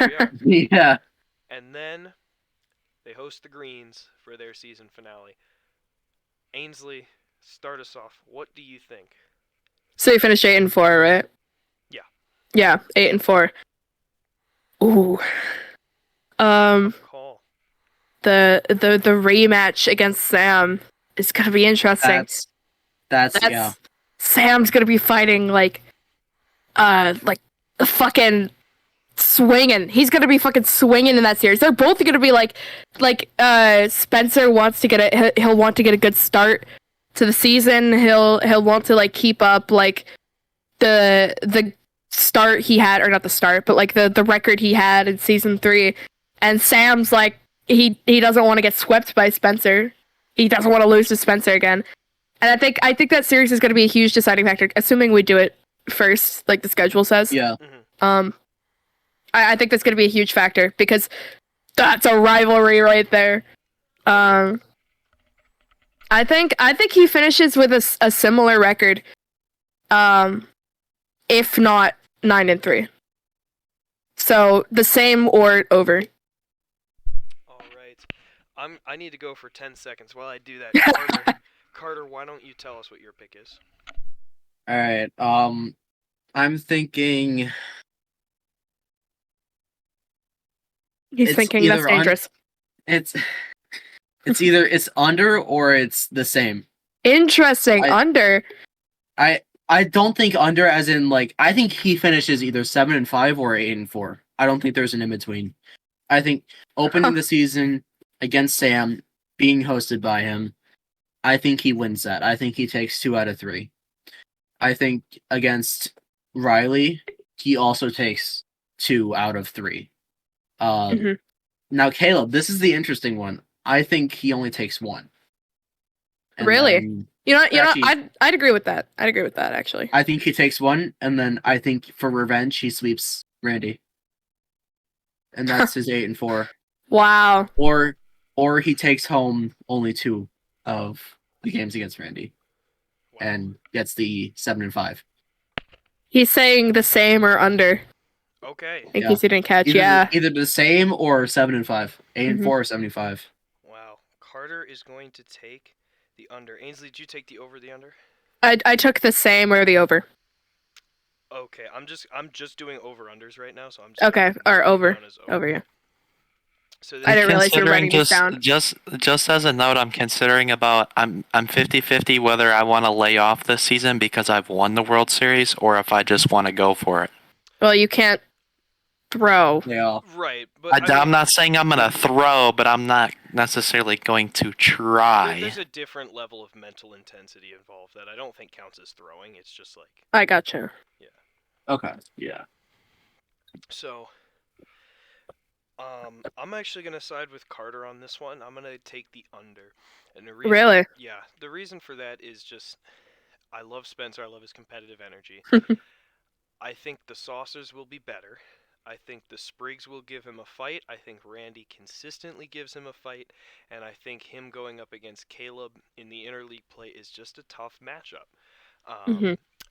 we are. Yeah. And then they host the Greens for their season finale. Ainsley, start us off. What do you think? So you finished 8-4, right? Yeah. Yeah, 8-4. Ooh. Call the rematch against Sam is gonna be interesting. That's yeah. Sam's gonna be fighting like fucking swinging. He's gonna be fucking swinging in that series. They're both gonna be like Spencer wants to get he'll want to get a good start to the season. He'll want to like keep up like the start he had, or not the start, but like the record he had in season 3. And Sam's like he doesn't want to get swept by Spencer. He doesn't want to lose to Spencer again. And I think that series is going to be a huge deciding factor, assuming we do it first, like the schedule says. Yeah. I think that's going to be a huge factor because that's a rivalry right there. I think he finishes with a similar record, if not 9-3. So the same or over. All right, I need to go for 10 seconds. While I do that, Carter, why don't you tell us what your pick is? All right. I'm thinking. He's thinking that's dangerous. It's either it's under or it's the same. Interesting. Under. I don't think under as in like I think he finishes either 7-5 or 8-4. I don't think there's an in between. I think opening the season against Sam, being hosted by him, I think he wins that. I think he takes 2 out of 3. I think against Riley, he also takes 2 out of 3. Now, Caleb, this is the interesting one. I think he only takes 1. And really? I'd agree with that. I'd agree with that, actually. I think he takes 1, and then I think for revenge, he sweeps Randy. And that's his 8-4. Wow. Or he takes home only 2 of the games against Randy. Wow. And gets the 7-5. He's saying the same or under. Okay. In case you didn't catch, either the same or 7-5. 8-4 or 75. Wow. Carter is going to take the under. Ainsley, did you take the over or the under? I took the same or the over. Okay, I'm just doing over unders right now, so I'm just or over. Over, yeah. So I didn't realize you were writing this down. Just as a note, I'm considering I'm 50-50 whether I want to lay off this season because I've won the World Series or if I just want to go for it. Well, you can't throw. Yeah. Right, but I'm not saying I'm gonna throw, but I'm not necessarily going to try. There's a different level of mental intensity involved that I don't think counts as throwing. It's just like I gotcha. Yeah. Okay. Yeah. So, I'm actually gonna side with Carter on this one. I'm gonna take the under, and the reason, really? Yeah, the reason for that is just I love Spencer. I love his competitive energy. I think the Saucers will be better. I think the Sprigs will give him a fight. I think Randy consistently gives him a fight. And I think him going up against Caleb in the interleague play is just a tough matchup.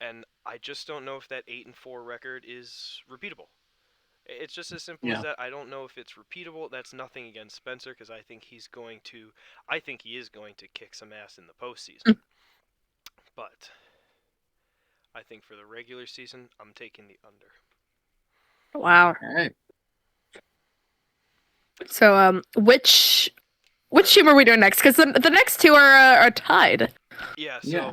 And I just don't know if that 8-4 record is repeatable. It's just as simple as that. I don't know if it's repeatable. That's nothing against Spencer because I think he is going to kick some ass in the postseason. But I think for the regular season, I'm taking the under. Wow. All right. So, which team are we doing next? Because the next two are tied. Yeah. So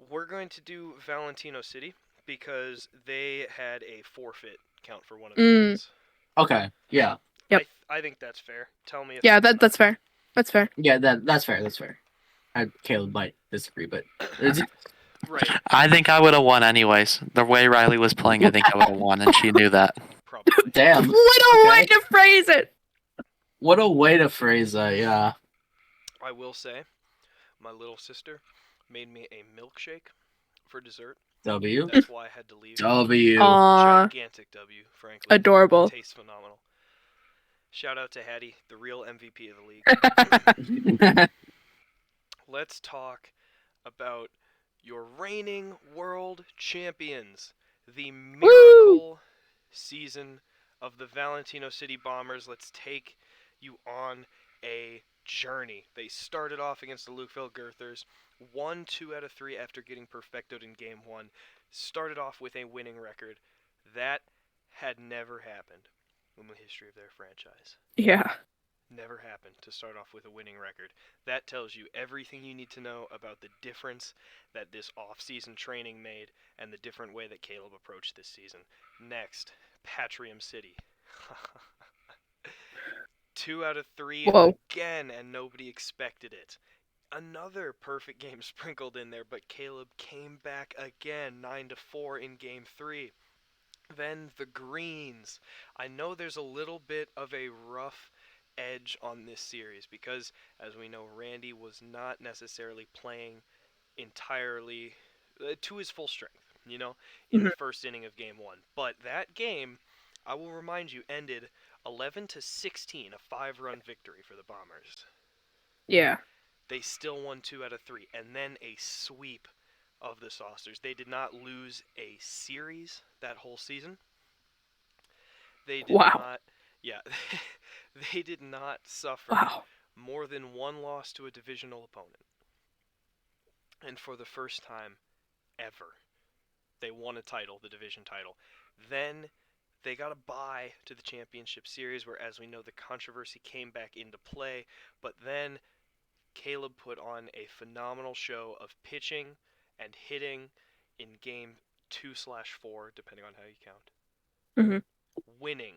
we're going to do Valentino City because they had a forfeit count for one of the wins. Okay. Yeah. Yep. I think that's fair. Tell me. That's fair. That's fair. Yeah. That's fair. That's fair. Caleb might disagree, but. Right. I think I would have won anyways. The way Riley was playing, I think I would have won, and she knew that. Probably. Damn. What a way to phrase it! What a way to phrase that, yeah. I will say, my little sister made me a milkshake for dessert. W. That's why I had to leave. W. Gigantic W, frankly. Adorable. It tastes phenomenal. Shout out to Hattie, the real MVP of the league. Let's talk about your reigning world champions. The miracle season of the Valentino City Bombers. Let's take you on a journey. They started off against the Lukeville Girthers, won 2 out of 3 after getting perfectoed in Game 1. Started off with a winning record. That had never happened in the history of their franchise. Yeah. Never happened to start off with a winning record. That tells you everything you need to know about the difference that this off-season training made and the different way that Caleb approached this season. Next, Patrium City. 2 out of 3 Whoa. again, and nobody expected it. Another perfect game sprinkled in there, but Caleb came back again, 9-4 in game 3. Then the Greens. I know there's a little bit of a rough edge on this series because, as we know, Randy was not necessarily playing entirely to his full strength, in the first inning of game 1. But that game, I will remind you, ended 11-16, a 5-run victory for the Bombers. Yeah. They still won 2 out of 3, and then a sweep of the Saucers. They did not lose a series that whole season. They did not. Yeah, they did not suffer more than one loss to a divisional opponent. And for the first time ever, they won a title, the division title. Then they got a bye to the championship series where, as we know, the controversy came back into play. But then Caleb put on a phenomenal show of pitching and hitting in game 2/4, depending on how you count. Winning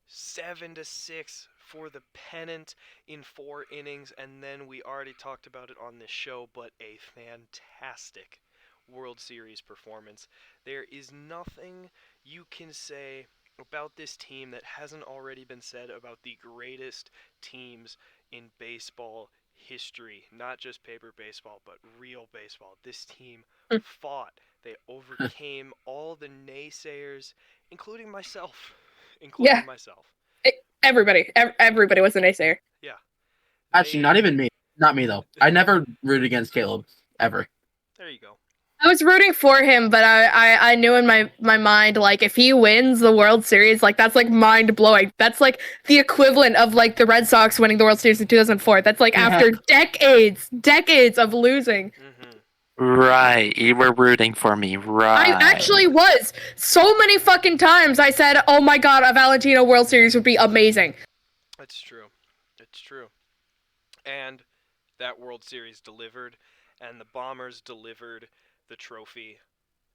7-6 for the pennant in 4 innings, and then we already talked about it on this show, but a fantastic World Series performance. There is nothing you can say about this team that hasn't already been said about the greatest teams in baseball history. Not just paper baseball, but real baseball. This team fought. They overcame all the naysayers, including myself. Everybody was a naysayer. Yeah. Actually, not even me. Not me, though. I never rooted against Caleb, ever. There you go. I was rooting for him, but I knew in my mind, like, if he wins the World Series, like, that's, like, mind-blowing. That's, like, the equivalent of, like, the Red Sox winning the World Series in 2004. That's, like, after decades of losing. Right, you were rooting for me, right. I actually was. So many fucking times I said, oh my god, a Valentino World Series would be amazing. It's true. It's true. And that World Series delivered, and the Bombers delivered the trophy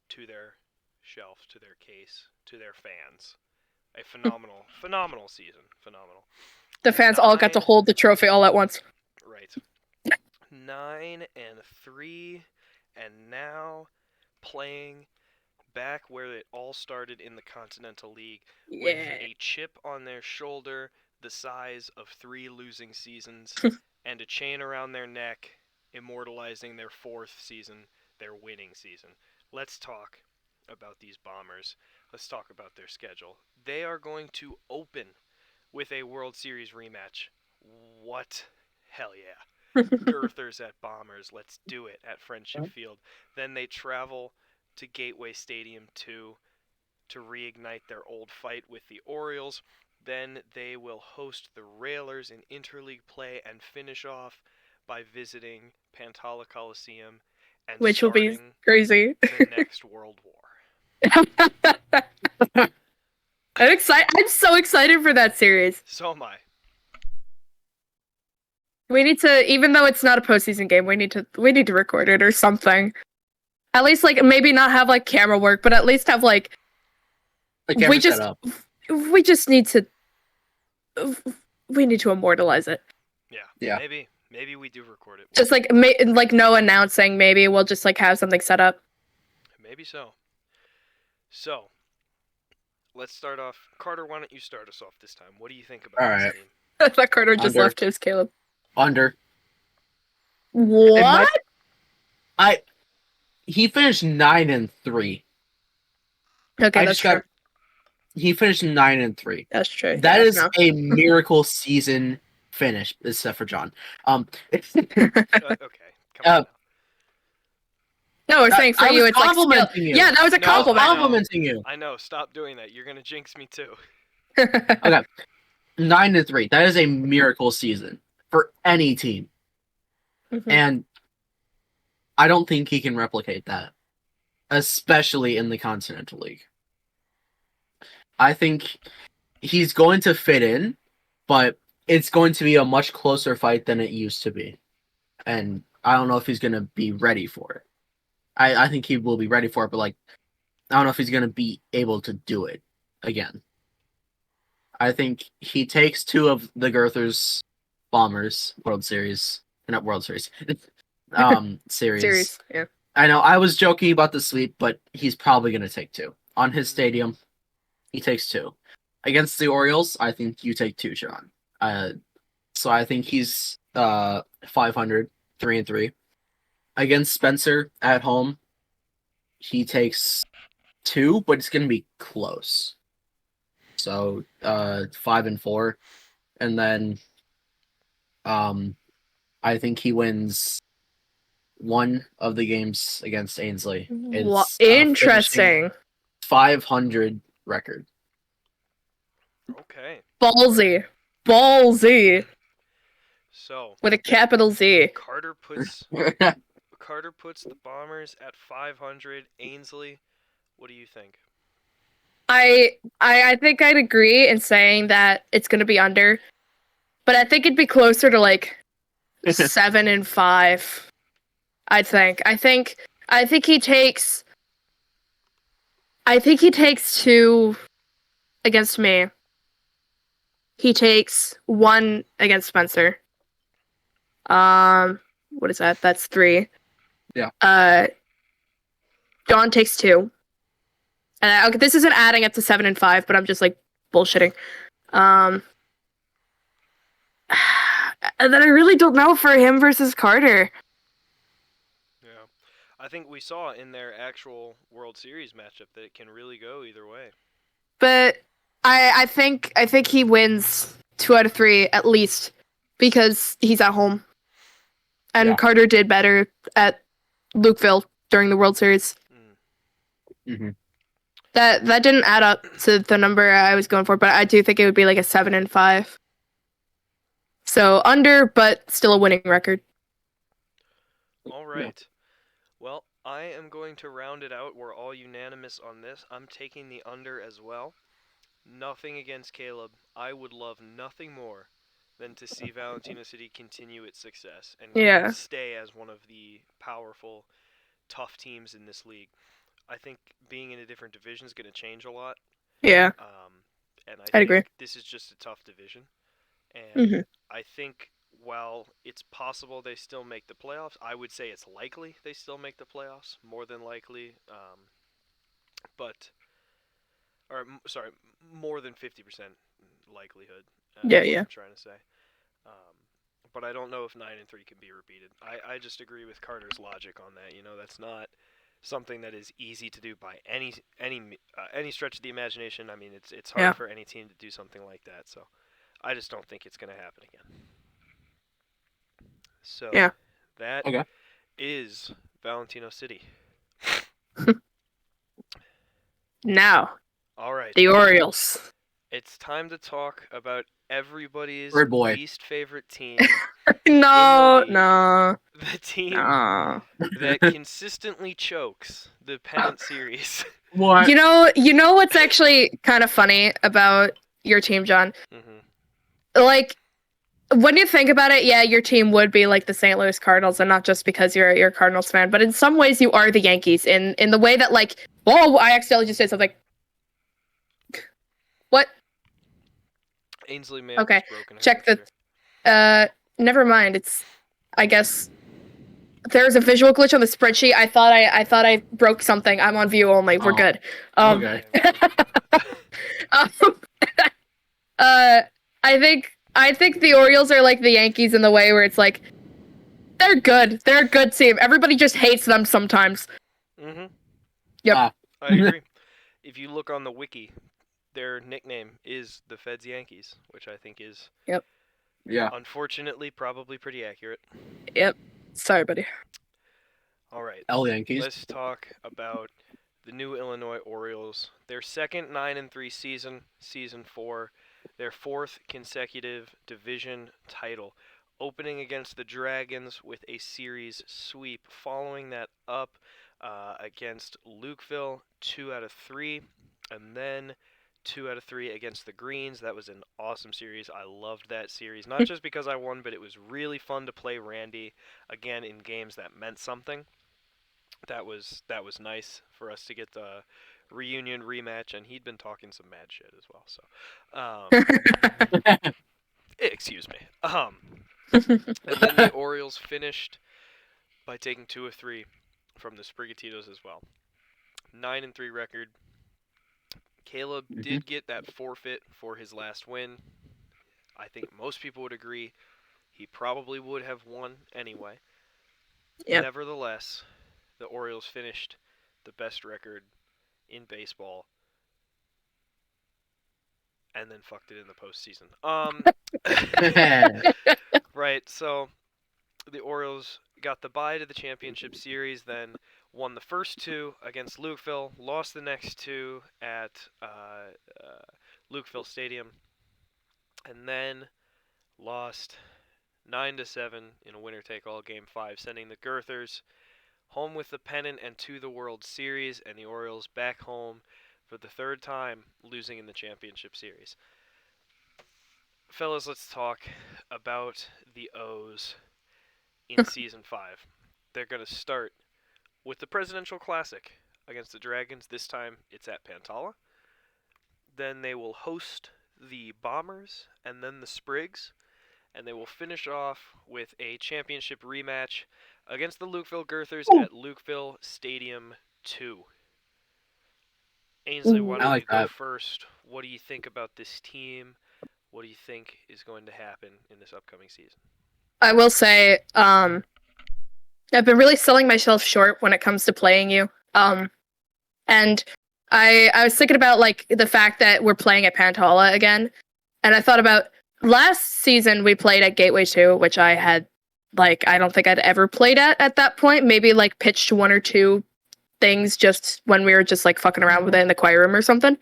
to their shelf, to their case, to their fans. A phenomenal season. Phenomenal. The fans all got to hold the trophy all at once. Right. 9-3, and now playing back where it all started in the Continental League with a chip on their shoulder the size of 3 losing seasons and a chain around their neck immortalizing their 4th season, their winning season. Let's talk about these Bombers. Let's talk about their schedule. They are going to open with a World Series rematch. What? Hell yeah. Earthers at Bombers. Let's do it at Friendship Field. Then they travel to Gateway Stadium to reignite their old fight with the Orioles. Then they will host the Railers in interleague play and finish off by visiting Pantala Coliseum and which will be crazy. The next World War. I'm so excited for that series. So am I. We need to, even though it's not a postseason game, we need to record it or something. At least, like, maybe not have, like, camera work, but at least have, like, we just need to immortalize it. Yeah. Maybe we do record it. Just like no announcing. Maybe we'll just like have something set up. Maybe so. So, let's start off. Carter, why don't you start us off this time? What do you think about this team? I thought Carter just left his, Caleb. Under. What? He finished 9-3. Okay, that's true. He finished 9-3. That's true. That is a miracle season finish, except for John. Okay, come on. No, we're saying for you, it's like complimenting you. Yeah, that was a compliment. I was complimenting you. I know. Stop doing that. You're gonna jinx me too. Okay, 9-3. That is a miracle season for any team, and I don't think he can replicate that, especially in the Continental League. I think he's going to fit in, but it's going to be a much closer fight than it used to be. And I don't know if he's going to be ready for it. I think he will be ready for it, but like, I don't know if he's going to be able to do it again. I think he takes 2 of the Girthers Bombers World Series, not World Series, series. Yeah. I know I was joking about the sweep, but he's probably going to take 2 on his stadium. He takes 2 against the Orioles. I think you take 2, Sean. So I think he's 500, 3-3 against Spencer at home. He takes 2, but it's going to be close. So 5-4, and then I think he wins 1 of the games against Ainsley. It's interesting. 500 record. Okay. Ballsy. So with a capital Z. Carter puts the Bombers at 500. Ainsley, what do you think? I think I'd agree in saying that it's going to be under, but I think it'd be closer to like 7-5. I think he takes 2 against me. He takes 1 against Spencer. What is that? That's 3. Yeah. John takes 2. And okay, this isn't adding up to 7-5, but I'm just like bullshitting. And then I really don't know for him versus Carter. Yeah, I think we saw in their actual World Series matchup that it can really go either way. But I think he wins 2 out of 3 at least because he's at home, and Carter did better at Lukeville during the World Series. Mm-hmm. That didn't add up to the number I was going for, but I do think it would be like a 7-5. So under, but still a winning record. All right. Well, I am going to round it out. We're all unanimous on this. I'm taking the under as well. Nothing against Caleb. I would love nothing more than to see Valentino City continue its success and stay as one of the powerful, tough teams in this league. I think being in a different division is going to change a lot. Yeah. And I I'd think agree. this is just a tough division. And Mm-hmm. I think while it's possible they still make the playoffs, I would say it's likely they still make the playoffs, more than likely. More than 50% likelihood. Yeah. I'm trying to say. But I don't know if 9-3 can be repeated. I just agree with Carter's logic on that. That's not something that is easy to do by any stretch of the imagination. I mean, it's hard for any team to do something like that. So I just don't think it's going to happen again. So that is Valentino City. Now, all right, the Orioles. It's time to talk about everybody's least favorite team. No. The team that consistently chokes the pennant series. What? You know what's actually kind of funny about your team, John? Mm-hmm. Like, when you think about it, yeah, your team would be like the St. Louis Cardinals, and not just because you're a Cardinals fan, but in some ways you are the Yankees in the way that, like, whoa, I accidentally just said something. What? Ainsley may have just broken her check computer. Never mind. It's, I guess, there's a visual glitch on the spreadsheet. I thought I broke something. I'm on view only. We're good. Okay. I think the Orioles are like the Yankees in the way where it's like, they're good. They're a good team. Everybody just hates them sometimes. Mm-hmm. Yep. I agree. If you look on the wiki, their nickname is the Feds Yankees, which I think is unfortunately probably pretty accurate. Yep. Sorry, buddy. All right. L Yankees. Let's talk about the new Illinois Orioles. Their second 9-3 season 4, their 4th consecutive division title, opening against the Dragons with a series sweep, following that up against Lukeville 2 out of 3, and then 2 out of 3 against the Greens. That was an awesome series. I loved that series, not just because I won, but it was really fun to play Randy again in games that meant something. That was nice for us to get the reunion rematch, and he'd been talking some mad shit as well. So, excuse me. And then the Orioles finished by taking 2 of 3 from the Sprigatitos as well. 9-3 record. Caleb did get that forfeit for his last win. I think most people would agree he probably would have won anyway. Yep. Nevertheless, the Orioles finished the best record in baseball and then fucked it in the postseason. Right, so the Orioles got the bye to the championship series, then won the first 2 against Lukeville, lost the next 2 at Lukeville Stadium, and then lost 9-7 in a winner-take-all Game 5, sending the Girthers home with the pennant and to the World Series, and the Orioles back home for the 3rd time, losing in the championship series. Fellas, let's talk about the O's in Season 5. They're going to start with the Presidential Classic against the Dragons. This time it's at Pantala. Then they will host the Bombers and then the Sprigs. And they will finish off with a championship rematch against the Lukeville Girthers at Lukeville Stadium 2. Ainsley, why don't you go first? What do you think about this team? What do you think is going to happen in this upcoming season? I will say, I've been really selling myself short when it comes to playing you. And I was thinking about like the fact that we're playing at Pantala again, and I thought about last season we played at Gateway 2, which I had like I don't think I'd ever played at that point. Maybe like pitched 1 or 2 things just when we were just like fucking around with it in the choir room or something.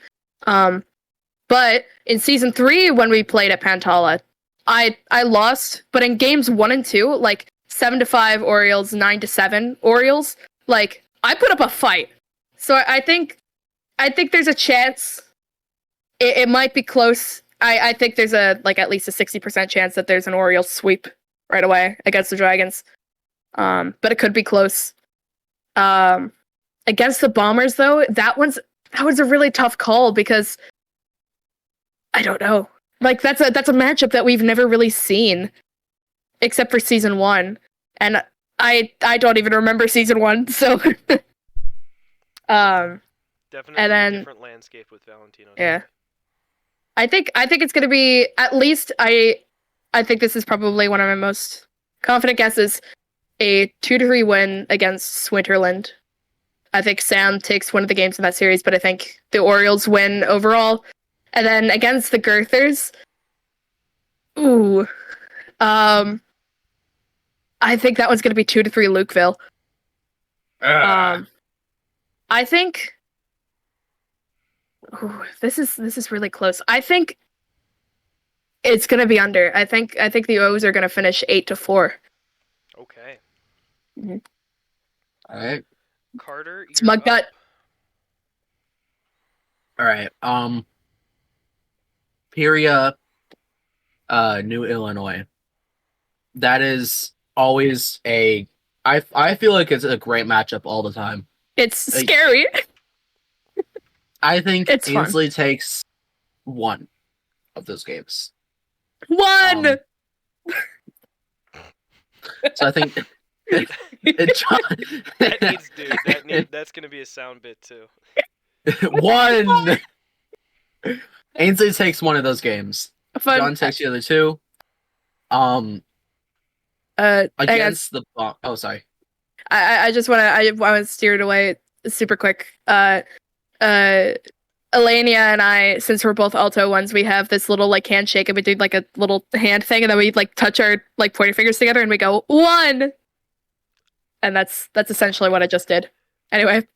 But in season 3 when we played at Pantala, I lost, but in games 1 and 2, like 7-5 Orioles, 9-7 Orioles, like I put up a fight. So I think there's a chance it might be close. I think there's at least a 60% chance that there's an Orioles sweep right away against the Dragons. But it could be close. Against the Bombers though, that was a really tough call because I don't know. Like that's a matchup that we've never really seen except for season 1. And I don't even remember season 1, so definitely and then, a different landscape with Valentino. Yeah. I think it's going to be at least I think this is probably one of my most confident guesses, a 2-3 win against Swinterland. I think Sam takes one of the games in that series, but I think the Orioles win overall. And then against the Girthers, I think that one's going to be 2-3 Lukeville. I think this is really close. I think it's going to be under. I think the O's are going to finish 8-4. Okay. Mm-hmm. All right. Carter, it's my gut. All right. Peoria, New Illinois. That is always I feel like it's a great matchup all the time. It's scary. I think it's Ainsley fun. takes 1 of those games. 1. So I think that needs, dude. That's gonna be a sound bit too. 1. Ainsley takes 1 of those games. John takes the other 2. Against the oh, sorry. I just want to steer it away super quick. Elenia and I, since we're both alto ones, we have this little like handshake and we do like a little hand thing and then we like touch our like pointer fingers together and we go 1. And that's essentially what I just did. Anyway,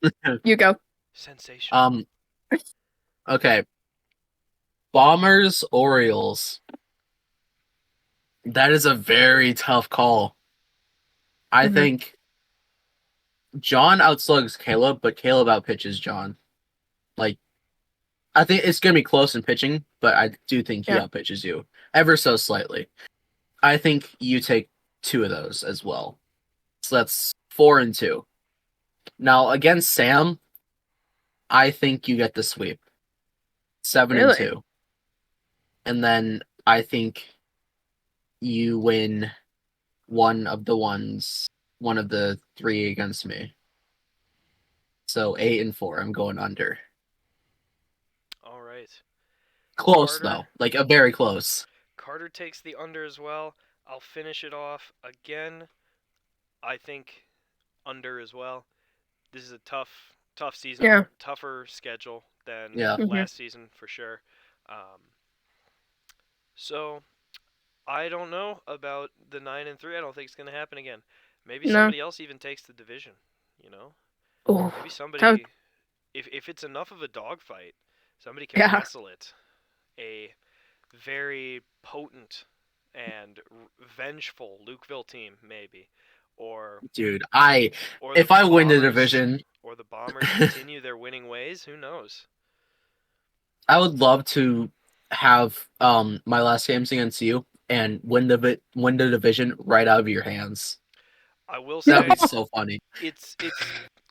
you go. Sensational. Okay. Bombers, Orioles. That is a very tough call. I think John outslugs Caleb, but Caleb outpitches John. Like, I think it's going to be close in pitching, but I do think he Yeah. outpitches you ever so slightly. I think you take 2 of those as well. So that's 4-2. Now, against Sam, I think you get the sweep. 7-2. And then I think you win one of the 3 against me. So 8-4. I'm going under. All right. Close, Carter, though. Like, a very close. Carter takes the under as well. I'll finish it off again. I think under as well. This is a tough season. Yeah. Tougher schedule than Yeah. last season for sure. So I don't know about the 9-3. I don't think it's going to happen again. Maybe somebody else even takes the division. You know, maybe somebody. If it's enough of a dogfight, somebody can wrestle it. A very potent and vengeful Lukeville team, maybe, or dude, if I win the division, or the Bombers continue their winning ways, who knows? I would love to have my last games against you and win the division right out of your hands. I will say that'd be so funny.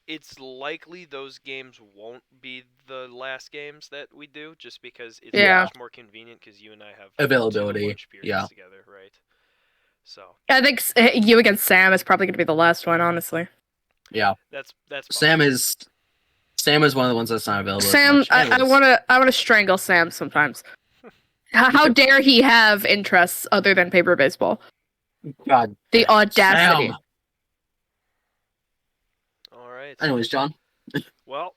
It's likely those games won't be the last games that we do, just because it's much more convenient because you and I have availability. 2 lunch periods together, right? So I think you against Sam is probably going to be the last one, honestly. Yeah, that's possible. Sam is one of the ones that's not available. Sam, I want to strangle Sam sometimes. How dare he have interests other than paper baseball? God, the audacity. Sam. All right. Anyways, John. Well,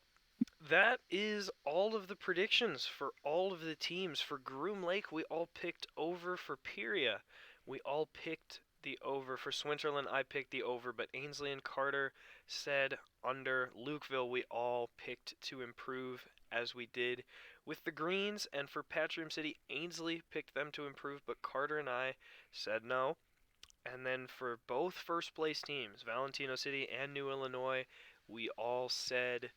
that is all of the predictions for all of the teams. For Groom Lake, we all picked over. For Peria, we all picked the over. For Swinterland, I picked the over, but Ainsley and Carter said under. Lukeville, we all picked to improve, as we did with the Greens. And for Patrium City, Ainsley picked them to improve, but Carter and I said no. And then for both first place teams, Valentino City and New Illinois, we all said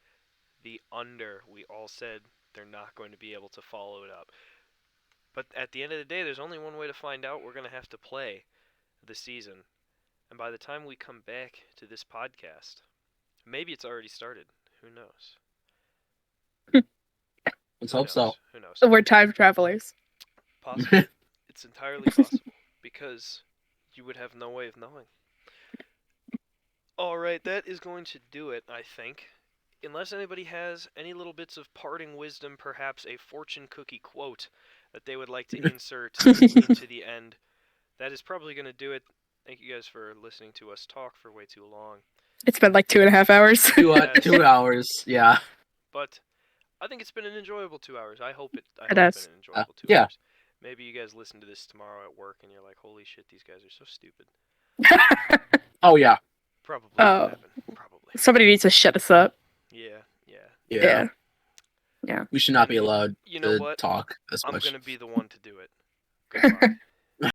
the under. We all said they're not going to be able to follow it up. But at the end of the day, there's only one way to find out. We're going to have to play the season. And by the time we come back to this podcast, maybe it's already started. Who knows? Let's hope so. Who knows? We're time travelers. Possible. It's entirely possible. Because you would have no way of knowing. Alright, that is going to do it, I think. Unless anybody has any little bits of parting wisdom, perhaps a fortune cookie quote that they would like to insert into the end, that is probably going to do it. Thank you guys for listening to us talk for way too long. It's been like 2.5 hours. 2 hours, yeah. But I think it's been an enjoyable 2 hours. I hope it's been an enjoyable 2 hours. Maybe you guys listen to this tomorrow at work and you're like, holy shit, these guys are so stupid. Oh, yeah. Probably. Probably. Somebody needs to shut us up. Yeah. We should not be allowed to talk this much. I'm going to be the one to do it. Goodbye.